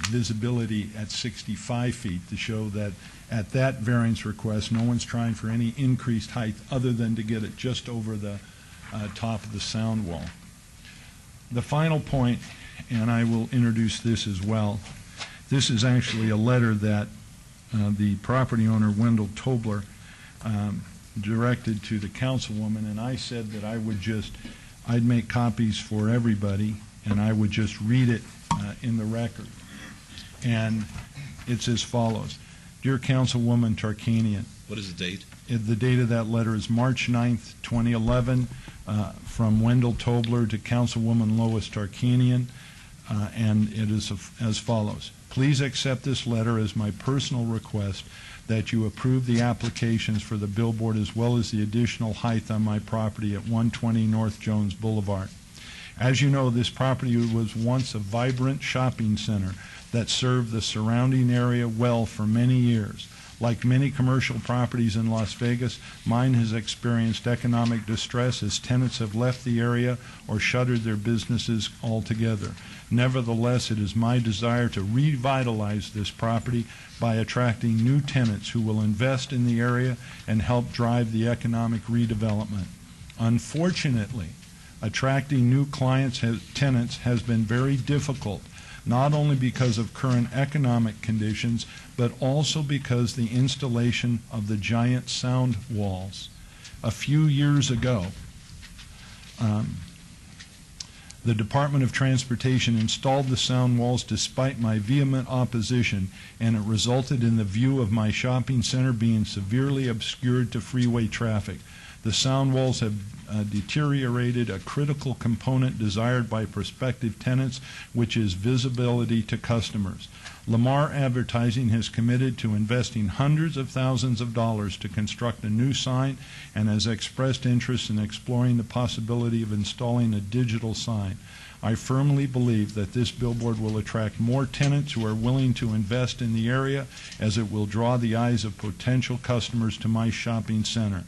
visibility at 65 feet to show that at that variance request, no one's trying for any increased height other than to get it just over the top of the sound wall. The final point, and I will introduce this as well, this is actually a letter that the property owner, Wendell Tobler, directed to the councilwoman, and I said that I'd make copies for everybody, and I would just read it in the record. And it's as follows. Dear Councilwoman Tarkanian, What is the date? The date of that letter is March 9th, 2011, from Wendell Tobler to Councilwoman Lois Tarkanian, and it is as follows. Please accept this letter as my personal request that you approve the applications for the billboard as well as the additional height on my property at 120 North Jones Boulevard. As you know, this property was once a vibrant shopping center that served the surrounding area well for many years. Like many commercial properties in Las Vegas, mine has experienced economic distress as tenants have left the area or shuttered their businesses altogether. Nevertheless, it is my desire to revitalize this property by attracting new tenants who will invest in the area and help drive the economic redevelopment. Unfortunately, attracting new tenants has been very difficult, not only because of current economic conditions, but also because the installation of the giant sound walls. A few years ago, the Department of Transportation installed the sound walls despite my vehement opposition, and it resulted in the view of my shopping center being severely obscured to freeway traffic. The sound walls have deteriorated a critical component desired by prospective tenants, which is visibility to customers. Lamar Advertising has committed to investing hundreds of thousands of dollars to construct a new sign and has expressed interest in exploring the possibility of installing a digital sign. I firmly believe that this billboard will attract more tenants who are willing to invest in the area, as it will draw the eyes of potential customers to my shopping center.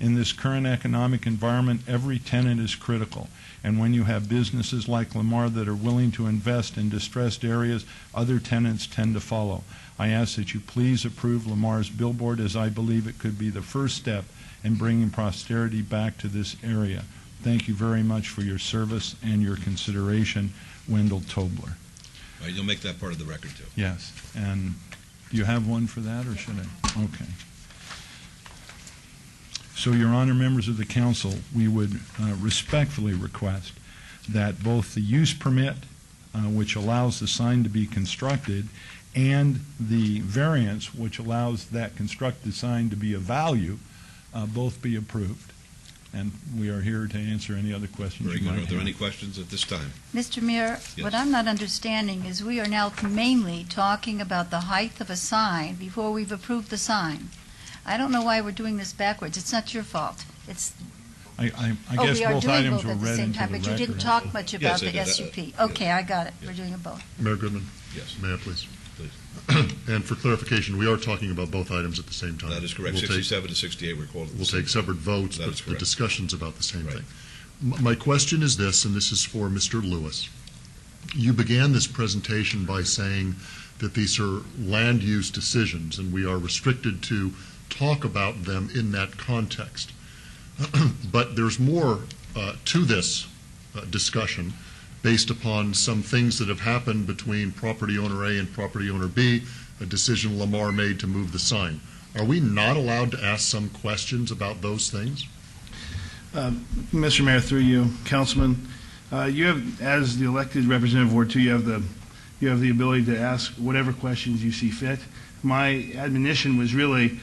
In this current economic environment, every tenant is critical, and when you have businesses like Lamar that are willing to invest in distressed areas, other tenants tend to follow. I ask that you please approve Lamar's billboard, as I believe it could be the first step in bringing prosperity back to this area. Thank you very much for your service and your consideration, Wendell Tobler. All right, you'll make that part of the record, too. Yes, and do you have one for that, or should I? Okay. So, Your Honor, members of the council, we would respectfully request that both the use permit, which allows the sign to be constructed, and the variance, which allows that constructed sign to be of value, both be approved. And we are here to answer any other questions Very you good. might Are there have. any questions at this time? Mr. Mayor, Yes. what I'm not understanding is we are now mainly talking about the height of a sign before we've approved the sign. I don't know why we're doing this backwards. It's not your fault. It's I oh, guess we are both doing items both were at the read same into time, the but you didn't record. talk much about the Yes, SUP. Okay, I got it. We're doing it both. Mayor Goodman? Yes. May I please? Please. And for clarification, we are talking about both items at the same time. That is correct. We'll take- 67 to 68 were called. We'll take separate votes, That but is the correct. discussion's about the same Right. thing. My question is this, and this is for Mr. Lewis. You began this presentation by saying that these are land use decisions, and we are restricted to talk about them in that context. But there's more to this discussion based upon some things that have happened between property owner A and property owner B, a decision Lamar made to move the sign. Are we not allowed to ask some questions about those things? Mr. Mayor, through you, Councilman, you have, as the elected representative of Ward 2, you have the ability to ask whatever questions you see fit. My admonition was really,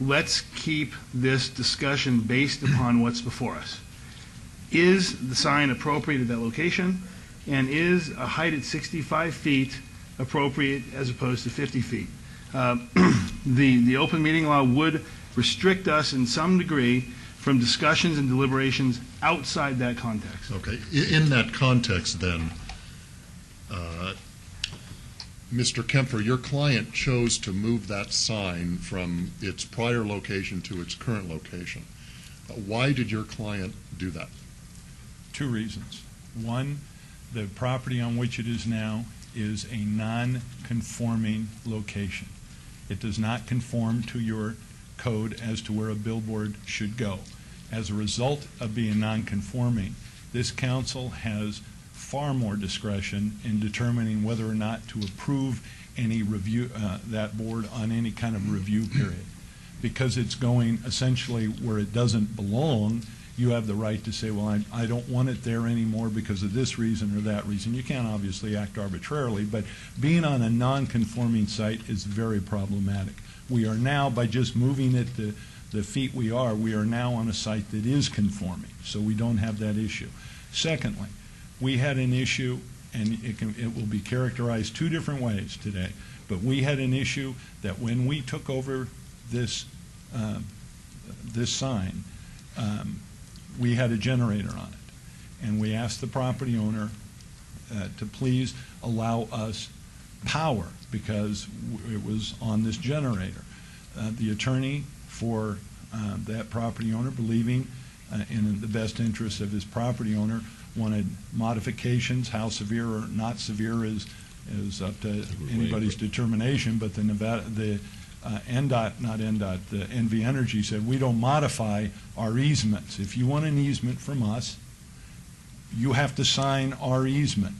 let's keep this discussion based upon what's before us. Is the sign appropriate at that location? And is a height at 65 feet appropriate as opposed to 50 feet? The open meeting law would restrict us in some degree from discussions and deliberations outside that context. Okay. In that context, then, Mr. Kempfer, your client chose to move that sign from its prior location to its current location. Why did your client do that? Two reasons. One, the property on which it is now is a non-conforming location. It does not conform to your code as to where a billboard should go. As a result of being non-conforming, this council has far more discretion in determining whether or not to approve any review, that board on any kind of review period. Because it's going essentially where it doesn't belong, you have the right to say, well, I don't want it there anymore because of this reason or that reason. You can't obviously act arbitrarily, but being on a non-conforming site is very problematic. We are now, by just moving it the feet we are now on a site that is conforming, so we don't have that issue. Secondly, we had an issue, and it will be characterized two different ways today, but we had an issue that when we took over this sign, we had a generator on it, and we asked the property owner to please allow us power because it was on this generator. The attorney for that property owner, believing in the best interest of his property owner, wanted modifications. How severe or not severe is up to anybody's determination, but the NDOT, not NDOT, the NV Energy said, we don't modify our easements. If you want an easement from us, you have to sign our easement.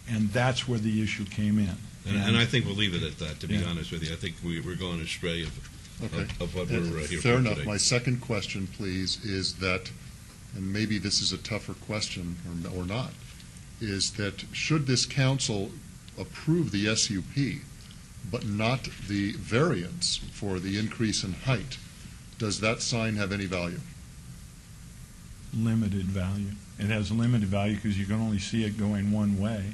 And that's where the issue came in. And I think we'll leave it at that, to be honest with you. I think we're going astray of what we're here Fair for enough. today. My second question, please, is that, and maybe this is a tougher question or not, is that should this council approve the SUP, but not the variance for the increase in height, does that sign have any value? Limited value. It has limited value because you can only see it going one way.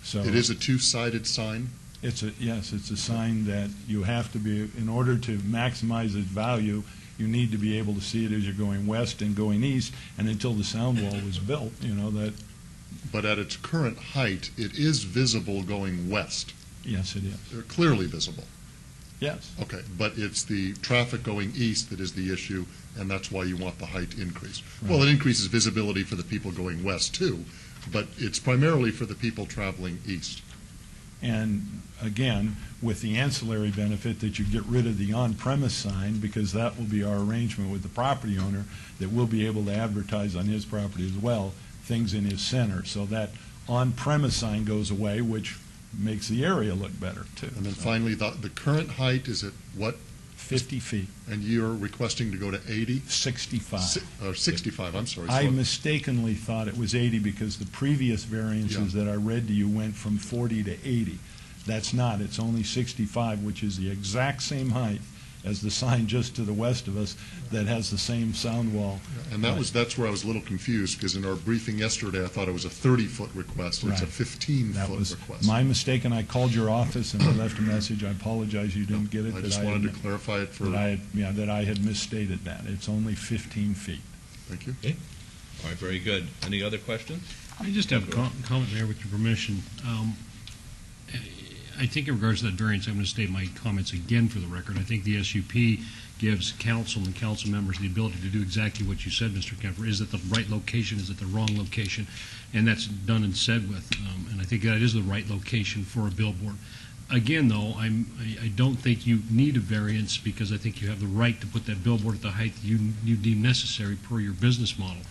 So It is a two-sided sign? Yes, it's a sign that you have to be, in order to maximize its value, you need to be able to see it as you're going west and going east, and until the sound wall was built, that. But at its current height, it is visible going west. Yes, it is. They're clearly visible. Yes. Okay, but it's the traffic going east that is the issue, and that's why you want the height increase. Right. Well, it increases visibility for the people going west, too, but it's primarily for the people traveling east. And again, with the ancillary benefit that you get rid of the on-premise sign, because that will be our arrangement with the property owner, that we'll be able to advertise on his property as well, things in his center. So that on-premise sign goes away, which makes the area look better, too. And then finally, the current height is at what? 50 feet. And you're requesting to go to 80? 65. 65, I'm sorry. I mistakenly thought it was 80 because the previous variances that I read to you went from 40 to 80. That's not. It's only 65, which is the exact same height as the sign just to the west of us that has the same sound wall. And that's where I was a little confused, because in our briefing yesterday, I thought it was a 30-foot request, and it's a 15-foot request. My mistake, and I called your office and I left a message. I apologize you didn't get it. I just wanted to clarify it for... That I had misstated that. It's only 15 feet. Thank you. Okay. All right, very good. Any other questions? I just have a comment, Mayor, with your permission. I think in regards to that variance, I'm going to state my comments again for the record. I think the SUP gives council and council members the ability to do exactly what you said, Mr. Kemper. Is it the right location? Is it the wrong location? And that's done and said with. And I think that is the right location for a billboard. Again, though, I don't think you need a variance because I think you have the right to put that billboard at the height that you deem necessary per your business model.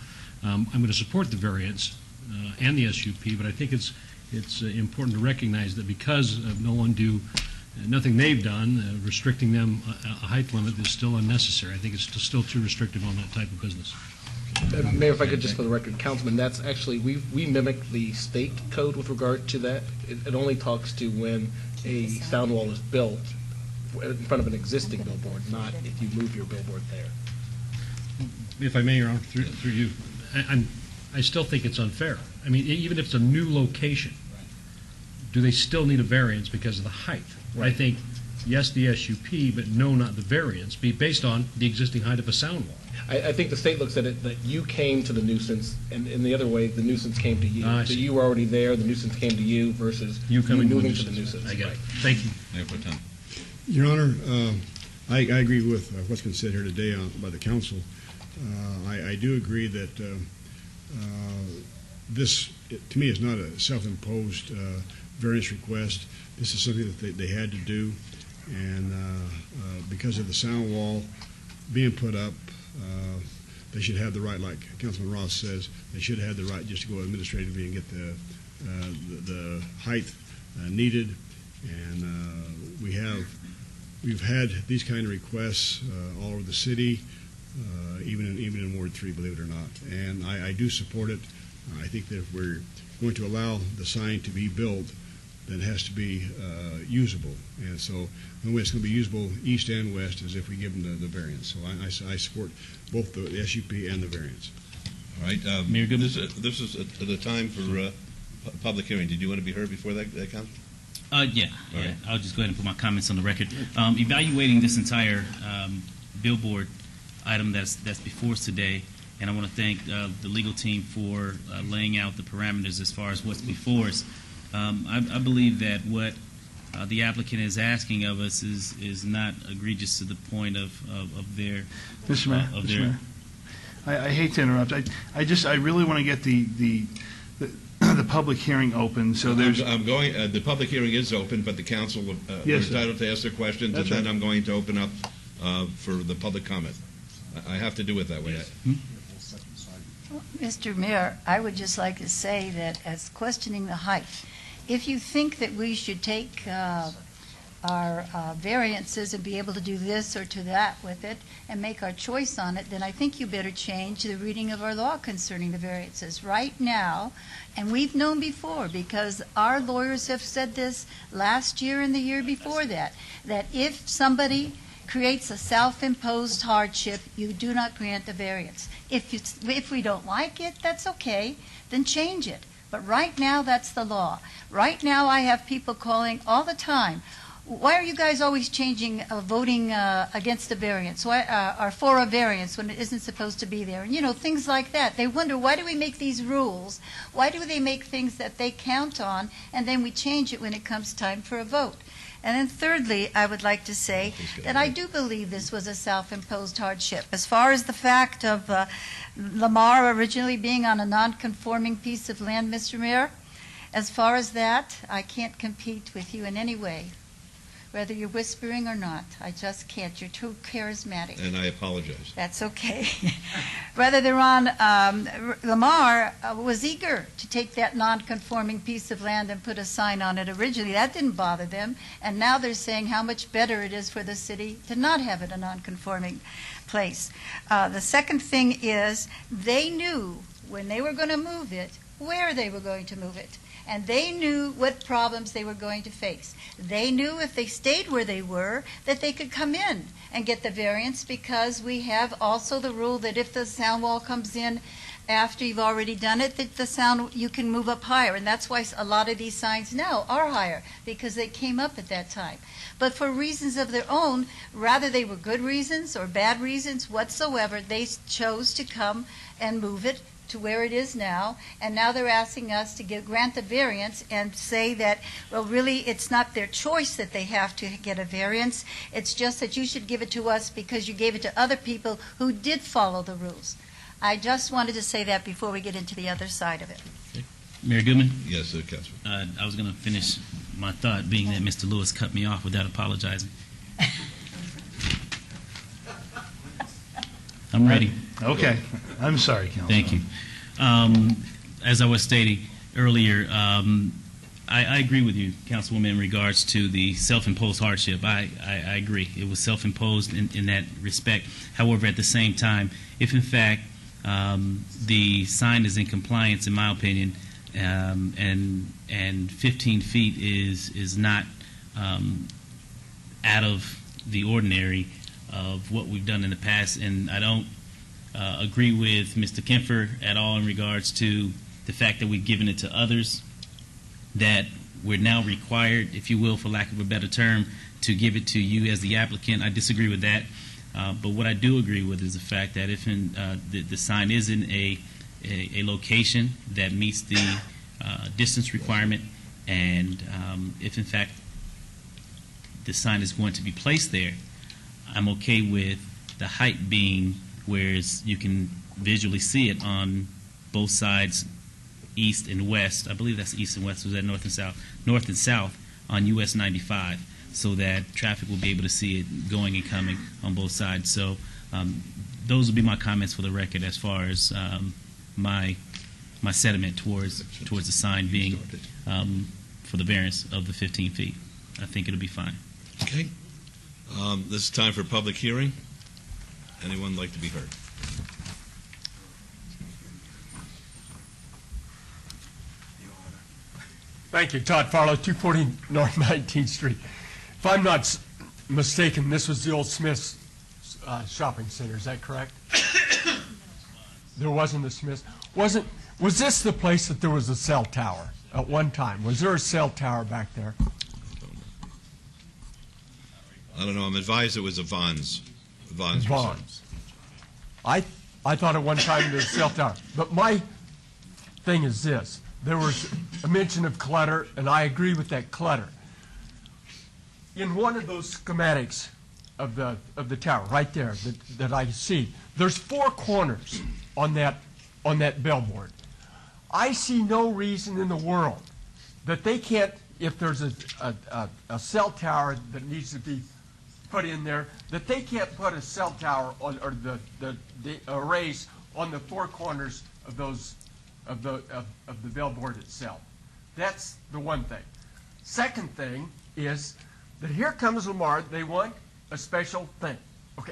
I'm going to support the variance and the SUP, but I think it's important to recognize that because of nothing they've done, restricting them a height limit is still unnecessary. I think it's still too restrictive on that type of business. Mayor, if I could just for the record, Councilman, that's actually, we mimic the state code with regard to that. It only talks to when a sound wall is built in front of an existing billboard, not if you move your billboard there. If I may, Your Honor, through you, I still think it's unfair. I mean, even if it's a new location, do they still need a variance because of the height? I think, yes, the SUP, but no, not the variance, based on the existing height of a sound wall. I think the state looks at it that you came to the nuisance, and in the other way, the nuisance came to you. So you were already there, the nuisance came to you versus you moving to the nuisance. I get it. Thank you. Your Honor, I agree with what's been said here today by the council. I do agree that this, to me, is not a self-imposed variance request. This is something that they had to do, and because of the sound wall being put up, they should have the right, like Councilman Ross says, they should have the right just to go administratively and get the height needed. And we've had these kind of requests all over the city. even in Ward 3, believe it or not. And I do support it. I think that if we're going to allow the sign to be built, then it has to be usable. And so the way it's going to be usable east and west is if we give them the variance. So I support both the SUP and the variance. All right. Mayor Goodman? This is the time for public hearing. Did you want to be heard before that, Council? Yeah. All right. I'll just go ahead and put my comments on the record. Evaluating this entire billboard item that's before us today, and I want to thank the legal team for laying out the parameters as far as what's before us. I believe that what the applicant is asking of us is not egregious to the point of their Mr. Mayor, of Mr. their. Mayor, I hate to interrupt. I really want to get the public hearing open. So there's. I'm going. The public hearing is open, but the council Yes, are entitled to ask their questions, That's and then right. I'm going to open up for the public comment. I have to do it that way. Mr. Mayor, I would just like to say that as questioning the height, if you think that we should take our variances and be able to do this or to that with it and make our choice on it, then I think you better change the reading of our law concerning the variances. Right now, and we've known before, because our lawyers have said this last year and the year before that if somebody creates a self-imposed hardship, you do not grant a variance. If we don't like it, that's okay, then change it. But right now, that's the law. Right now, I have people calling all the time, why are you guys always changing, voting against a variance, or for a variance when it isn't supposed to be there? And, things like that. They wonder, why do we make these rules? Why do they make things that they count on, and then we change it when it comes time for a vote? And then thirdly, I would like to say that I do believe this was a self-imposed hardship. As far as the fact of Lamar originally being on a non-conforming piece of land, Mr. Mayor, as far as that, I can't compete with you in any way, whether you're whispering or not. I just can't. You're too charismatic. And I apologize. That's okay. Whether they're on, Lamar was eager to take that non-conforming piece of land and put a sign on it originally. That didn't bother them. And now they're saying how much better it is for the city to not have it a non-conforming place. The second thing is they knew when they were going to move it, where they were going to move it. And they knew what problems they were going to face. They knew if they stayed where they were, that they could come in and get the variance, because we have also the rule that if the sound wall comes in after you've already done it, that the sound, you can move up higher. And that's why a lot of these signs now are higher, because they came up at that time. But for reasons of their own, rather they were good reasons or bad reasons whatsoever, they chose to come and move it to where it is now, and now they're asking us to grant the variance and say that, well, really, it's not their choice that they have to get a variance. It's just that you should give it to us because you gave it to other people who did follow the rules. I just wanted to say that before we get into the other side of it. Mayor Goodman? Yes, Councilman. I was going to finish my thought, being that Mr. Lewis cut me off without apologizing. I'm ready. Okay. I'm sorry, Councilman. Thank you. As I was stating earlier, I agree with you, Councilwoman, in regards to the self-imposed hardship. I agree. It was self-imposed in that respect. However, at the same time, if in fact the sign is in compliance, in my opinion, and 15 feet is not out of the ordinary of what we've done in the past, and I don't agree with Mr. Kempfer at all in regards to the fact that we've given it to others, that we're now required, if you will, for lack of a better term, to give it to you as the applicant. I disagree with that. But what I do agree with is the fact that if the sign is in a location that meets the distance requirement, and if in fact the sign is going to be placed there, I'm okay with the height being whereas you can visually see it on both sides, east and west. I believe that's east and west. Was that north and south? North and south on US 95, so that traffic will be able to see it going and coming on both sides. So those would be my comments for the record as far as my sentiment towards the sign being for the variance of the 15 feet. I think it'll be fine. Okay. This is time for public hearing. Anyone like to be heard? Thank you. Todd Farlow, 240 North 19th Street. If I'm not mistaken, this was the old Smith's shopping center. Is that correct? There wasn't a Smith's. Was this the place that there was a cell tower at one time? Was there a cell tower back there? I don't know. I'm advised it was a Vons. Vons. I thought at one time there was a cell tower. But my thing is this. There was a mention of clutter, and I agree with that clutter. In one of those schematics of the tower, right there, that I see, there's 4 corners on that billboard. I see no reason in the world that they can't, if there's a cell tower that needs to be put in there, that they can't put a cell tower on, or the arrays on the 4 corners of those of the billboard itself. That's the one thing. Second thing is that here comes Lamar. They want a special thing. Okay,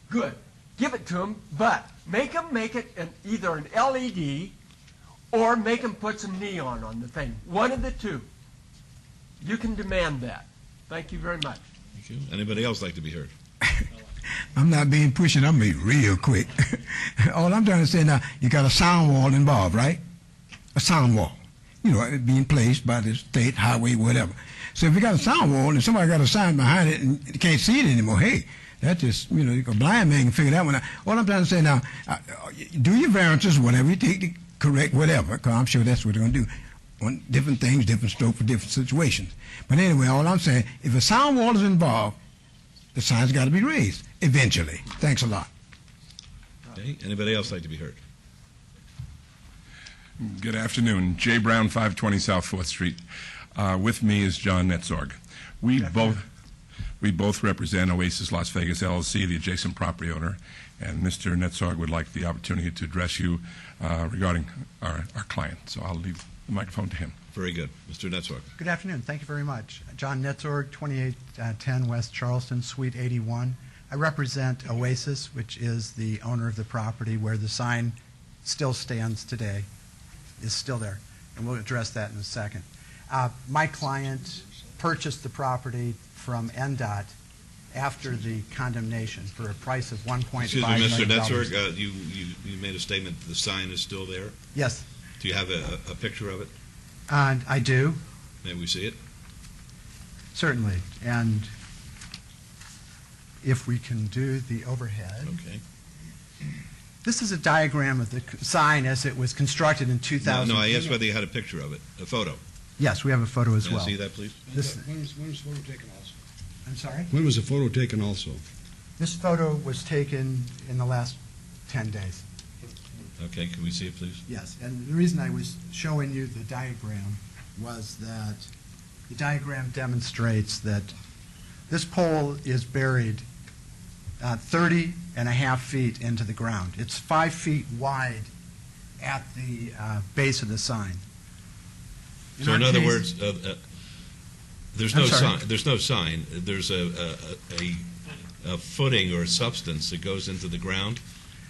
good. Give it to them, but make it either an LED or make them put some neon on the thing. One of the two. You can demand that. Thank you very much. Thank you. Anybody else like to be heard? I'm not being pushy. I'm being real quick. All I'm trying to say now, you got a sound wall involved, right? A sound wall. You know, it being placed by the state, highway, whatever. So if you got a sound wall and somebody got a sign behind it and you can't see it anymore, hey, that just, you know, a blind man can figure that one out. All I'm trying to say now, do your variances, whatever you take to correct whatever, because I'm sure that's what they're going to do. On different things, different stroke for different situations. But anyway, all I'm saying, if a sound wall is involved, the sign's got to be raised eventually. Thanks a lot. Okay. Anybody else like to be heard? Good afternoon. Jay Brown, 520 South 4th Street. With me is John Netzorg. We both represent Oasis Las Vegas LLC, the adjacent property owner, and Mr. Netzorg would like the opportunity to address you regarding our client. So I'll leave the microphone to him. Very good. Mr. Netzorg. Good afternoon. Thank you very much. John Netzorg, 2810 West Charleston, Suite 81. I represent Oasis, which is the owner of the property where the sign still stands today, is still there, and we'll address that in a second. My client purchased the property from NDOT after the condemnation for a price of $1.5 million. Excuse me, Mr. Netzorg, you made a statement that the sign is still there? Yes. Do you have a picture of it? I do. May we see it? Certainly. And if we can do the overhead. Okay. This is a diagram of the sign as it was constructed in 2000. No, I asked whether you had a picture of it, a photo. Yes, we have a photo as May well. I see that, please? When was the photo taken also? I'm sorry? When was the photo taken also? This photo was taken in the last 10 days. Okay, can we see it, please? Yes, and the reason I was showing you the diagram was that the diagram demonstrates that this pole is buried 30 and a half feet into the ground. It's 5 feet wide at the base of the sign. So in other words, there's I'm no sorry. sign. There's no sign. There's a footing or a substance that goes into the ground,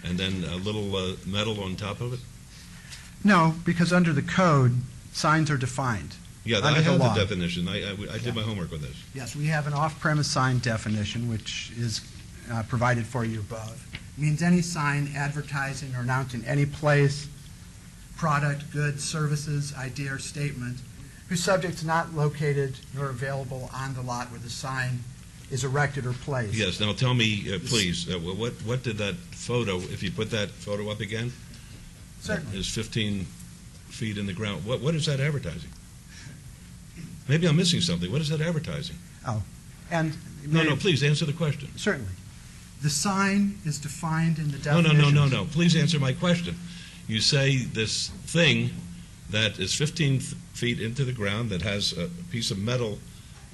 and then a little metal on top of it. No, because under the code, signs are defined. Yeah, under I have law. the definition. I did my homework on this. Yes, we have an off-premise sign definition, which is provided for you above. It means any sign advertising or announcing any place, product, goods, services, idea, or statement whose subject is not located nor available on the lot where the sign is erected or placed. Yes. Now tell me, please, what did that photo? If you put that photo up again, Certainly. is 15 feet in the ground. What is that advertising? Maybe I'm missing something. What is that advertising? Oh, and No, please answer the question. certainly. The sign is defined in the No, definition. no. Please answer my question. You say this thing that is 15 feet into the ground that has a piece of metal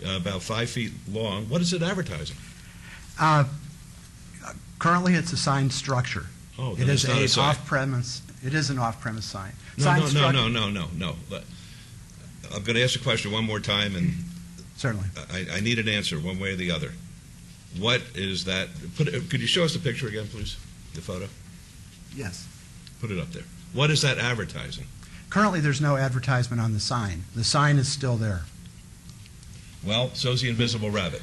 about 5 feet long. What is it advertising? Currently, it's a sign structure. Oh, It then is it's not a a sign. off-premise. It is an off-premise sign. No. Sign I'm going to ask the question one more time, and Certainly. I need an answer one way or the other. What is that? Could you show us the picture again, please? The photo? Yes. Put it up there. What is that advertising? Currently, there's no advertisement on the sign. The sign is still there. Well, so's the invisible rabbit.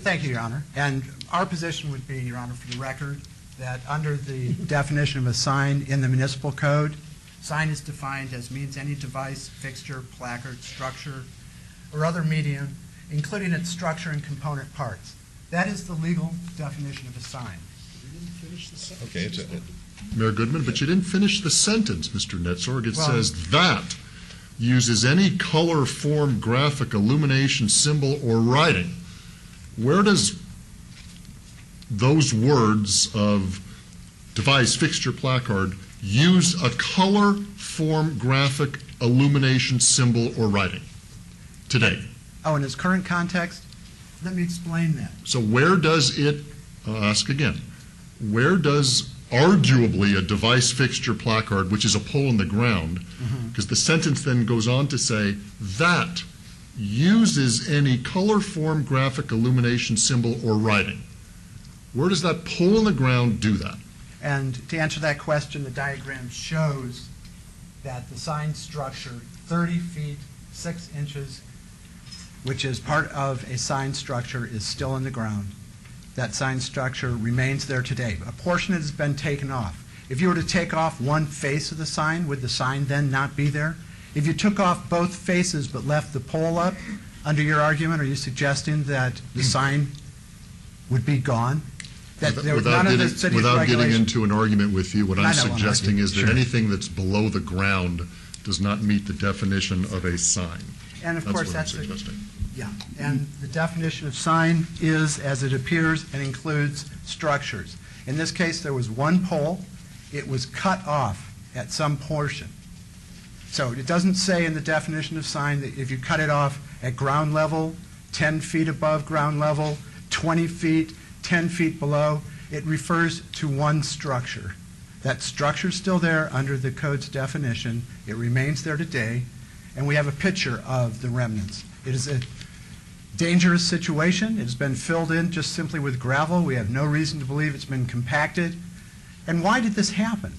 Thank you, Your Honor. And our position would be, Your Honor, for the record, that under the definition of a sign in the municipal code, sign is defined as means any device, fixture, placard, structure, or other medium, including its structure and component parts. That is the legal definition of a sign. Okay, Mayor Goodman, but you didn't finish the sentence, Mr. Netzorg. It Well- says that uses any color, form, graphic, illumination, symbol, or writing. Where does those words of device, fixture, placard use a color, form, graphic, illumination, symbol, or writing today? Oh, in its current context? Let me explain that. So where does it, I'll ask again, where does arguably a device, fixture, placard, which is a pole in the ground, because the sentence then goes on to say, that uses any color, form, graphic, illumination, symbol, or writing. Where does that pole in the ground do that? And to answer that question, the diagram shows that the sign structure, 30 feet, 6 inches, which is part of a sign structure, is still in the ground. That sign structure remains there today. A portion has been taken off. If you were to take off one face of the sign, would the sign then not be there? If you took off both faces but left the pole up, under your argument, are you suggesting that the sign would be gone? That there was none of the city's Without getting regulation- into an argument with you, what I I'm don't wanna suggesting argue. is that Sure. anything that's below the ground does not meet the definition of a sign. And of course, That's that's what I'm suggesting. Yeah, and the definition of sign is as it appears and includes structures. In this case, there was one pole. It was cut off at some portion. So it doesn't say in the definition of sign that if you cut it off at ground level, 10 feet above ground level, 20 feet, 10 feet below, it refers to one structure. That structure's still there under the code's definition. It remains there today, and we have a picture of the remnants. It is a dangerous situation. It has been filled in just simply with gravel. We have no reason to believe it's been compacted. And why did this happen?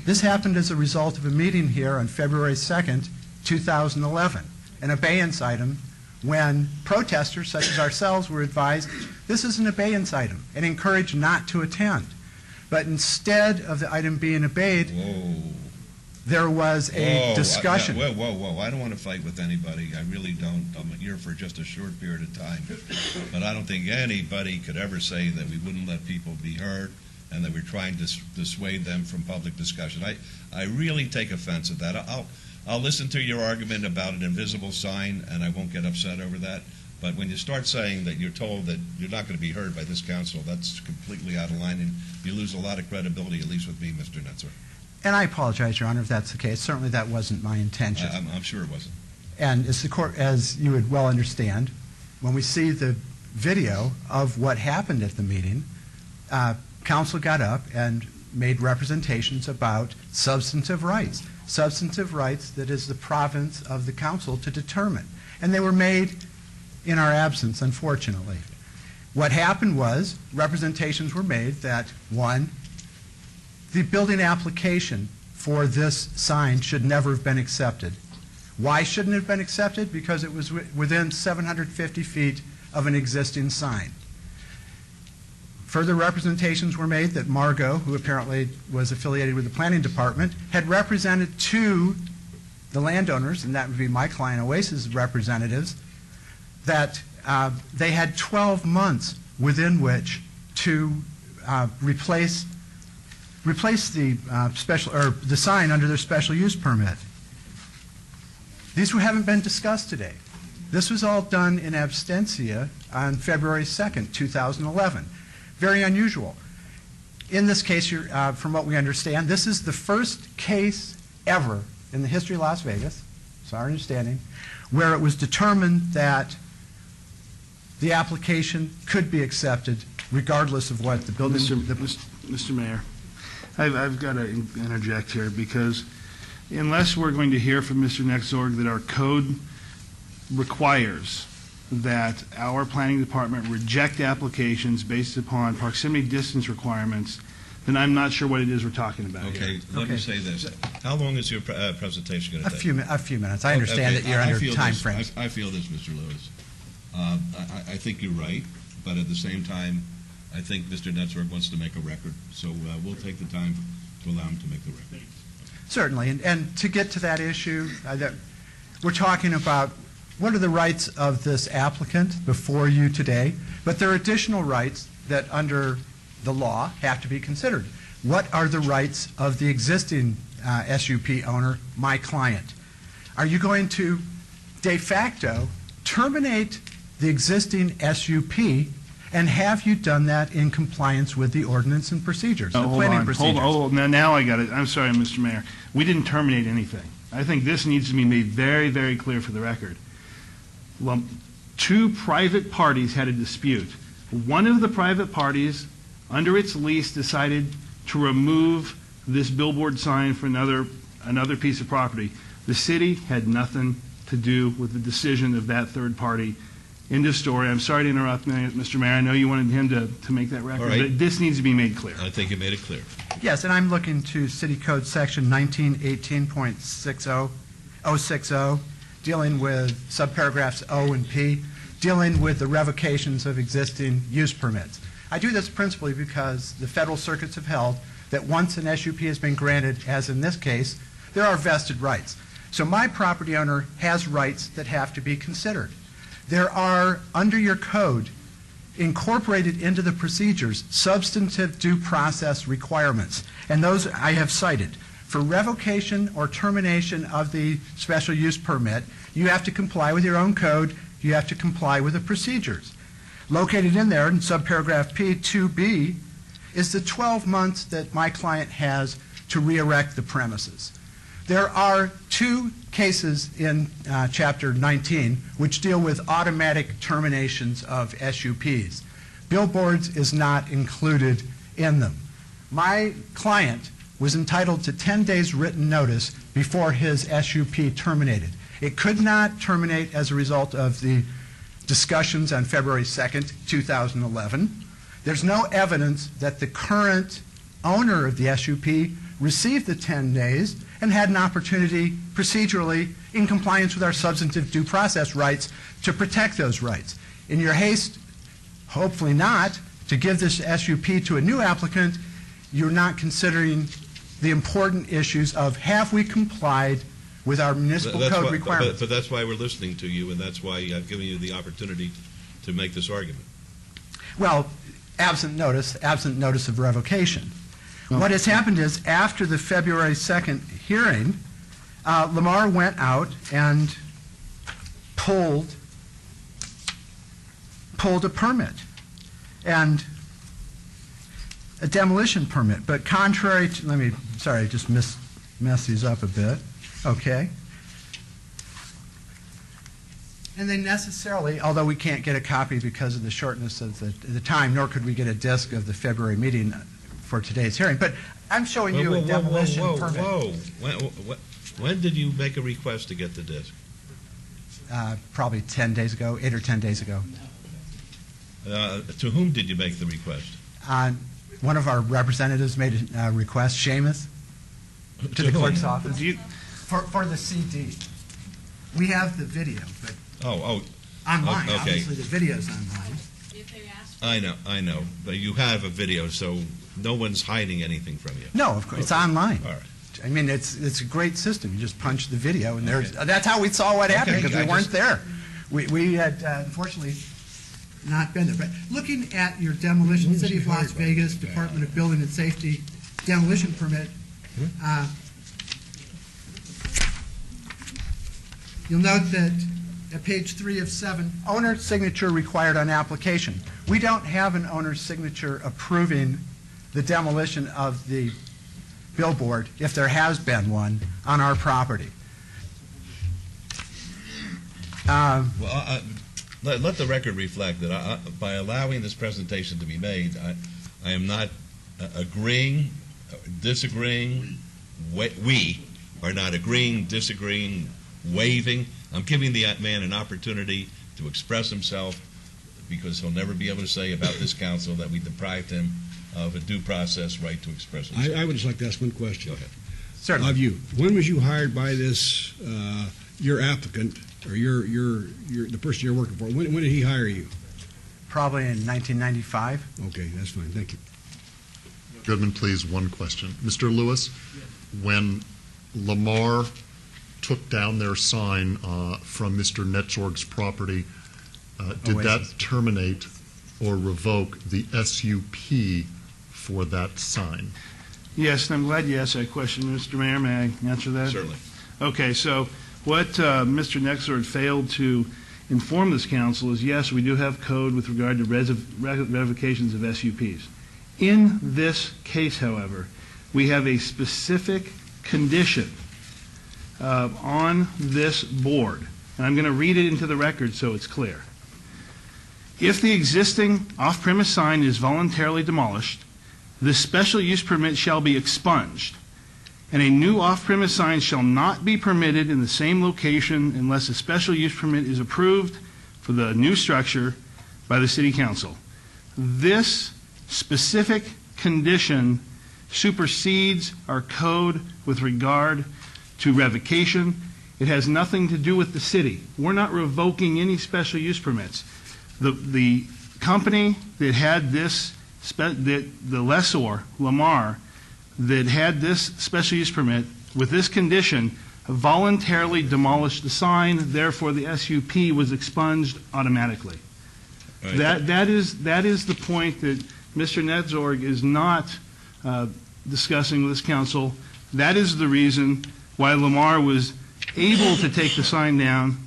This happened as a result of a meeting here on February 2nd, 2011, an abeyance item when protesters such as ourselves were advised this is an abeyance item and encouraged not to attend. But instead of the item being obeyed, there was a discussion. Whoa. I don't want to fight with anybody. I really don't. I'm here for just a short period of time. But I don't think anybody could ever say that we wouldn't let people be heard and that we're trying to dissuade them from public discussion. I really take offense at that. I'll listen to your argument about an invisible sign, and I won't get upset over that. But when you start saying that you're told that you're not going to be heard by this council, that's completely out of line, and you lose a lot of credibility, at least with me, Mr. Netzer. And I apologize, Your Honor, if that's the case. Certainly that wasn't my intention. I'm sure it wasn't. And as the court, as you would well understand, when we see the video of what happened at the meeting, council got up and made representations about substantive rights that is the province of the council to determine. And they were made in our absence, unfortunately. What happened was representations were made that, one, the building application for this sign should never have been accepted. Why shouldn't it have been accepted? Because it was within 750 feet of an existing sign. Further representations were made that Margot, who apparently was affiliated with the planning department, had represented to the landowners, and that would be my client Oasis representatives, that they had 12 months within which to replace the special or the sign under their special use permit. These haven't been discussed today. This was all done in absentia on February 2nd, 2011. Very unusual. In this case, from what we understand, this is the first case ever in the history of Las Vegas, it's our understanding, where it was determined that the application could be accepted regardless of what the building... Mr. Mayor, I've got to interject here because unless we're going to hear from Mr. Nexorg that our code requires that our planning department reject applications based upon proximity distance requirements, then I'm not sure what it is we're talking about Okay, here. let me say this. How long is your presentation going to take? A few minutes. I understand that you're I under feel time this- frames. I feel this, Mr. Lewis. I think you're right, but at the same time, I think Mr. Netzwerk wants to make a record, so we'll take the time to allow him to make the record. Certainly, and to get to that issue, we're talking about what are the rights of this applicant before you today, but there are additional rights that under the law have to be considered. What are the rights of the existing SUP owner, my client? Are you going to de facto terminate the existing SUP, and have you done that in compliance with the ordinance and procedures, the planning procedures? Hold on. Now I got it. I'm sorry, Mr. Mayor. We didn't terminate anything. I think this needs to be made very, very clear for the record. Well, two private parties had a dispute. One of the private parties, under its lease, decided to remove this billboard sign for another piece of property. The city had nothing to do with the decision of that third party. End of story. I'm sorry to interrupt, Mr. Mayor. I know you wanted him to make that record, All right. but this needs to be made clear. I think you made it clear. Yes, and I'm looking to City Code Section 1918.60, dealing with subparagraphs O and P, dealing with the revocations of existing use permits. I do this principally because the federal circuits have held that once an SUP has been granted, as in this case, there are vested rights. So my property owner has rights that have to be considered. There are, under your code, incorporated into the procedures, substantive due process requirements, and those I have cited. For revocation or termination of the special use permit, you have to comply with your own code, you have to comply with the procedures. Located in there in subparagraph P, 2B, is the 12 months that my client has to re-erect the premises. There are two cases in Chapter 19 which deal with automatic terminations of SUPs. Billboards is not included in them. My client was entitled to 10 days written notice before his SUP terminated. It could not terminate as a result of the discussions on February 2nd, 2011. There's no evidence that the current owner of the SUP received the 10 days and had an opportunity procedurally in compliance with our substantive due process rights to protect those rights. In your haste, hopefully not, to give this SUP to a new applicant, you're not considering the important issues of have we complied with our municipal code requirements. But that's why we're listening to you, and that's why I've given you the opportunity to make this argument. Well, absent notice of revocation. What has happened is after the February 2nd hearing, Lamar went out and pulled a permit, and a demolition permit. But contrary to, just mess these up a bit. Okay. And they necessarily, although we can't get a copy because of the shortness of the time, nor could we get a disc of the February meeting for today's hearing, but I'm showing you a demolition permit. When did you make a request to get the disc? Probably 10 days ago, 8 or 10 days ago. To whom did you make the request? One of our representatives made a request, Seamus, to the clerk's office, for the CD. We have the video, but online. Okay. Obviously, the video's online. I know, but you have a video, so no one's hiding anything from you. No, of course, it's online. All right. I mean, it's a great system. You just punch the video, and that's how we saw what happened, because we weren't there. We had, unfortunately, not been there. But looking at your demolition, City of Las Vegas, Department of Building and Safety demolition permit, you'll note that at page 3 of 7, owner signature required on application. We don't have an owner's signature approving the demolition of the billboard, if there has been one, on our property. Let the record reflect that by allowing this presentation to be made, I am not agreeing, disagreeing. We are not agreeing, disagreeing, waiving. I'm giving the man an opportunity to express himself, because he'll never be able to say about this council that we deprived him of a due process right to express himself. I would just like to ask one question. Go ahead. Certainly. Of you. When was you hired by this, your applicant, or the person you're working for? When did he hire you? Probably in 1995. Okay, that's fine. Thank you. Goodman, please, one question. Mr. Lewis, when Lamar took down their sign from Mr. Netzorg's property, did that terminate or revoke the SUP for that sign? Yes, and I'm glad you asked that question, Mr. Mayor. May I answer that? Certainly. Okay, so what Mr. Netzorg failed to inform this council is, yes, we do have code with regard to revocations of SUPs. In this case, however, we have a specific condition on this board, and I'm going to read it into the record so it's clear. If the existing off-premise sign is voluntarily demolished, the special use permit shall be expunged, and a new off-premise sign shall not be permitted in the same location unless a special use permit is approved for the new structure by the City Council. This specific condition supersedes our code with regard to revocation. It has nothing to do with the city. We're not revoking any special use permits. The company that had this, the lessor, Lamar, that had this special use permit with this condition voluntarily demolished the sign, therefore the SUP was expunged automatically. Right. That is the point that Mr. Netzorg is not discussing with this council. That is the reason why Lamar was able to take the sign down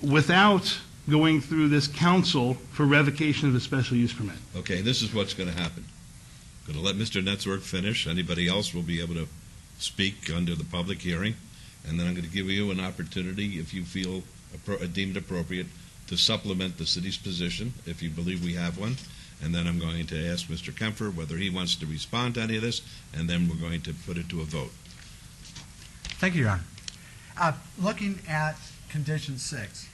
without going through this council for revocation of the special use permit. Okay, this is what's going to happen. Going to let Mr. Netzorg finish. Anybody else will be able to speak under the public hearing, and then I'm going to give you an opportunity, if you feel deemed appropriate, to supplement the city's position, if you believe we have one, and then I'm going to ask Mr. Kempfer whether he wants to respond to any of this, and then we're going to put it to a vote. Thank you, Your Honor. Looking at condition 6,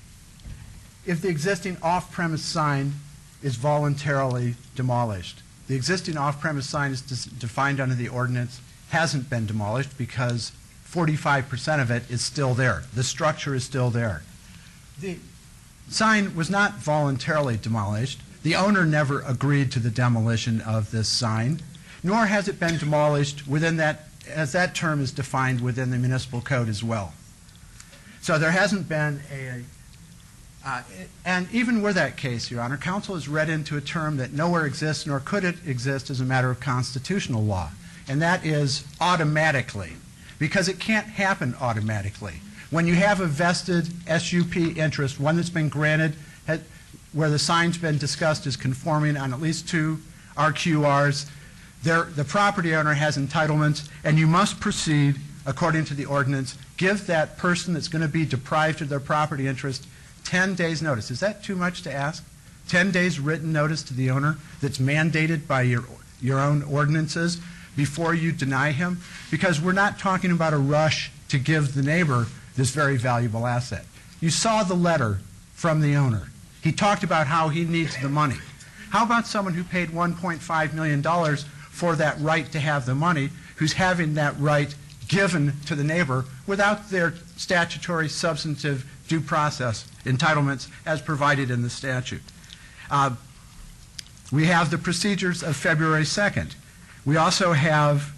if the existing off-premise sign is voluntarily demolished, the existing off-premise sign is defined under the ordinance, hasn't been demolished because 45% of it is still there. The structure is still there. The sign was not voluntarily demolished. The owner never agreed to the demolition of this sign, nor has it been demolished within that, as that term is defined within the municipal code as well. So there hasn't been and even with that case, Your Honor, council has read into a term that nowhere exists, nor could it exist as a matter of constitutional law, and that is automatically, because it can't happen automatically. When you have a vested SUP interest, one that's been granted, where the sign's been discussed as conforming on at least 2 RQRs, the property owner has entitlements, and you must proceed according to the ordinance. Give that person that's going to be deprived of their property interest 10 days notice. Is that too much to ask? 10 days written notice to the owner that's mandated by your own ordinances before you deny him? Because we're not talking about a rush to give the neighbor this very valuable asset. You saw the letter from the owner. He talked about how he needs the money. How about someone who paid $1.5 million for that right to have the money, who's having that right given to the neighbor without their statutory substantive due process entitlements as provided in the statute? We have the procedures of February 2nd. We also have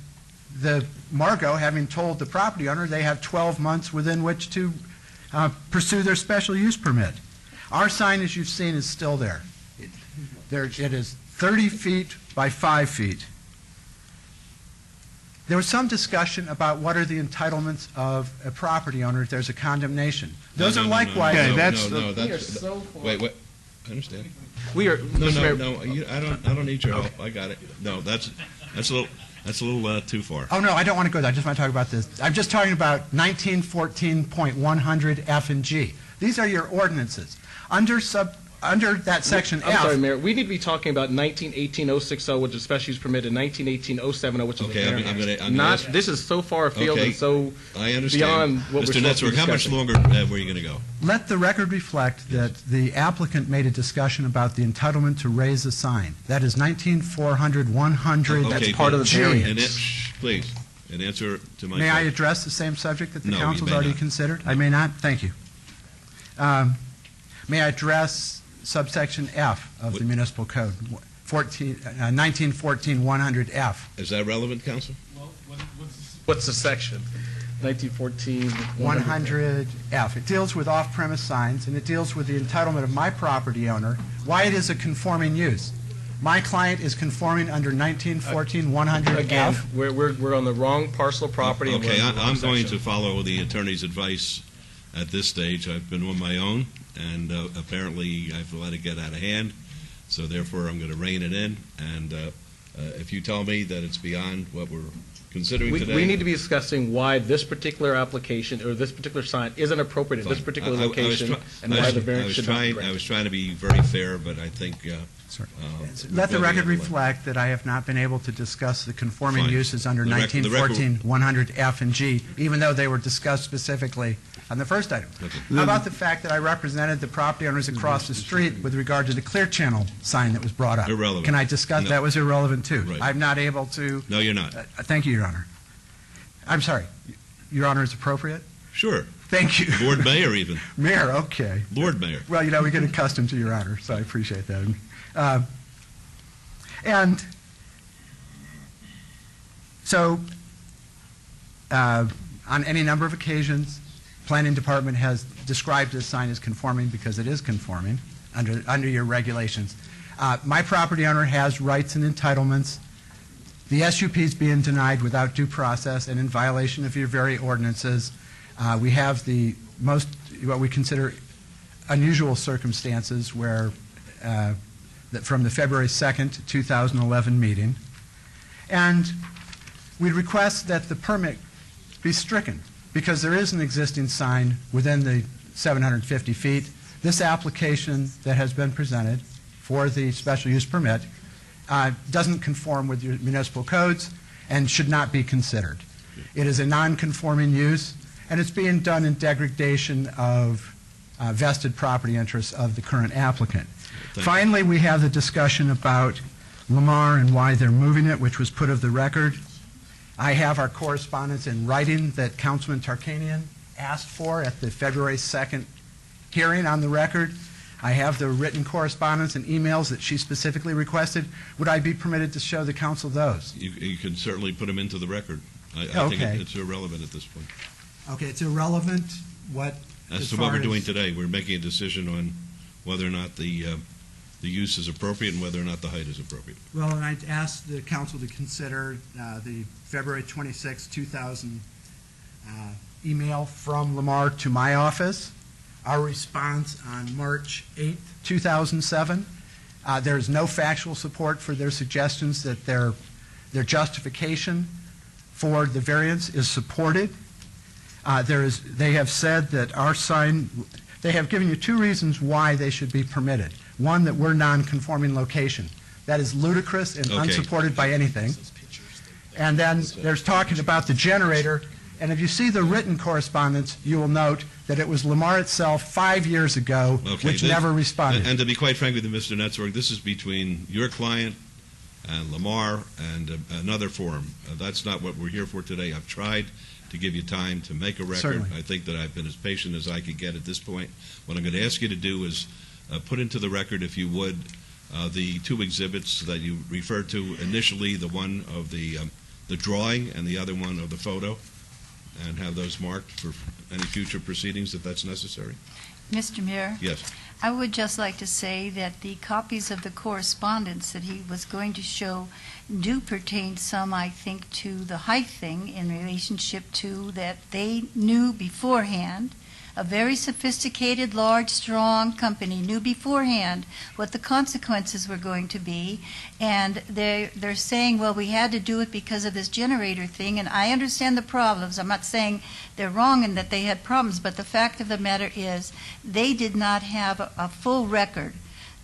the Margot having told the property owner they have 12 months within which to pursue their special use permit. Our sign, as you've seen, is still there. It is 30 feet by 5 feet. There was some discussion about what are the entitlements of a property owner if there's a condemnation. Those are likewise. Okay, that's wait. I understand. We are. I don't need your help. I got it. No, that's a little too far. Oh no, I don't want to go there. I just want to talk about this. I'm just talking about 1914.100 F and G. These are your ordinances. Under under that section I'm F. sorry, Mayor. We need to be talking about 1918-060, which is special use permit, and 1918-070, which is Okay, a I'm variance. gonna Not, ask- this is so far afield Okay, and so I understand. beyond what we're Mr. supposed to be Netzwerk, how much discussing. longer were you going to go? Let the record reflect that the applicant made a discussion about the entitlement to raise a sign. That is 19-400-100. Okay, That's part of the G. variance. Shh, please, in answer to my May I question. address the same subject that the No, you council's may already not. considered? I may not? Thank you. May I address subsection F of the municipal code, 1914-100F? Is that relevant, Counsel? What's the section? 1914. 100F. It deals with off-premise signs, and it deals with the entitlement of my property owner, why it is a conforming use. My client is conforming under 1914-100F. Again, we're on the wrong parcel of property. and we're Okay, in the wrong I'm going section. to follow the attorney's advice at this stage. I've been on my own, and apparently I've let it get out of hand, so therefore I'm going to rein it in, and if you tell me that it's beyond what we're considering today... We need to be discussing why this particular application or this particular sign isn't appropriate at this Fine. particular I was location, try- and I why was- the I variance was should not be trying- I granted. was trying to be very fair, but I think... Let the we'll be record able to- reflect that I have not been able to discuss the conforming Fine. uses under The rec- the record- 1914-100F and G, even though they were discussed specifically on the first item. How about the fact that I represented the property owners across the street with regard to the Clear Channel sign that was brought up? Irrelevant. Can I discuss? No. That was irrelevant, too. Right. I'm not able to... No, you're not. Thank you, Your Honor. I'm sorry. Your Honor is appropriate? Sure. Thank you. Lord Mayor, even. Mayor, okay. Lord Mayor. Well, you know, we get accustomed to Your Honor, so I appreciate that. And so, on any number of occasions, Planning Department has described this sign as conforming because it is conforming under your regulations. My property owner has rights and entitlements. The SUP is being denied without due process and in violation of your very ordinances. We have the most, what we consider unusual circumstances where, from the February 2nd, 2011 meeting. And we request that the permit be stricken because there is an existing sign within the 750 feet. This application that has been presented for the special use permit doesn't conform with your municipal codes and should not be considered. It is a non-conforming use, and it's being done in degradation of vested property interests of the current applicant. Finally, we have the discussion about Lamar and why they're moving it, which was put of the record. I have our correspondence in writing that Councilman Tarkanian asked for at the February 2nd hearing on the record. I have the written correspondence and emails that she specifically requested. Would I be permitted to show the council those? You can certainly put them into the record. I think Okay. it's irrelevant at this point. Okay, it's irrelevant what... As as to what far we're doing as- today, we're making a decision on whether or not the use is appropriate and whether or not the height is appropriate. Well, and I'd ask the council to consider the February 26, 2000 email from Lamar to my office, our response on March 8, 2007. There is no factual support for their suggestions that their justification for the variance is supported. They have said that our sign, they have given you two reasons why they should be permitted. One, that we're non-conforming location. That is ludicrous and Okay. unsupported by anything. And then there's talking about the generator, and if you see the written correspondence, you will note that it was Lamar itself 5 years ago, which never responded. And to be quite frank with you, Mr. Netzwerk, this is between your client and Lamar and another forum. That's not what we're here for today. I've tried to give you time to make a record. Certainly. I think that I've been as patient as I could get at this point. What I'm going to ask you to do is put into the record, if you would, the two exhibits that you referred to initially, the one of the drawing and the other one of the photo, and have those marked for any future proceedings if that's necessary. Mr. Mayor? Yes. I would just like to say that the copies of the correspondence that he was going to show do pertain some, I think, to the height thing in relationship to that they knew beforehand. A very sophisticated, large, strong company knew beforehand what the consequences were going to be, and they're saying, well, we had to do it because of this generator thing, and I understand the problems. I'm not saying they're wrong and that they had problems, but the fact of the matter is they did not have a full record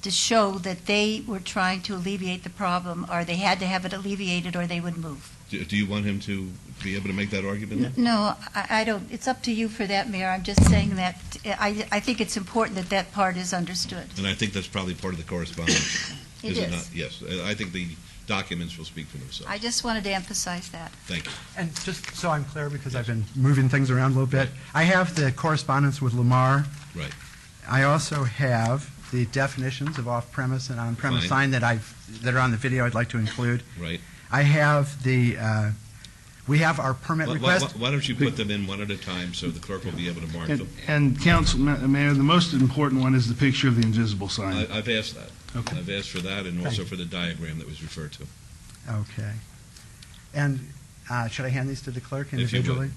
to show that they were trying to alleviate the problem, or they had to have it alleviated, or they would move. Do you want him to be able to make that argument? then? No, I don't. It's up to you for that, Mayor. I'm just saying that I think it's important that that part is understood. And I think that's probably part of the correspondence. It it is. not? Yes. I think the documents will speak for themselves. I just wanted to emphasize that. Thank you. And just so I'm clear, because I've been moving things around a little bit, I have the correspondence with Lamar. Right. I also have the definitions of off-premise and on-premise Fine. sign that are on the video I'd like to include. Right. I have we have our permit request. Why don't you put them in one at a time so the clerk will be able to mark them? And Council, Mayor, the most important one is the picture of the invisible sign. I've asked that. Okay. I've asked for that and Thank also you. for the diagram that was referred to. Okay. And should I hand these to the clerk If you would. individually?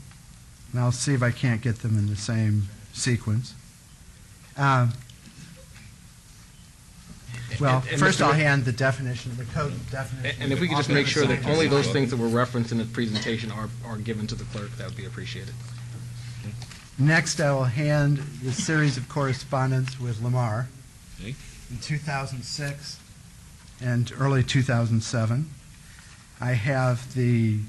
And I'll see if I can't get them in the same sequence. Well, And first Mr. I'll Rick- hand the definition, the code definition. And if we could just make sure that only those things that were referenced in the presentation are given to the clerk, that would be appreciated. Next, I will hand the series of correspondence with Lamar Okay. in 2006 and early 2007. I have the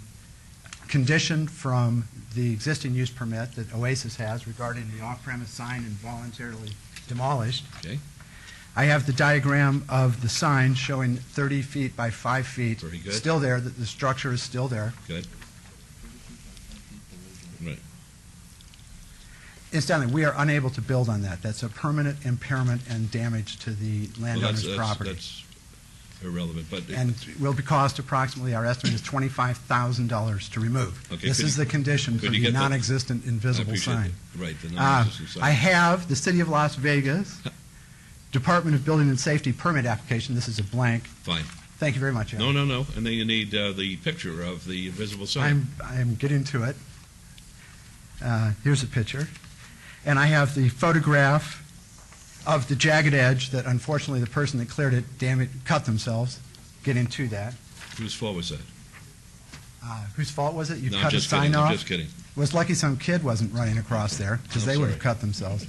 condition from the existing use permit that Oasis has regarding the off-premise sign involuntarily demolished. Okay. I have the diagram of the sign showing 30 feet by 5 feet. Very good. Still there, that the structure is still there. Good. Right. Incidentally, we are unable to build on that. That's a permanent impairment and damage to the landowner's property. That's irrelevant, but And will be cost approximately, our estimate is $25,000 to remove. Okay, This could is you- the condition for could you the get the- non-existent I invisible appreciate sign. that. Right, the non-existent sign. I have the City of Las Vegas Department of Building and Safety permit application. This is a blank. Fine. Thank you very much, Aaron. No. And then you need the picture of the invisible sign. I'm getting to it. Here's a picture. And I have the photograph of the jagged edge that unfortunately the person that cleared it cut themselves getting to that. Whose fault was that? Whose fault was it? You No, cut a just sign kidding. off? I'm just kidding. It was lucky some kid wasn't running across there because I'm they would sorry. have cut themselves.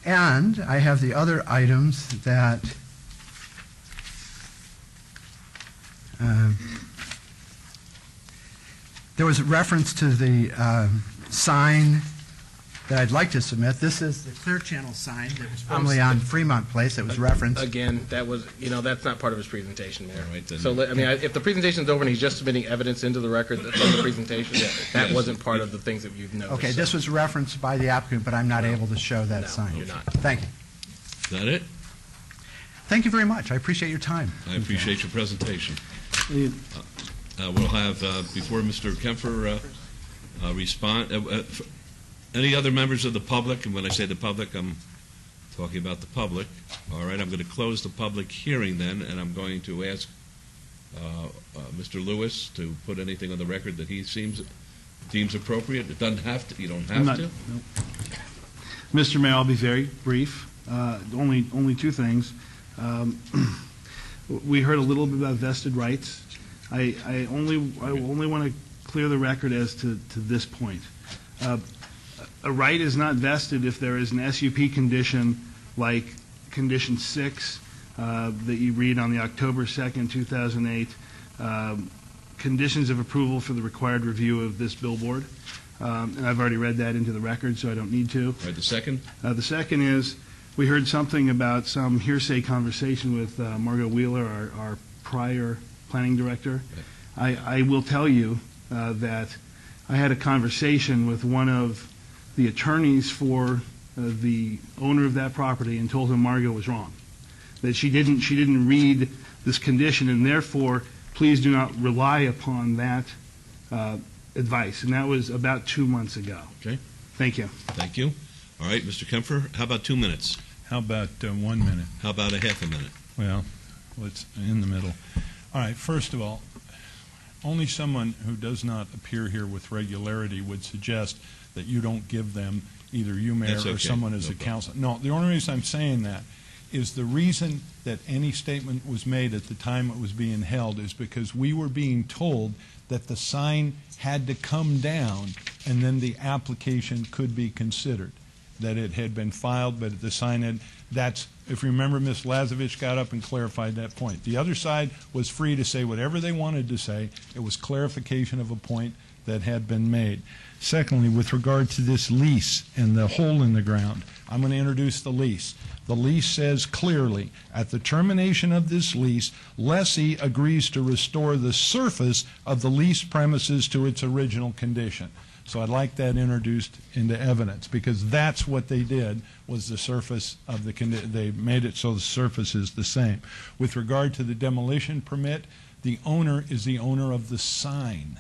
And I have the other items that there was a reference to the sign that I'd like to submit. This is the Clear Channel sign that was formerly on Fremont Place that was referenced. Again, that was, that's not part of his presentation, Mayor. All right, then. So, if the presentation's over and he's just submitting evidence into the record from the presentation, that Yes. wasn't part of the things that you've noticed. Okay, this was referenced by the applicant, but I'm not able to show that sign. you're not. Thank you. Is that it? Thank you very much. I appreciate your time. I appreciate your presentation. We'll have, before Mr. Kempfer respond, any other members of the public, and when I say the public, I'm talking about the public. All right, I'm going to close the public hearing then, and I'm going to ask Mr. Lewis to put anything on the record that he deems appropriate. It doesn't have to, you don't have to. No. Mr. Mayor, I'll be very brief. Only two things. We heard a little bit about vested rights. I only want to clear the record as to this point. A right is not vested if there is an SUP condition like Condition 6 that you read on the October 2nd, 2008, conditions of approval for the required review of this billboard. And I've already read that into the record, so I don't need to. All right, the second? The second is, we heard something about some hearsay conversation with Margot Wheeler, our prior planning director. I will tell you that I had a conversation with one of the attorneys for the owner of that property and told him Margot was wrong, that she didn't read this condition, and therefore, please do not rely upon that advice. And that was about 2 months ago. Okay. Thank you. Thank you. All right, Mr. Kempfer, how about 2 minutes? How about 1 minute? How about a half a minute? Well, let's in the middle. All right, first of all, only someone who does not appear here with regularity would suggest that you don't give them, either you, Mayor, That's or okay. someone as No a problem. council. No, the only reason I'm saying that is the reason that any statement was made at the time it was being held is because we were being told that the sign had to come down and then the application could be considered. that it had been filed, but the sign had, that's, if you remember, Ms. Lazovich got up and clarified that point. The other side was free to say whatever they wanted to say. It was clarification of a point that had been made. Secondly, with regard to this lease and the hole in the ground, I'm going to introduce the lease. The lease says clearly, at the termination of this lease, lessee agrees to restore the surface of the leased premises to its original condition. So I'd like that introduced into evidence, because that's what they did, was the surface of the they made it so the surface is the same. With regard to the demolition permit, the owner is the owner of the sign,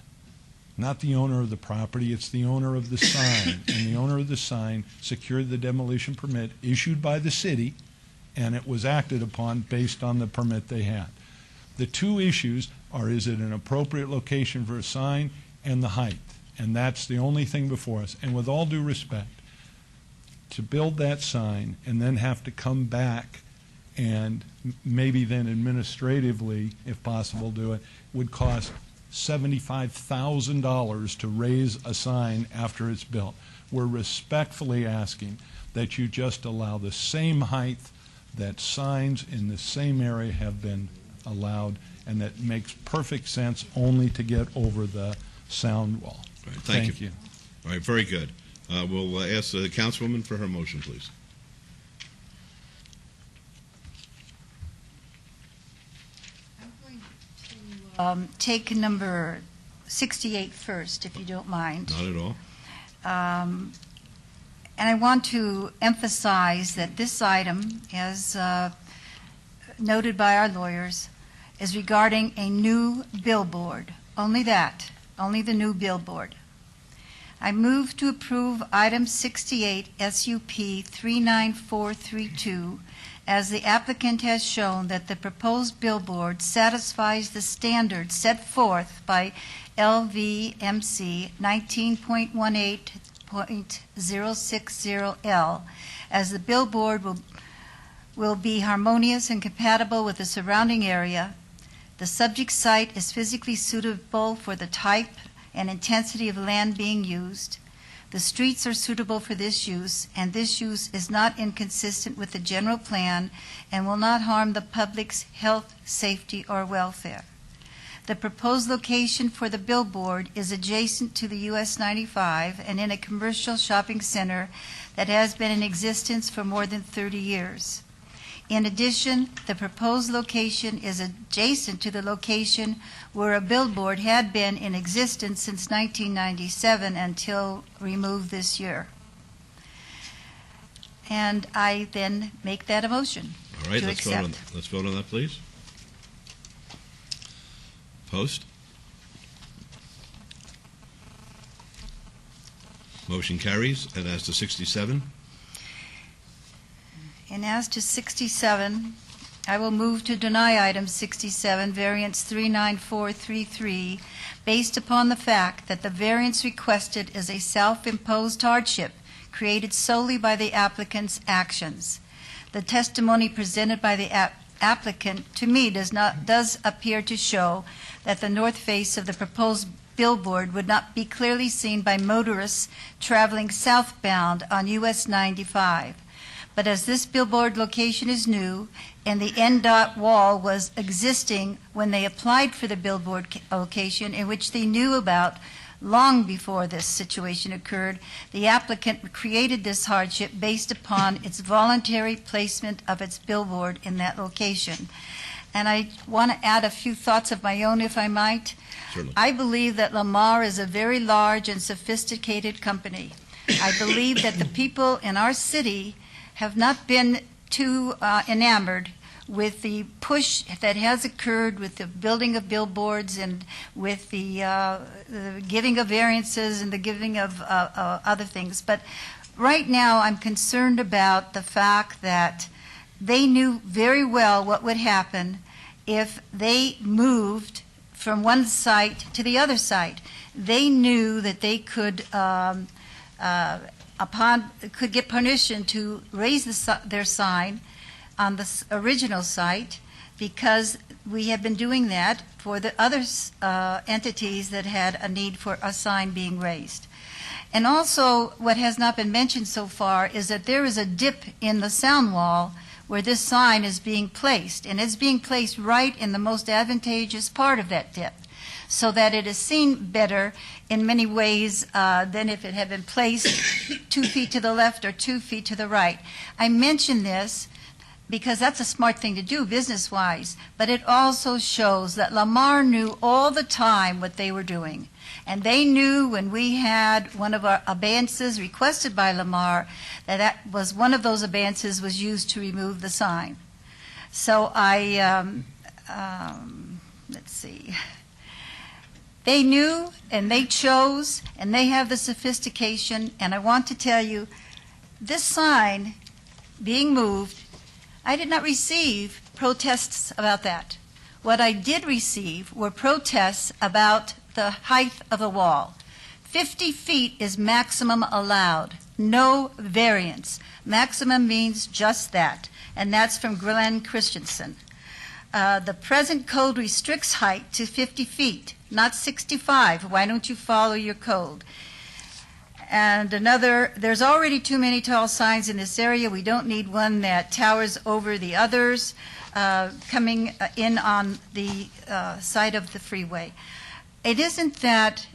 not the owner of the property. It's the owner of the sign, and the owner of the sign secured the demolition permit issued by the city, and it was acted upon based on the permit they had. The two issues are, is it an appropriate location for a sign, and the height. And that's the only thing before us. And with all due respect, to build that sign and then have to come back and maybe then administratively, if possible, do it, would cost $75,000 to raise a sign after it's built. We're respectfully asking that you just allow the same height that signs in the same area have been allowed, and that makes perfect sense only to get over the sound wall. All right, thank you. All right, very good. We'll ask the councilwoman for her motion, please. Take number 68 first, if you don't mind. Not at all. And I want to emphasize that this item, as noted by our lawyers, is regarding a new billboard. Only that, only the new billboard. I move to approve item 68 SUP 39432, as the applicant has shown that the proposed billboard satisfies the standards set forth by LVMC 19.18.060L, as the billboard will be harmonious and compatible with the surrounding area. The subject site is physically suitable for the type and intensity of land being used. The streets are suitable for this use, and this use is not inconsistent with the general plan and will not harm the public's health, safety, or welfare. The proposed location for the billboard is adjacent to the US 95 and in a commercial shopping center that has been in existence for more than 30 years. In addition, the proposed location is adjacent to the location where a billboard had been in existence since 1997 until removed this year. And I then make that a motion All right, to let's accept. vote on that, please. Post. Motion carries. And as to 67, And as to 67, I will move to deny item 67, variance 39433, based upon the fact that the variance requested is a self-imposed hardship created solely by the applicant's actions. The testimony presented by the applicant, to me, does appear to show that the north face of the proposed billboard would not be clearly seen by motorists traveling southbound on US 95. But as this billboard location is new and the NDOT wall was existing when they applied for the billboard location, in which they knew about long before this situation occurred, the applicant created this hardship based upon its voluntary placement of its billboard in that location. And I want to add a few thoughts of my own, if I might. Certainly. I believe that Lamar is a very large and sophisticated company. I believe that the people in our city have not been too enamored with the push that has occurred with the building of billboards and with the giving of variances and the giving of other things. But right now I'm concerned about the fact that they knew very well what would happen if they moved from one site to the other site. They knew that they could could get permission to raise their sign on the original site, because we have been doing that for the other entities that had a need for a sign being raised. And also, what has not been mentioned so far is that there is a dip in the sound wall where this sign is being placed, and it's being placed right in the most advantageous part of that dip, so that it is seen better in many ways than if it had been placed 2 feet to the left or 2 feet to the right. I mention this because that's a smart thing to do business-wise, but it also shows that Lamar knew all the time what they were doing. And they knew when we had one of our abeyances requested by Lamar that was one of those abeyances was used to remove the sign. So let's see. They knew and they chose and they have the sophistication, and I want to tell you, this sign being moved, I did not receive protests about that. What I did receive were protests about the height of the wall. 50 feet is maximum allowed, no variance. Maximum means just that, and that's from Glenn Christensen. The present code restricts height to 50 feet, not 65. Why don't you follow your code? And another, there's already too many tall signs in this area. We don't need one that towers over the others coming in on the side of the freeway. It isn't that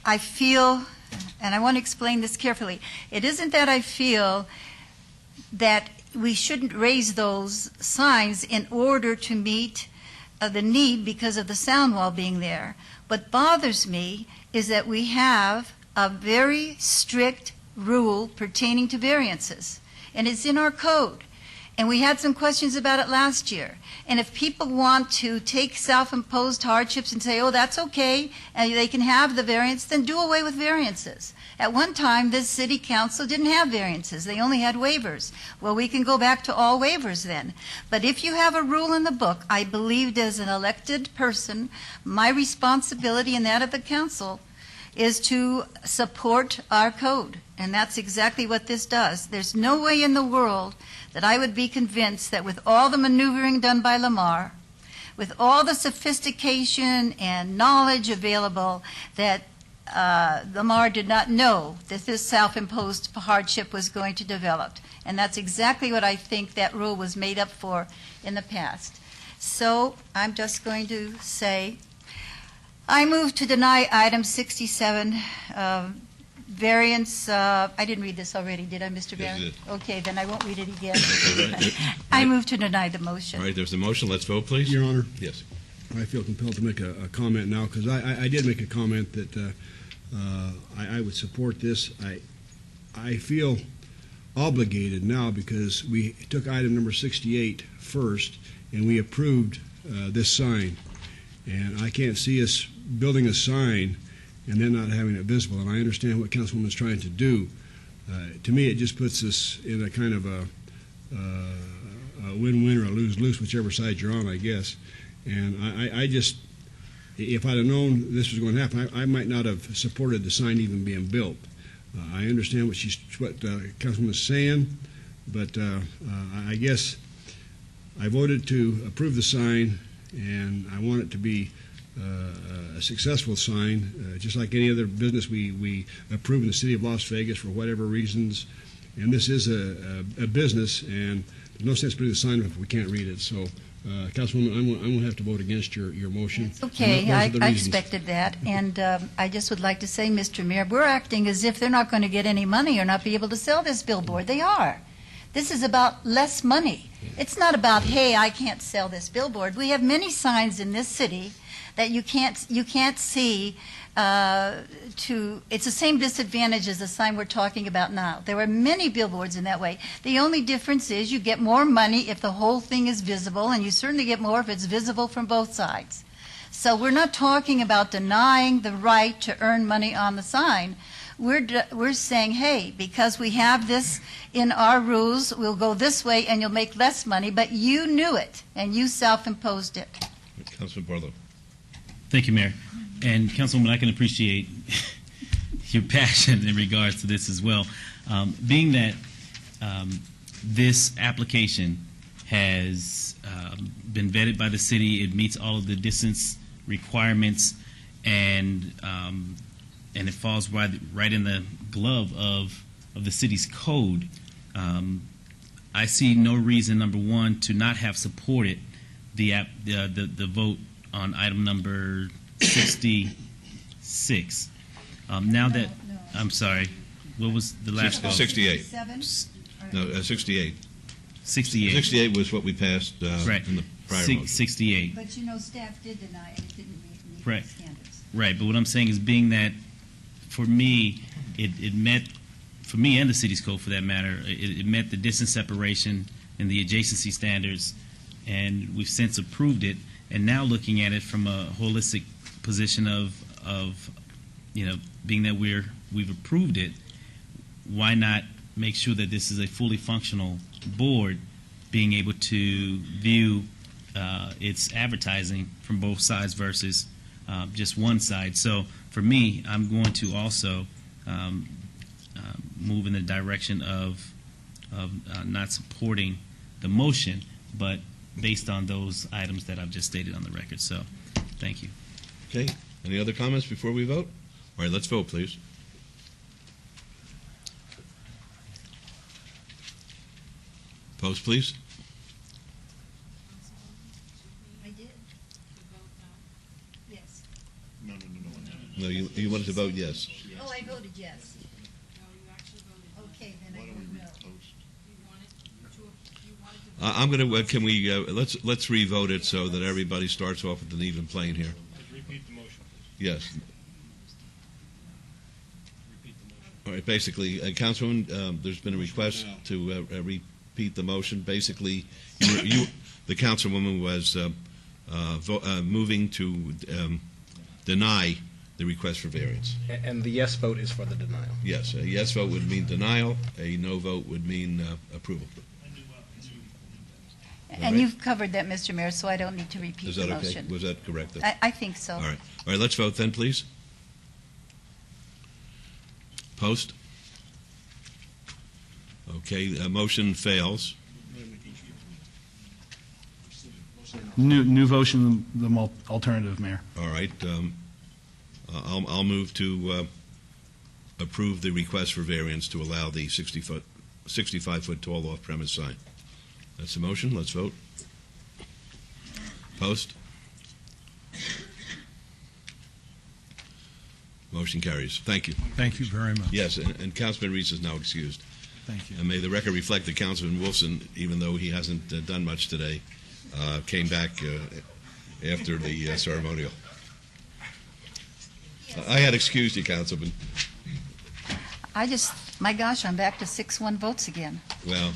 I feel, and I want to explain this carefully, it isn't that I feel that we shouldn't raise those signs in order to meet the need because of the sound wall being there. What bothers me is that we have a very strict rule pertaining to variances, and it's in our code. And we had some questions about it last year. And if people want to take self-imposed hardships and say, oh, that's okay, and they can have the variance, then do away with variances. At one time, this city council didn't have variances. They only had waivers. Well, we can go back to all waivers then. But if you have a rule in the book, I believed as an elected person, my responsibility and that of the council is to support our code. And that's exactly what this does. There's no way in the world that I would be convinced that with all the maneuvering done by Lamar, with all the sophistication and knowledge available, that Lamar did not know that this self-imposed hardship was going to develop. And that's exactly what I think that rule was made up for in the past. So I'm just going to say, I move to deny item 67, variance. I didn't read this already, did I, Mr. Barron? Yes, you Okay, then I won't read it again. I move to deny the motion. All right, there's a motion. Let's vote, please. Your Honor. Yes. I feel compelled to make a comment now because I did make a comment that I would support this. I feel obligated now because we took item number 68 first and we approved this sign. And I can't see us building a sign and then not having it visible. And I understand what Councilwoman is trying to do. To me, it just puts us in a kind of a win-win or a lose-lose, whichever side you're on, I guess. And I just, if I'd have known this was going to happen, I might not have supported the sign even being built. I understand what Councilwoman is saying, but I guess I voted to approve the sign, and I want it to be a successful sign, just like any other business we approve in the city of Las Vegas for whatever reasons. And this is a business, and there's no sense putting the sign up if we can't read it. So, Councilwoman, I'm going to have to vote against your motion. Okay, And those are the I reasons. expected that. And I just would like to say, Mr. Mayor, we're acting as if they're not going to get any money or not be able to sell this billboard. They are. This is about less money. It's not about, hey, I can't sell this billboard. We have many signs in this city that you can't see. It's the same disadvantage as the sign we're talking about now. There are many billboards in that way. The only difference is you get more money if the whole thing is visible, and you certainly get more if it's visible from both sides. So we're not talking about denying the right to earn money on the sign. We're saying, hey, because we have this in our rules, we'll go this way and you'll make less money, but you knew it and you self-imposed it. Councilman Barlow. Thank you, Mayor. And Councilwoman, I can appreciate your passion in regards to this as well. Being that this application has been vetted by the city, it meets all of the distance requirements, and and it falls right in the glove of the city's code. I see no reason, number one, to not have supported the vote on item number 66. Now that I'm sorry, what was the last vote? 68. 7? No, 68. 68. 68 was what we passed Right. in the prior motion. 68. But you know, staff did deny it. It didn't meet Right. the standards. Right, but what I'm saying is being that, for me, it met, for me and the city's code for that matter, it met the distance separation and the adjacency standards, and we've since approved it. And now looking at it from a holistic position of being that we've approved it, why not make sure that this is a fully functional board, being able to view its advertising from both sides versus just one side. So for me, I'm going to also move in the direction of not supporting the motion, but based on those items that I've just stated on the record. So thank you. Okay. Any other comments before we vote? All right, let's vote, please. Post, please. I did. Yes. No, you wanted to vote yes. Oh, I voted yes. Okay, then I vote no. I'm going to. Can we? Let's revote it so that everybody starts off with an even plane here. Repeat the motion, please. Yes. All right. Basically, Councilwoman, there's been a request to repeat the motion. Basically, the councilwoman was moving to deny the request for variance. And the yes vote is for the denial. Yes, a yes vote would mean denial. A no vote would mean approval. And right. you've covered that, Mr. Mayor, so I don't need to repeat Is the that okay? motion. Was that correct? I think so. All right. All right, let's vote then, please. Post. Okay, motion fails. New motion, the alternative, Mayor. All right. I'll move to approve the request for variance to allow the 65-foot tall off-premise sign. That's the motion. Let's vote. Post. Motion carries. Thank you. Thank you very much. Yes, and Councilman Reese is now excused. Thank you. And may the record reflect that Councilman Wilson, even though he hasn't done much today, came back after the ceremonial. I had excused you, Councilman. My gosh, I'm back to 6-1 votes again. Well,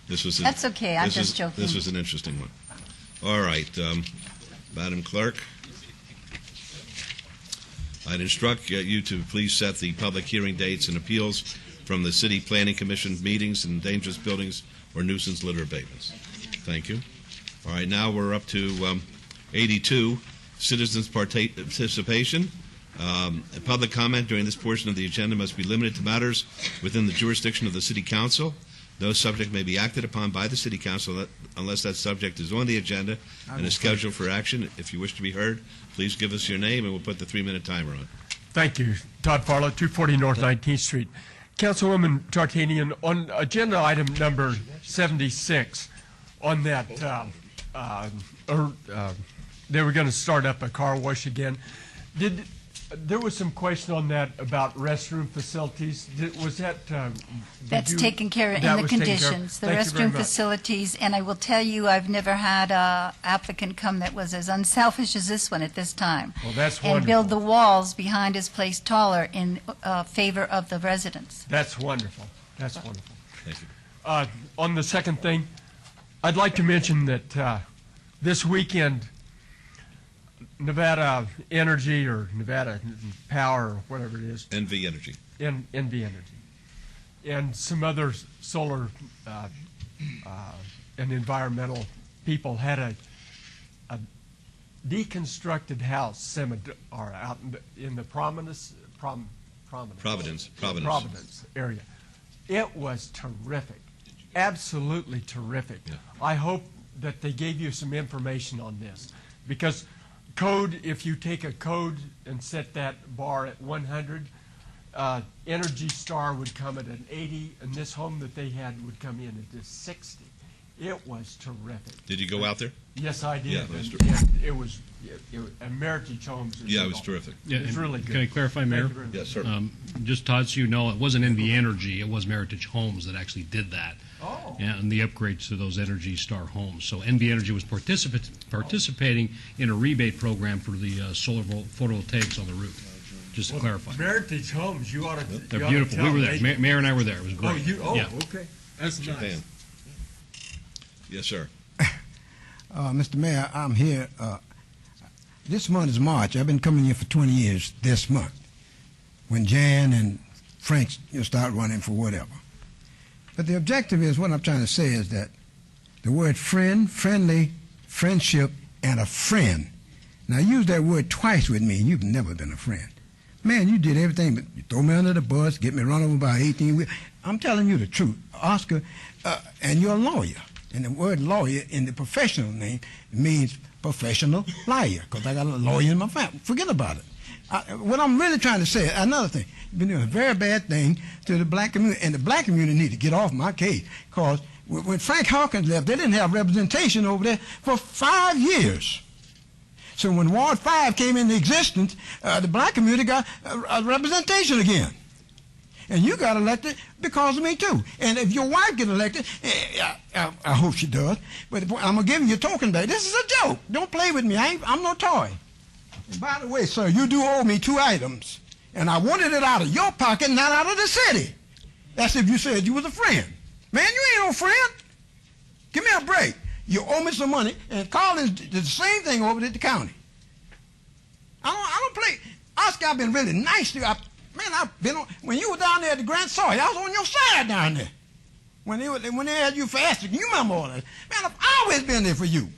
this was... That's okay, I'm just joking. This was an interesting one. All right, Madam Clerk, I'd instruct you to please set the public hearing dates and appeals from the City Planning Commission meetings in dangerous buildings or nuisance litter abatements. Thank you. All right, now we're up to 82, citizens' participation. Public comment during this portion of the agenda must be limited to matters within the jurisdiction of the City Council. No subject may be acted upon by the City Council unless that subject is on the agenda and is scheduled for action. If you wish to be heard, please give us your name and we'll put the 3-minute timer on. Thank you. Todd Farlow, 240 North 19th Street. Councilwoman Tarkanian, on agenda item number 76, on that, they were going to start up a car wash again. There was some question on that about restroom facilities. Was that... That's taken care of in the conditions, the restroom facilities, and I will tell you, I've never had an applicant come that was as unselfish as this one at this time. Well, that's wonderful. And build the walls behind his place taller in favor of the residents. That's wonderful. That's wonderful. Thank you. On the second thing, I'd like to mention that this weekend, Nevada Energy or Nevada Power or whatever it is. NV Energy. NV Energy. And some other solar and environmental people had a deconstructed house out in the Providence area. It was terrific. Absolutely terrific. Yeah. I hope that they gave you some information on this because code, if you take a code and set that bar at 100, Energy Star would come at an 80, and this home that they had would come in at a 60. It was terrific. Did you go out there? Yes, I did. Yeah, it was And terrific. it was Meritage Homes. Yeah, it was terrific. Yeah, It's really good. Can I clarify, Mayor? Thank you very much. Yes, sir. Just Todd, so you know, it wasn't NV Energy, it was Meritage Homes that actually did that. Oh. And the upgrades to those Energy Star homes. So NV Energy was participating in a rebate program for the solar photovoltaics on the roof. Just to clarify. Meritage Homes, you ought to. They're beautiful. We were there. Mayor and I were there. It was great. Yeah. Okay. That's Japan. nice. Yes, sir. Mr. Mayor, I'm here. This month is March. I've been coming here for 20 years this month, when Jan and Frank start running for whatever. But the objective is, what I'm trying to say is that the word friend, friendly, friendship, and a friend. Now, I use that word twice with me, and you've never been a friend. Man, you did everything, but you throw me under the bus, get me run over by 18 wheels. I'm telling you the truth, Oscar, and you're a lawyer. And the word lawyer in the professional name means professional liar, because I got a lawyer in my family. Forget about it. What I'm really trying to say, another thing, you've been doing a very bad thing to the black community, and the black community need to get off my case, because when Frank Hawkins left, they didn't have representation over there for 5 years. So when Ward 5 came into existence, the black community got a representation again. And you got elected because of me, too. And if your wife gets elected, I hope she does, but I'm going to give you a token back. This is a joke. Don't play with me. I'm no toy. And by the way, sir, you do owe me 2 items, and I wanted it out of your pocket, not out of the city. That's if you said you was a friend. Man, you ain't no friend. Give me a break. You owe me some money, and Collins did the same thing over at the county. I don't play. Oscar, I've been really nice to you. I've been on, when you were down there at the Grand Sawyer, I was on your side down there. When they had you for asking, you remember all that. Man, I've always been there for you.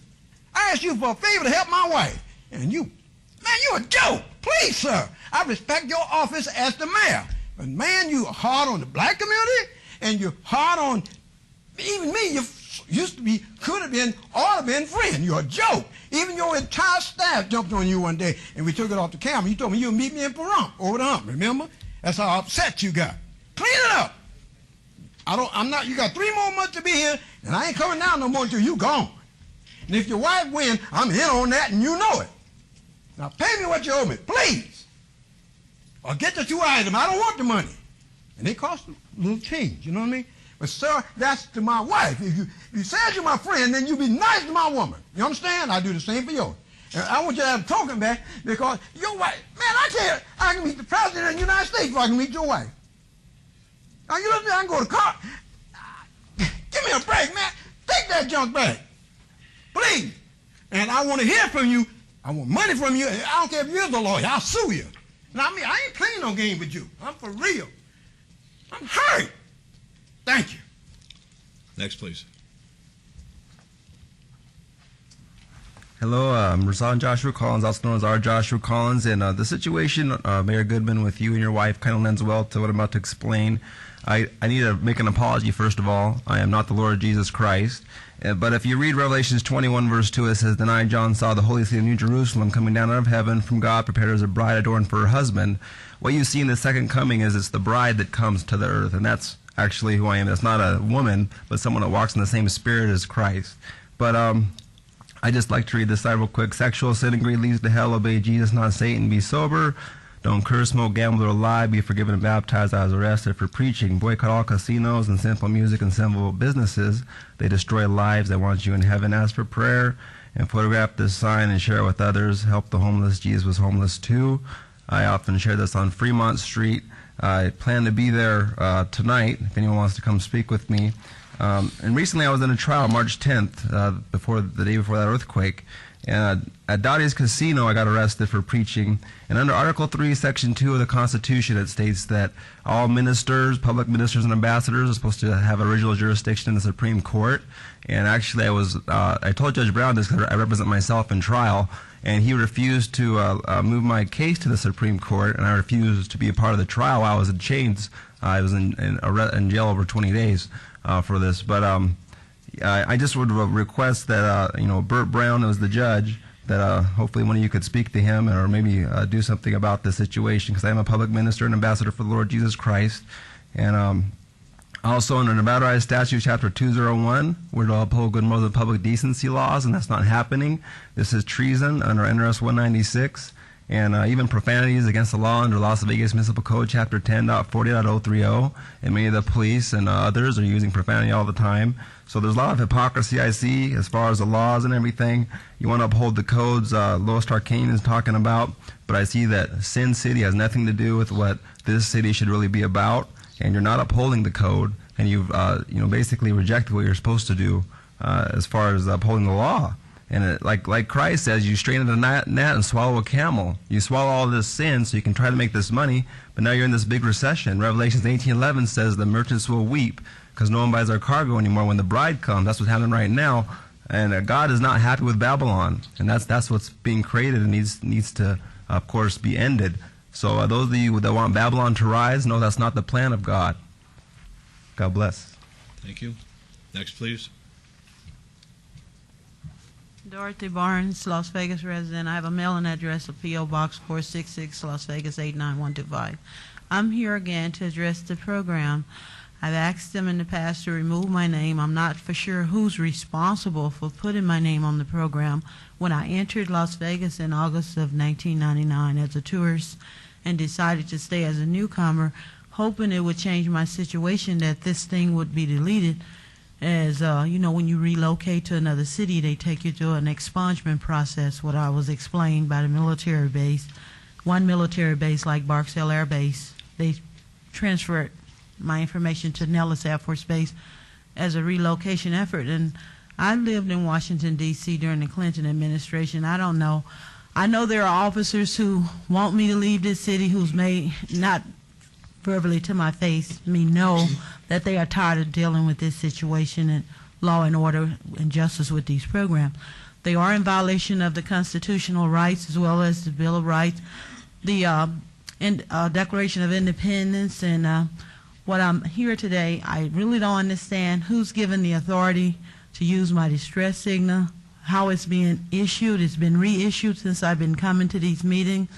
I asked you for a favor to help my wife, and you, man, you're a joke. Please, sir, I respect your office as the mayor, but man, you are hard on the black community, and you're hard on even me. You used to be, could have been, ought to have been friend. You're a joke. Even your entire staff jumped on you one day, and we took it off the camera. You told me you would meet me in Pahrump, over the hump, remember? That's how upset you got. Clean it up. You got 3 more months to be here, and I ain't coming down no more until you gone. And if your wife wins, I'm in on that, and you know it. Now pay me what you owe me, please. Or get the 2 items. I don't want the money. And they cost a little change, you know what I mean? But, sir, that's to my wife. If you said you're my friend, then you be nice to my woman. You understand? I do the same for yours. And I want you to have a token back because your wife, man, I can meet the president of the United States before I can meet your wife. Now, you listen, I can go to court. Give me a break, man. Take that junk back. Please. And I want to hear from you. I want money from you. I don't care if you're the lawyer. I'll sue you. Now, I ain't playing no game with you. I'm for real. I'm hurt. Thank you. Next, please. Hello, I'm Rasan Joshua Collins, also known as R. Joshua Collins, and the situation, Mayor Goodman, with you and your wife kind of lends well to what I'm about to explain. I need to make an apology, first of all. I am not the Lord Jesus Christ. But if you read Revelations 21, verse 2, it says, "Then I, John, saw the holy city of New Jerusalem coming down out of heaven from God, prepared as a bride adorned for her husband." What you see in the second coming is it's the bride that comes to the earth, and that's actually who I am. It's not a woman, but someone that walks in the same spirit as Christ. But I just like to read this side real quick. "Sexual sin and greed leads to hell. Obey Jesus, not Satan. Be sober. Don't curse, smoke, gamble, or lie. Be forgiven and baptized. I was arrested for preaching. Boycott all casinos and sinful music and sinful businesses. They destroy lives. They want you in heaven. Ask for prayer and photograph this sign and share it with others. Help the homeless. Jesus was homeless too." I often share this on Fremont Street. I plan to be there tonight if anyone wants to come speak with me. And recently I was in a trial, March 10th, the day before that earthquake. And at Dottie's Casino, I got arrested for preaching. And under Article 3, Section 2 of the Constitution, it states that all ministers, public ministers, and ambassadors are supposed to have original jurisdiction in the Supreme Court. And actually, I told Judge Brown this because I represent myself in trial, and he refused to move my case to the Supreme Court, and I refused to be a part of the trial while I was in chains. I was in jail over 20 days for this. But I just would request that, Burt Brown, who was the judge, that hopefully one of you could speak to him or maybe do something about the situation, because I am a public minister and ambassador for the Lord Jesus Christ. And also under Nevada Revised Statute Chapter 201, we're to uphold good modes of public decency laws, and that's not happening. This is treason under NRS 196, and even profanities against the law under Las Vegas Municipal Code Chapter 10.40.030, and many of the police and others are using profanity all the time. So there's a lot of hypocrisy I see as far as the laws and everything. You want to uphold the codes Lois Tarkanian is talking about, but I see that Sin City has nothing to do with what this city should really be about, and you're not upholding the code, and you've basically rejected what you're supposed to do as far as upholding the law. And like Christ says, you strain a gnat and swallow a camel. You swallow all this sin so you can try to make this money, but now you're in this big recession. Revelations 18:11 says the merchants will weep because no one buys our cargo anymore when the bride comes. That's what's happening right now. And God is not happy with Babylon, and that's what's being created and needs to, of course, be ended. So those of you that want Babylon to rise, no, that's not the plan of God. God bless. Thank you. Next, please. Dorothy Barnes, Las Vegas resident. I have a mailing address of P.O. Box 466, Las Vegas 89125. I'm here again to address the program. I've asked them in the past to remove my name. I'm not for sure who's responsible for putting my name on the program. When I entered Las Vegas in August of 1999 as a tourist and decided to stay as a newcomer, hoping it would change my situation, that this thing would be deleted. As when you relocate to another city, they take you to an expungement process, what I was explained by the military base. One military base, like Barksdale Air Base, they transferred my information to Nellis Air Force Base as a relocation effort. And I lived in Washington, D.C. during the Clinton administration. I don't know. I know there are officers who want me to leave this city who's made, not verbally to my face, me know that they are tired of dealing with this situation and law and order and justice with these programs. They are in violation of the constitutional rights as well as the Bill of Rights, the Declaration of Independence, and what I'm here today, I really don't understand who's given the authority to use my distress signal, how it's being issued. It's been reissued since I've been coming to these meetings.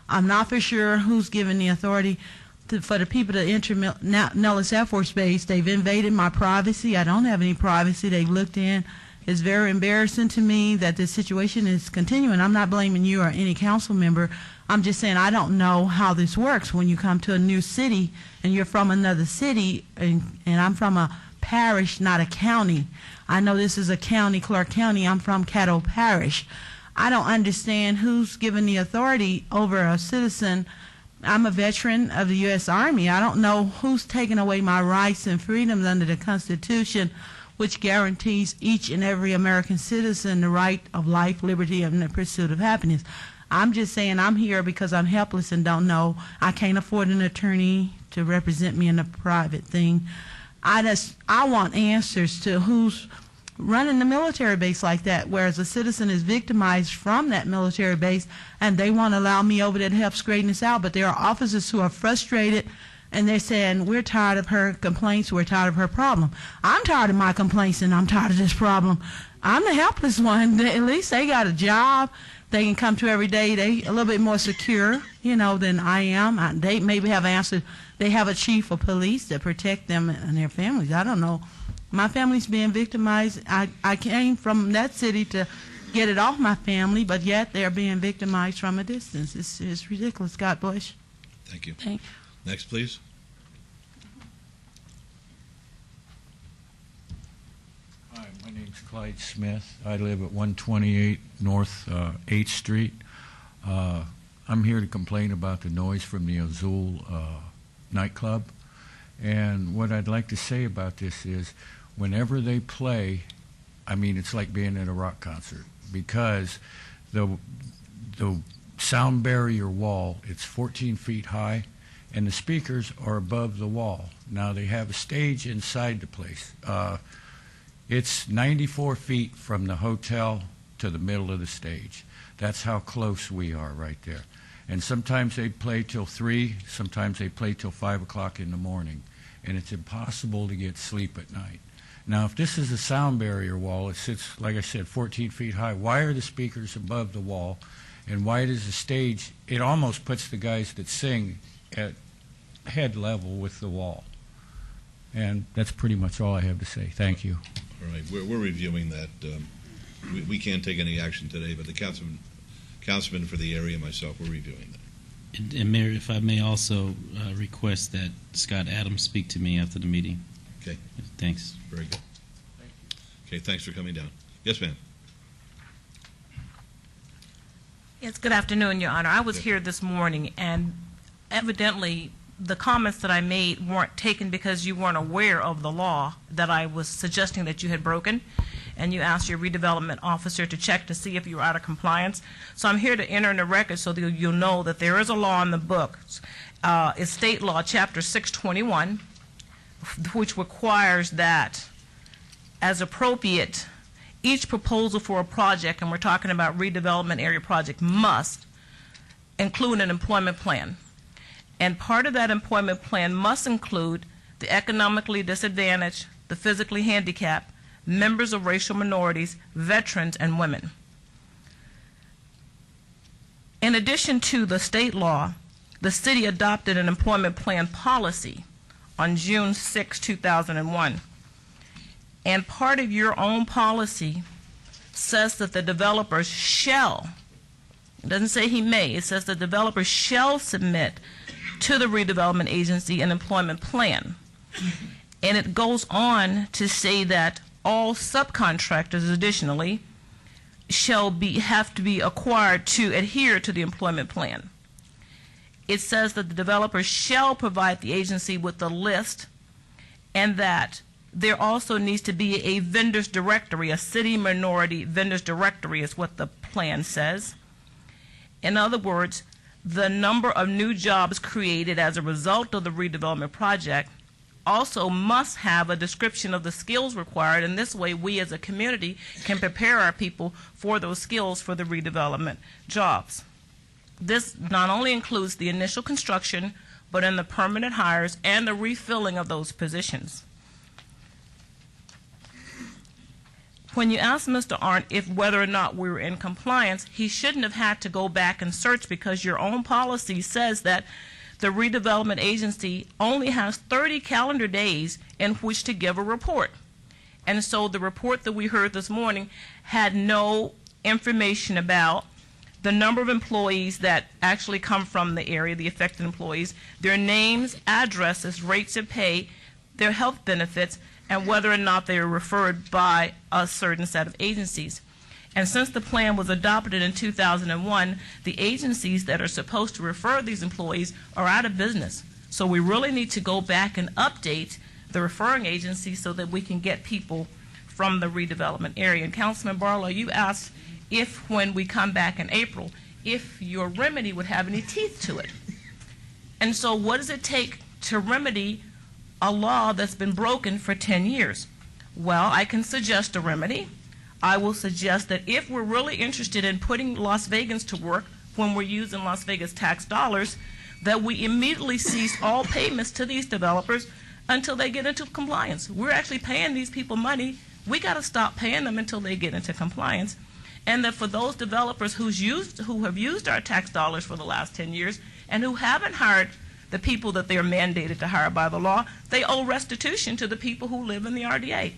I'm not for sure who's given the authority for the people to enter Nellis Air Force Base. They've invaded my privacy. I don't have any privacy. They've looked in. It's very embarrassing to me that this situation is continuing. I'm not blaming you or any council member. I'm just saying I don't know how this works when you come to a new city and you're from another city, and I'm from a parish, not a county. I know this is a county, Clark County. I'm from Caddo Parish. I don't understand who's given the authority over a citizen. I'm a veteran of the U.S. Army. I don't know who's taken away my rights and freedoms under the Constitution, which guarantees each and every American citizen the right of life, liberty, and the pursuit of happiness. I'm just saying I'm here because I'm helpless and don't know. I can't afford an attorney to represent me in a private thing. I want answers to who's running the military base like that, whereas a citizen is victimized from that military base, and they want to allow me over there to help straighten this out. But there are officers who are frustrated, and they're saying, we're tired of her complaints, we're tired of her problem. I'm tired of my complaints, and I'm tired of this problem. I'm the helpless one. At least they got a job they can come to every day. They a little bit more secure, than I am. They maybe have answered. They have a chief of police that protect them and their families. I don't know. My family's being victimized. I came from that city to get it off my family, but yet they're being victimized from a distance. It's ridiculous. God bless. Thank you. Thank you. Next, please. Hi, my name's Clyde Smith. I live at 128 North 8th Street. I'm here to complain about the noise from the Azul nightclub. And what I'd like to say about this is, whenever they play, it's like being at a rock concert, because the sound barrier wall, it's 14 feet high, and the speakers are above the wall. Now, they have a stage inside the place. It's 94 feet from the hotel to the middle of the stage. That's how close we are right there. And sometimes they play till 3, sometimes they play till 5 o'clock in the morning. And it's impossible to get sleep at night. Now, if this is a sound barrier wall, it sits, like I said, 14 feet high. Why are the speakers above the wall? And why does the stage, it almost puts the guys that sing at head level with the wall. And that's pretty much all I have to say. Thank you. All right, we're reviewing that. We can't take any action today, but the councilman for the area and myself, we're reviewing that. And Mayor, if I may also request that Scott Adams speak to me after the meeting. Okay. Thanks. Very good. Okay, thanks for coming down. Yes, ma'am. Yes, good afternoon, Your Honor. I was here this morning, and evidently the comments that I made weren't taken because you weren't aware of the law that I was suggesting that you had broken, and you asked your redevelopment officer to check to see if you were out of compliance. So I'm here to enter in the record so that you'll know that there is a law in the books. It's State Law, Chapter 621, which requires that, as appropriate, each proposal for a project, and we're talking about redevelopment area project, must include an employment plan. And part of that employment plan must include the economically disadvantaged, the physically handicapped, members of racial minorities, veterans, and women. In addition to the state law, the city adopted an employment plan policy on June 6, 2001. And part of your own policy says that the developers shall, it doesn't say he may, it says the developer shall submit to the redevelopment agency an employment plan. And it goes on to say that all subcontractors additionally have to be acquired to adhere to the employment plan. It says that the developer shall provide the agency with the list, and that there also needs to be a vendors directory, a city minority vendors directory is what the plan says. In other words, the number of new jobs created as a result of the redevelopment project also must have a description of the skills required, and this way we as a community can prepare our people for those skills for the redevelopment jobs. This not only includes the initial construction, but in the permanent hires and the refilling of those positions. When you ask Mr. Arndt if whether or not we were in compliance, he shouldn't have had to go back and search, because your own policy says that the redevelopment agency only has 30 calendar days in which to give a report. And so the report that we heard this morning had no information about the number of employees that actually come from the area, the affected employees, their names, addresses, rates of pay, their health benefits, and whether or not they are referred by a certain set of agencies. And since the plan was adopted in 2001, the agencies that are supposed to refer these employees are out of business. So we really need to go back and update the referring agencies so that we can get people from the redevelopment area. And Councilman Barlow, you asked if, when we come back in April, if your remedy would have any teeth to it. And so what does it take to remedy a law that's been broken for 10 years? Well, I can suggest a remedy. I will suggest that if we're really interested in putting Las Vegans to work when we're using Las Vegas tax dollars, that we immediately cease all payments to these developers until they get into compliance. We're actually paying these people money. We got to stop paying them until they get into compliance. And that for those developers who have used our tax dollars for the last 10 years and who haven't hired the people that they are mandated to hire by the law, they owe restitution to the people who live in the RDA.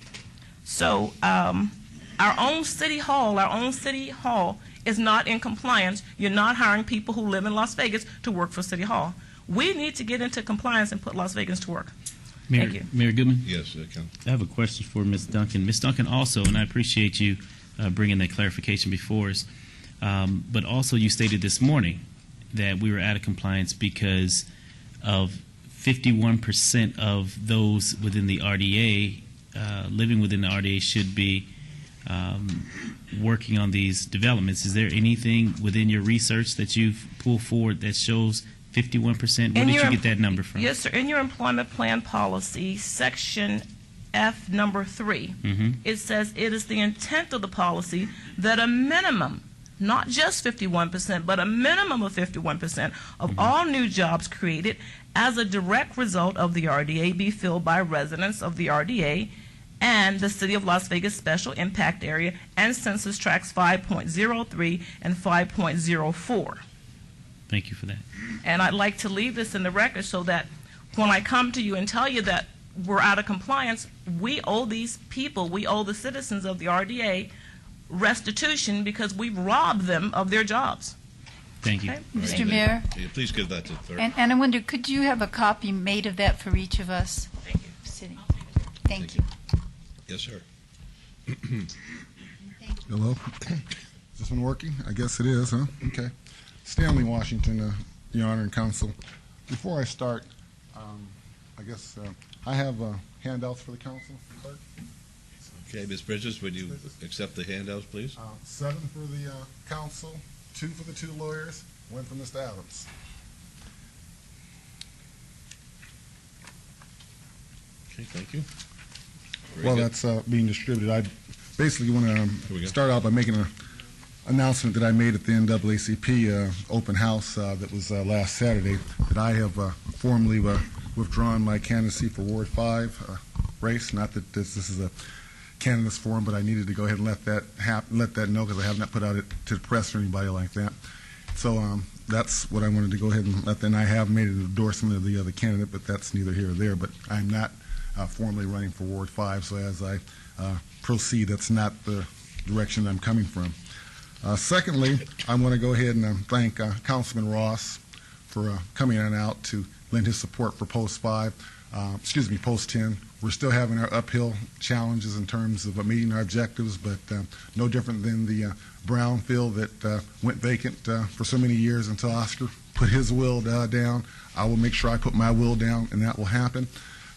So our own city hall is not in compliance. You're not hiring people who live in Las Vegas to work for City Hall. We need to get into compliance and put Las Vegans to work. Thank you. Mayor Goodman? Yes, Councilman. I have a question for Ms. Duncan. Ms. Duncan also, and I appreciate you bringing that clarification before us, but also you stated this morning that we were out of compliance because of 51% of those within the RDA, living within the RDA, should be working on these developments. Is there anything within your research that you've pulled forward that shows 51%? Where did you get that number from? Yes, sir. In your employment plan policy, section F number 3, it says it is the intent of the policy that a minimum, not just 51%, but a minimum of 51% of all new jobs created as a direct result of the RDA be filled by residents of the RDA and the City of Las Vegas Special Impact Area and Census Tracts 5.03 and 5.04. Thank you for that. And I'd like to leave this in the record so that when I come to you and tell you that we're out of compliance, we owe these people, we owe the citizens of the RDA restitution because we've robbed them of their jobs. Thank you. Okay? Mr. Mayor, Please give that to the clerk. and I wonder, could you have a copy made of that for each of us? Thank you. City. Thank you. Yes, sir. Hello? Is this one working? I guess it is, huh? Okay. Stanley Washington, Your Honor and Counsel. Before I start, I guess I have handouts for the council, clerk. Okay, Ms. Bridges, would you accept the handouts, please? 7 for the council, 2 for the 2 lawyers, 1 for Mr. Adams. Okay, thank you. Very While good. that's being distributed, I basically want Here we to go. start out by making an announcement that I made at the NAACP open house that was last Saturday, that I have formally withdrawn my candidacy for Ward 5 race. Not that this is a candidates forum, but I needed to go ahead and let that know because I have not put out it to the press or anybody like that. So that's what I wanted to go ahead and let them. I have made an endorsement of the other candidate, but that's neither here or there. But I'm not formally running for Ward 5, so as I proceed, that's not the direction I'm coming from. Secondly, I want to go ahead and thank Councilman Ross for coming on out to lend his support for Post 10. We're still having our uphill challenges in terms of meeting our objectives, but no different than the brownfield that went vacant for so many years until Oscar put his will down. I will make sure I put my will down, and that will happen.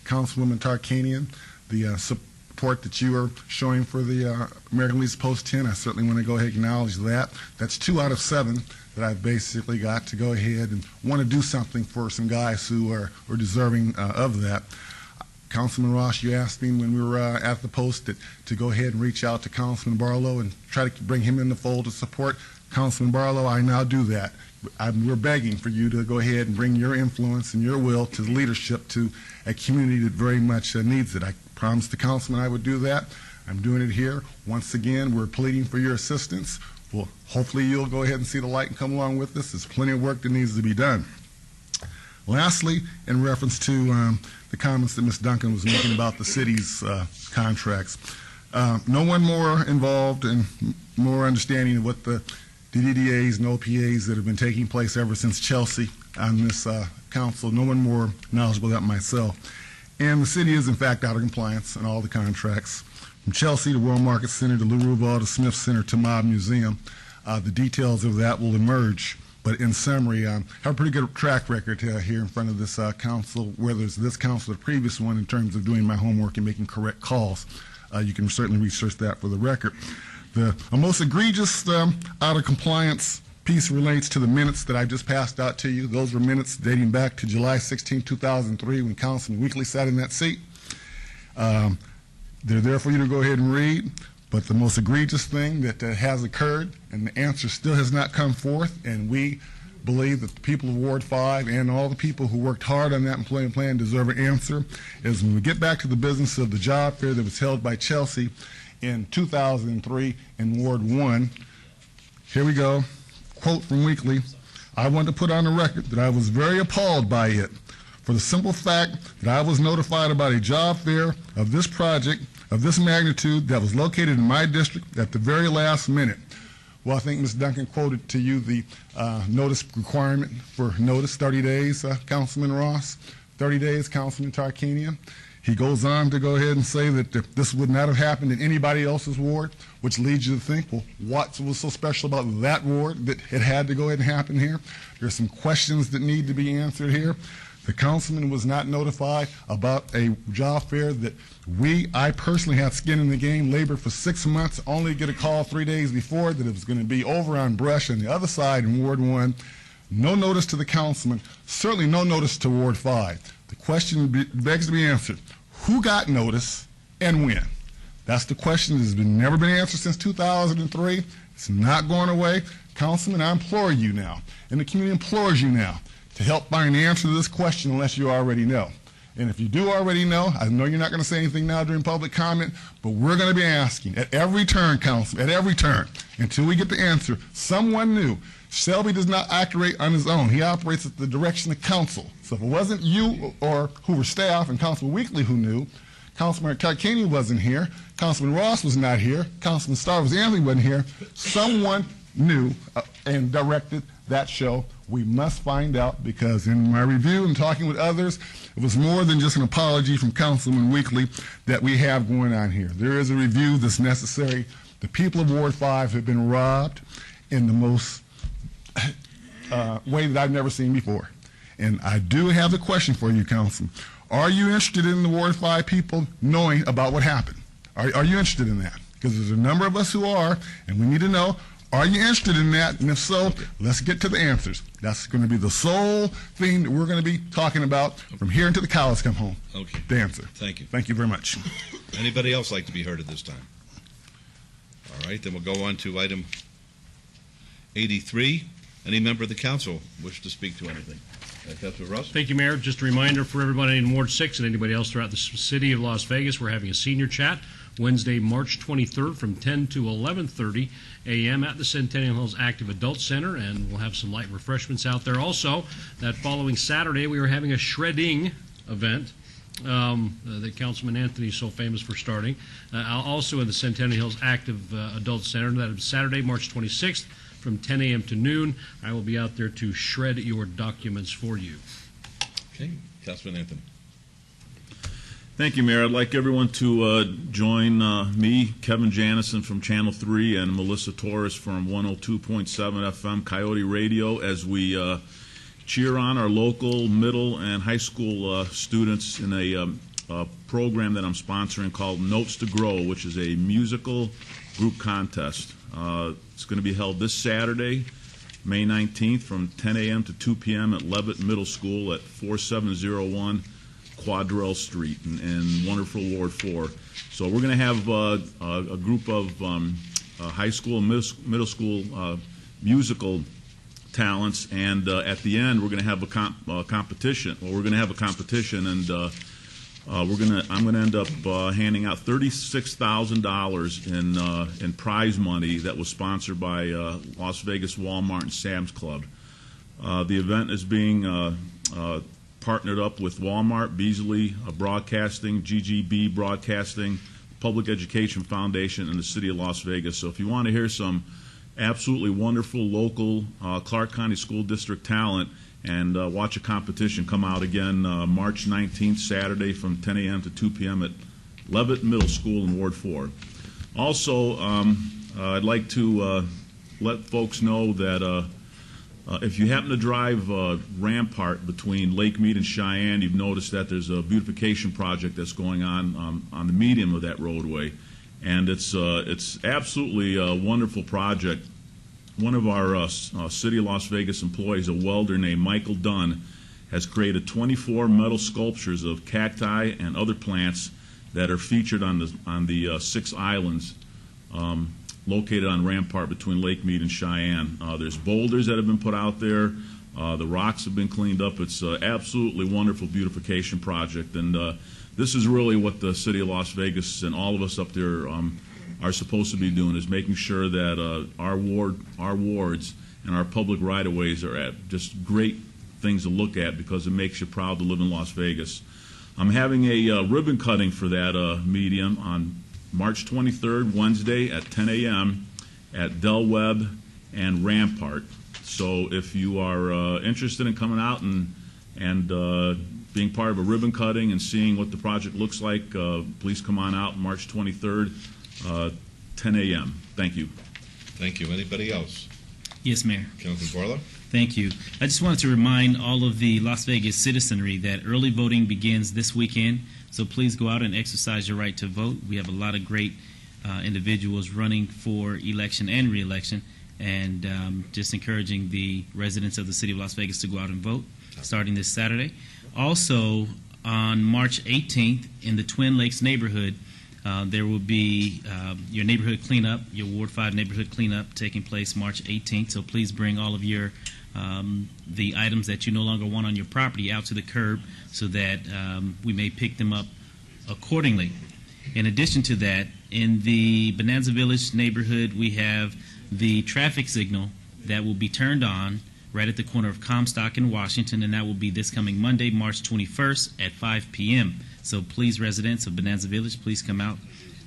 Councilwoman Tarkanian, the support that you are showing for the American Legion Post 10, I certainly want to go ahead and acknowledge that. That's 2 out of 7 that I've basically got to go ahead and want to do something for some guys who are deserving of that. Councilman Ross, you asked me when we were at the Post to go ahead and reach out to Councilman Barlow and try to bring him in the fold to support Councilman Barlow. I now do that. We're begging for you to go ahead and bring your influence and your will to the leadership to a community that very much needs it. I promised the councilman I would do that. I'm doing it here. Once again, we're pleading for your assistance. Well, hopefully you'll go ahead and see the light and come along with us. There's plenty of work that needs to be done. Lastly, in reference to the comments that Ms. Duncan was making about the city's contracts, no one more involved and more understanding of what the DDDAs and OPAs that have been taking place ever since Chelsea on this council, no one more knowledgeable than myself. And the city is, in fact, out of compliance on all the contracts. From Chelsea to World Market Center to Louisville to Smith Center to Mob Museum, the details of that will emerge. But in summary, I have a pretty good track record here in front of this council, whether it's this council or the previous one, in terms of doing my homework and making correct calls. You can certainly research that for the record. The most egregious out of compliance piece relates to the minutes that I just passed out to you. Those were minutes dating back to July 16, 2003, when Councilman Weekly sat in that seat. They're there for you to go ahead and read. But the most egregious thing that has occurred, and the answer still has not come forth, and we believe that the people of Ward 5 and all the people who worked hard on that employment plan deserve an answer, is when we get back to the business of the job fair that was held by Chelsea in 2003 in Ward 1. Here we go. Quote from Weekly. I want to put on the record that I was very appalled by it for the simple fact that I was notified about a job fair of this project of this magnitude that was located in my district at the very last minute. Well, I think Ms. Duncan quoted to you the notice requirement for notice, 30 days, Councilman Ross, 30 days, Councilman Tarkanian. He goes on to go ahead and say that this would not have happened in anybody else's ward, which leads you to think, well, what was so special about that ward that it had to go ahead and happen here? There's some questions that need to be answered here. The councilman was not notified about a job fair that I personally had skin in the game, labored for 6 months, only to get a call 3 days before that it was going to be over on Brush on the other side in Ward 1. No notice to the councilman, certainly no notice to Ward 5. The question begs to be answered. Who got notice and when? That's the question that has never been answered since 2003. It's not going away. Councilman, I implore you now, and the community implores you now, to help find the answer to this question unless you already know. And if you do already know, I know you're not going to say anything now during public comment, but we're going to be asking at every turn, Council, at every turn, until we get the answer. Someone new. Shelby does not operate on his own. He operates at the direction of council. So if it wasn't you or who were staff and Councilman Weekly who knew, Councilman Tarkanian wasn't here, Councilman Ross was not here, Councilman Starvis Anthony wasn't here, someone knew and directed that show. We must find out, because in my review and talking with others, it was more than just an apology from Councilman Weekly that we have going on here. There is a review that's necessary. The people of Ward 5 have been robbed in the most way that I've never seen before. And I do have a question for you, Councilman. Are you interested in the Ward 5 people knowing about what happened? Are you interested in that? Because there's a number of us who are, and we need to know, are you interested in that? And if so, let's get to the answers. That's going to be the sole thing that we're going to be talking about from here until the cows come home. Okay. The answer. Thank you. Thank you very much. Anybody else like to be heard at this time? All right, then we'll go on to item 83. Any member of the council wish to speak to anything? Councilor Ross? Thank you, Mayor. Just a reminder for everybody in Ward 6 and anybody else throughout the city of Las Vegas, we're having a senior chat Wednesday, March 23rd from 10 to 11:30 a.m. at the Centennial Hills Active Adult Center, and we'll have some light refreshments out there. Also, that following Saturday, we are having a shredding event that Councilman Anthony is so famous for starting, also in the Centennial Hills Active Adult Center. That is Saturday, March 26th from 10 a.m. to noon. I will be out there to shred your documents for you. Okay, Councilman Anthony. Thank you, Mayor. I'd like everyone to join me, Kevin Janison from Channel 3, and Melissa Torres from 102.7 FM Coyote Radio as we cheer on our local middle and high school students in a program that I'm sponsoring called Notes to Grow, which is a musical group contest. It's going to be held this Saturday, May 19th from 10 a.m. to 2 p.m. at Levitt Middle School at 4701 Quadrell Street in wonderful Ward 4. So we're going to have a group of high school and middle school musical talents, and at the end we're going to have a competition. Well, we're going to have a competition, and I'm going to end up handing out $36,000 in prize money that was sponsored by Las Vegas Walmart and Sam's Club. The event is being partnered up with Walmart, Beasley Broadcasting, GGB Broadcasting, Public Education Foundation, and the City of Las Vegas. So if you want to hear some absolutely wonderful local Clark County School District talent and watch a competition, come out again March 19th, Saturday from 10 a.m. to 2 p.m. at Levitt Middle School in Ward 4. Also, I'd like to let folks know that if you happen to drive Rampart between Lake Mead and Cheyenne, you've noticed that there's a beautification project that's going on the median of that roadway, and it's absolutely a wonderful project. One of our City of Las Vegas employees, a welder named Michael Dunn, has created 24 metal sculptures of cacti and other plants that are featured on the 6 islands located on Rampart between Lake Mead and Cheyenne. There's boulders that have been put out there. The rocks have been cleaned up. It's an absolutely wonderful beautification project, and this is really what the City of Las Vegas and all of us up there are supposed to be doing, is making sure that our wards and our public right-of-ways are at just great things to look at, because it makes you proud to live in Las Vegas. I'm having a ribbon cutting for that medium on March 23rd, Wednesday at 10 a.m. at Del Webb and Rampart. So if you are interested in coming out and being part of a ribbon cutting and seeing what the project looks like, please come on out March 23rd, 10 a.m. Thank you. Thank you. Anybody else? Yes, Mayor. Councilman Barlow? Thank you. I just wanted to remind all of the Las Vegas citizenry that early voting begins this weekend, so please go out and exercise your right to vote. We have a lot of great individuals running for election and re-election, and just encouraging the residents of the City of Las Vegas to go out and vote starting this Saturday. Also, on March 18th in the Twin Lakes neighborhood, there will be your neighborhood cleanup, your Ward 5 neighborhood cleanup taking place March 18th, so please bring all of your the items that you no longer want on your property out to the curb so that we may pick them up accordingly. In addition to that, in the Bonanza Village neighborhood, we have the traffic signal that will be turned on right at the corner of Comstock and Washington, and that will be this coming Monday, March 21st at 5 p.m. So please, residents of Bonanza Village, please come out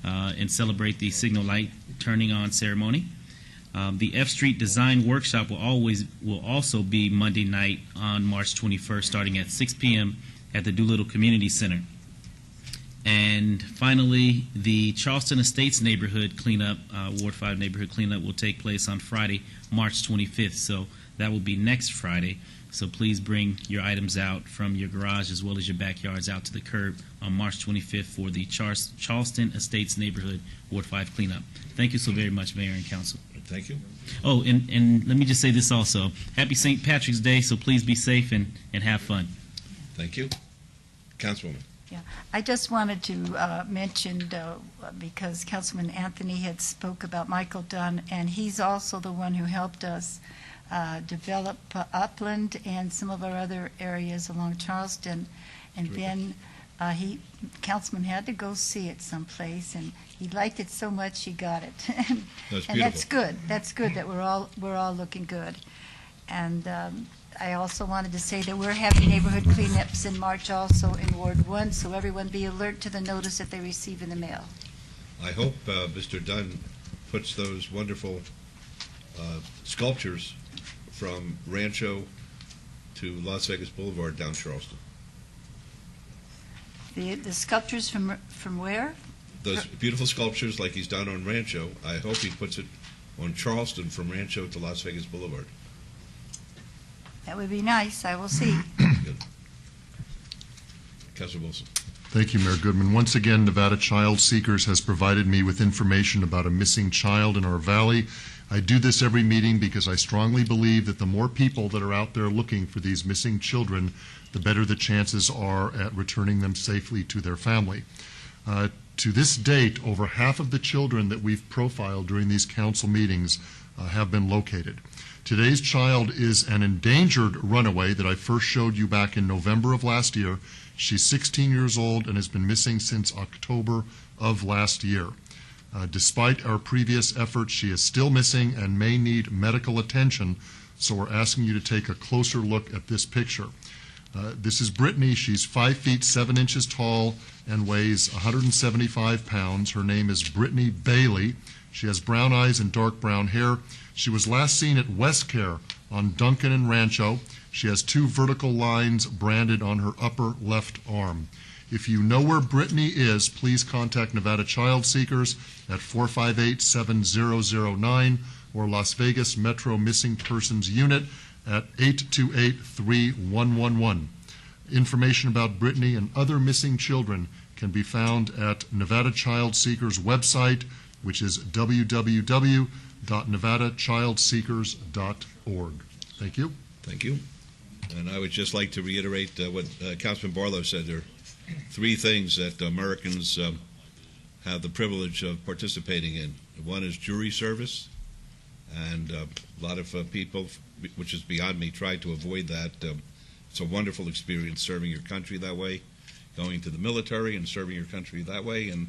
and celebrate the signal light turning on ceremony. The F Street Design Workshop will also be Monday night on March 21st, starting at 6 p.m. at the Doolittle Community Center. And finally, the Charleston Estates neighborhood cleanup, Ward 5 neighborhood cleanup, will take place on Friday, March 25th. So that will be next Friday. So please bring your items out from your garage as well as your backyards out to the curb on March 25th for the Charleston Estates neighborhood Ward 5 cleanup. Thank you so very much, Mayor and Council. Thank you. Oh, and let me just say this also. Happy St. Patrick's Day, so please be safe and have fun. Thank you. Councilwoman. Yeah, I just wanted to mention, because Councilman Anthony had spoke about Michael Dunn, and he's also the one who helped us develop Upland and some of our other areas along Charleston. And then Councilman had to go see it someplace, and he liked it so much he got it. And that's good. That's good that we're all looking good. And I also wanted to say that we're having neighborhood cleanups in March also in Ward 1, so everyone be alert to the notice that they receive in the mail. I hope Mr. Dunn puts those wonderful sculptures from Rancho to Las Vegas Boulevard down Charleston. The sculptures from where? Those beautiful sculptures like he's done on Rancho, I hope he puts it on Charleston from Rancho to Las Vegas Boulevard. That would be nice. I will see. Good. Councilor Wilson. Thank you, Mayor Goodman. Once again, Nevada Child Seekers has provided me with information about a missing child in our valley. I do this every meeting because I strongly believe that the more people that are out there looking for these missing children, the better the chances are at returning them safely to their family. To this date, over half of the children that we've profiled during these council meetings have been located. Today's child is an endangered runaway that I first showed you back in November of last year. She's 16 years old and has been missing since October of last year. Despite our previous efforts, she is still missing and may need medical attention, so we're asking you to take a closer look at this picture. This is Brittany. She's 5 feet 7 inches tall and weighs 175 pounds. Her name is Brittany Bailey. She has brown eyes and dark brown hair. She was last seen at Westcare on Duncan and Rancho. She has 2 vertical lines branded on her upper left arm. If you know where Brittany is, please contact Nevada Child Seekers at 458-7009 or Las Vegas Metro Missing Persons Unit at 828-3111. Information about Brittany and other missing children can be found at Nevada Child Seekers website, which is www.nevadachildseekers.org. Thank you. Thank you. And I would just like to reiterate what Councilman Barlow said. There are 3 things that Americans have the privilege of participating in. One is jury service, and a lot of people, which is beyond me, try to avoid that. It's a wonderful experience serving your country that way, going to the military and serving your country that way. And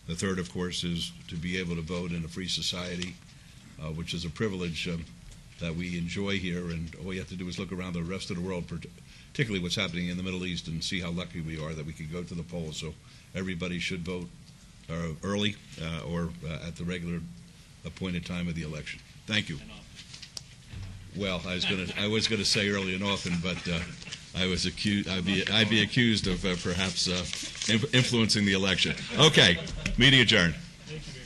the third, of course, is to be able to vote in a free society, which is a privilege that we enjoy here. And all you have to do is look around the rest of the world, particularly what's happening in the Middle East, and see how lucky we are that we can go to the polls. So everybody should vote early or at the regular appointed time of the election. Thank you. Well, I was going to say early and often, but I'd be accused of perhaps influencing the election. Okay, meeting adjourned. Thank you, Mayor.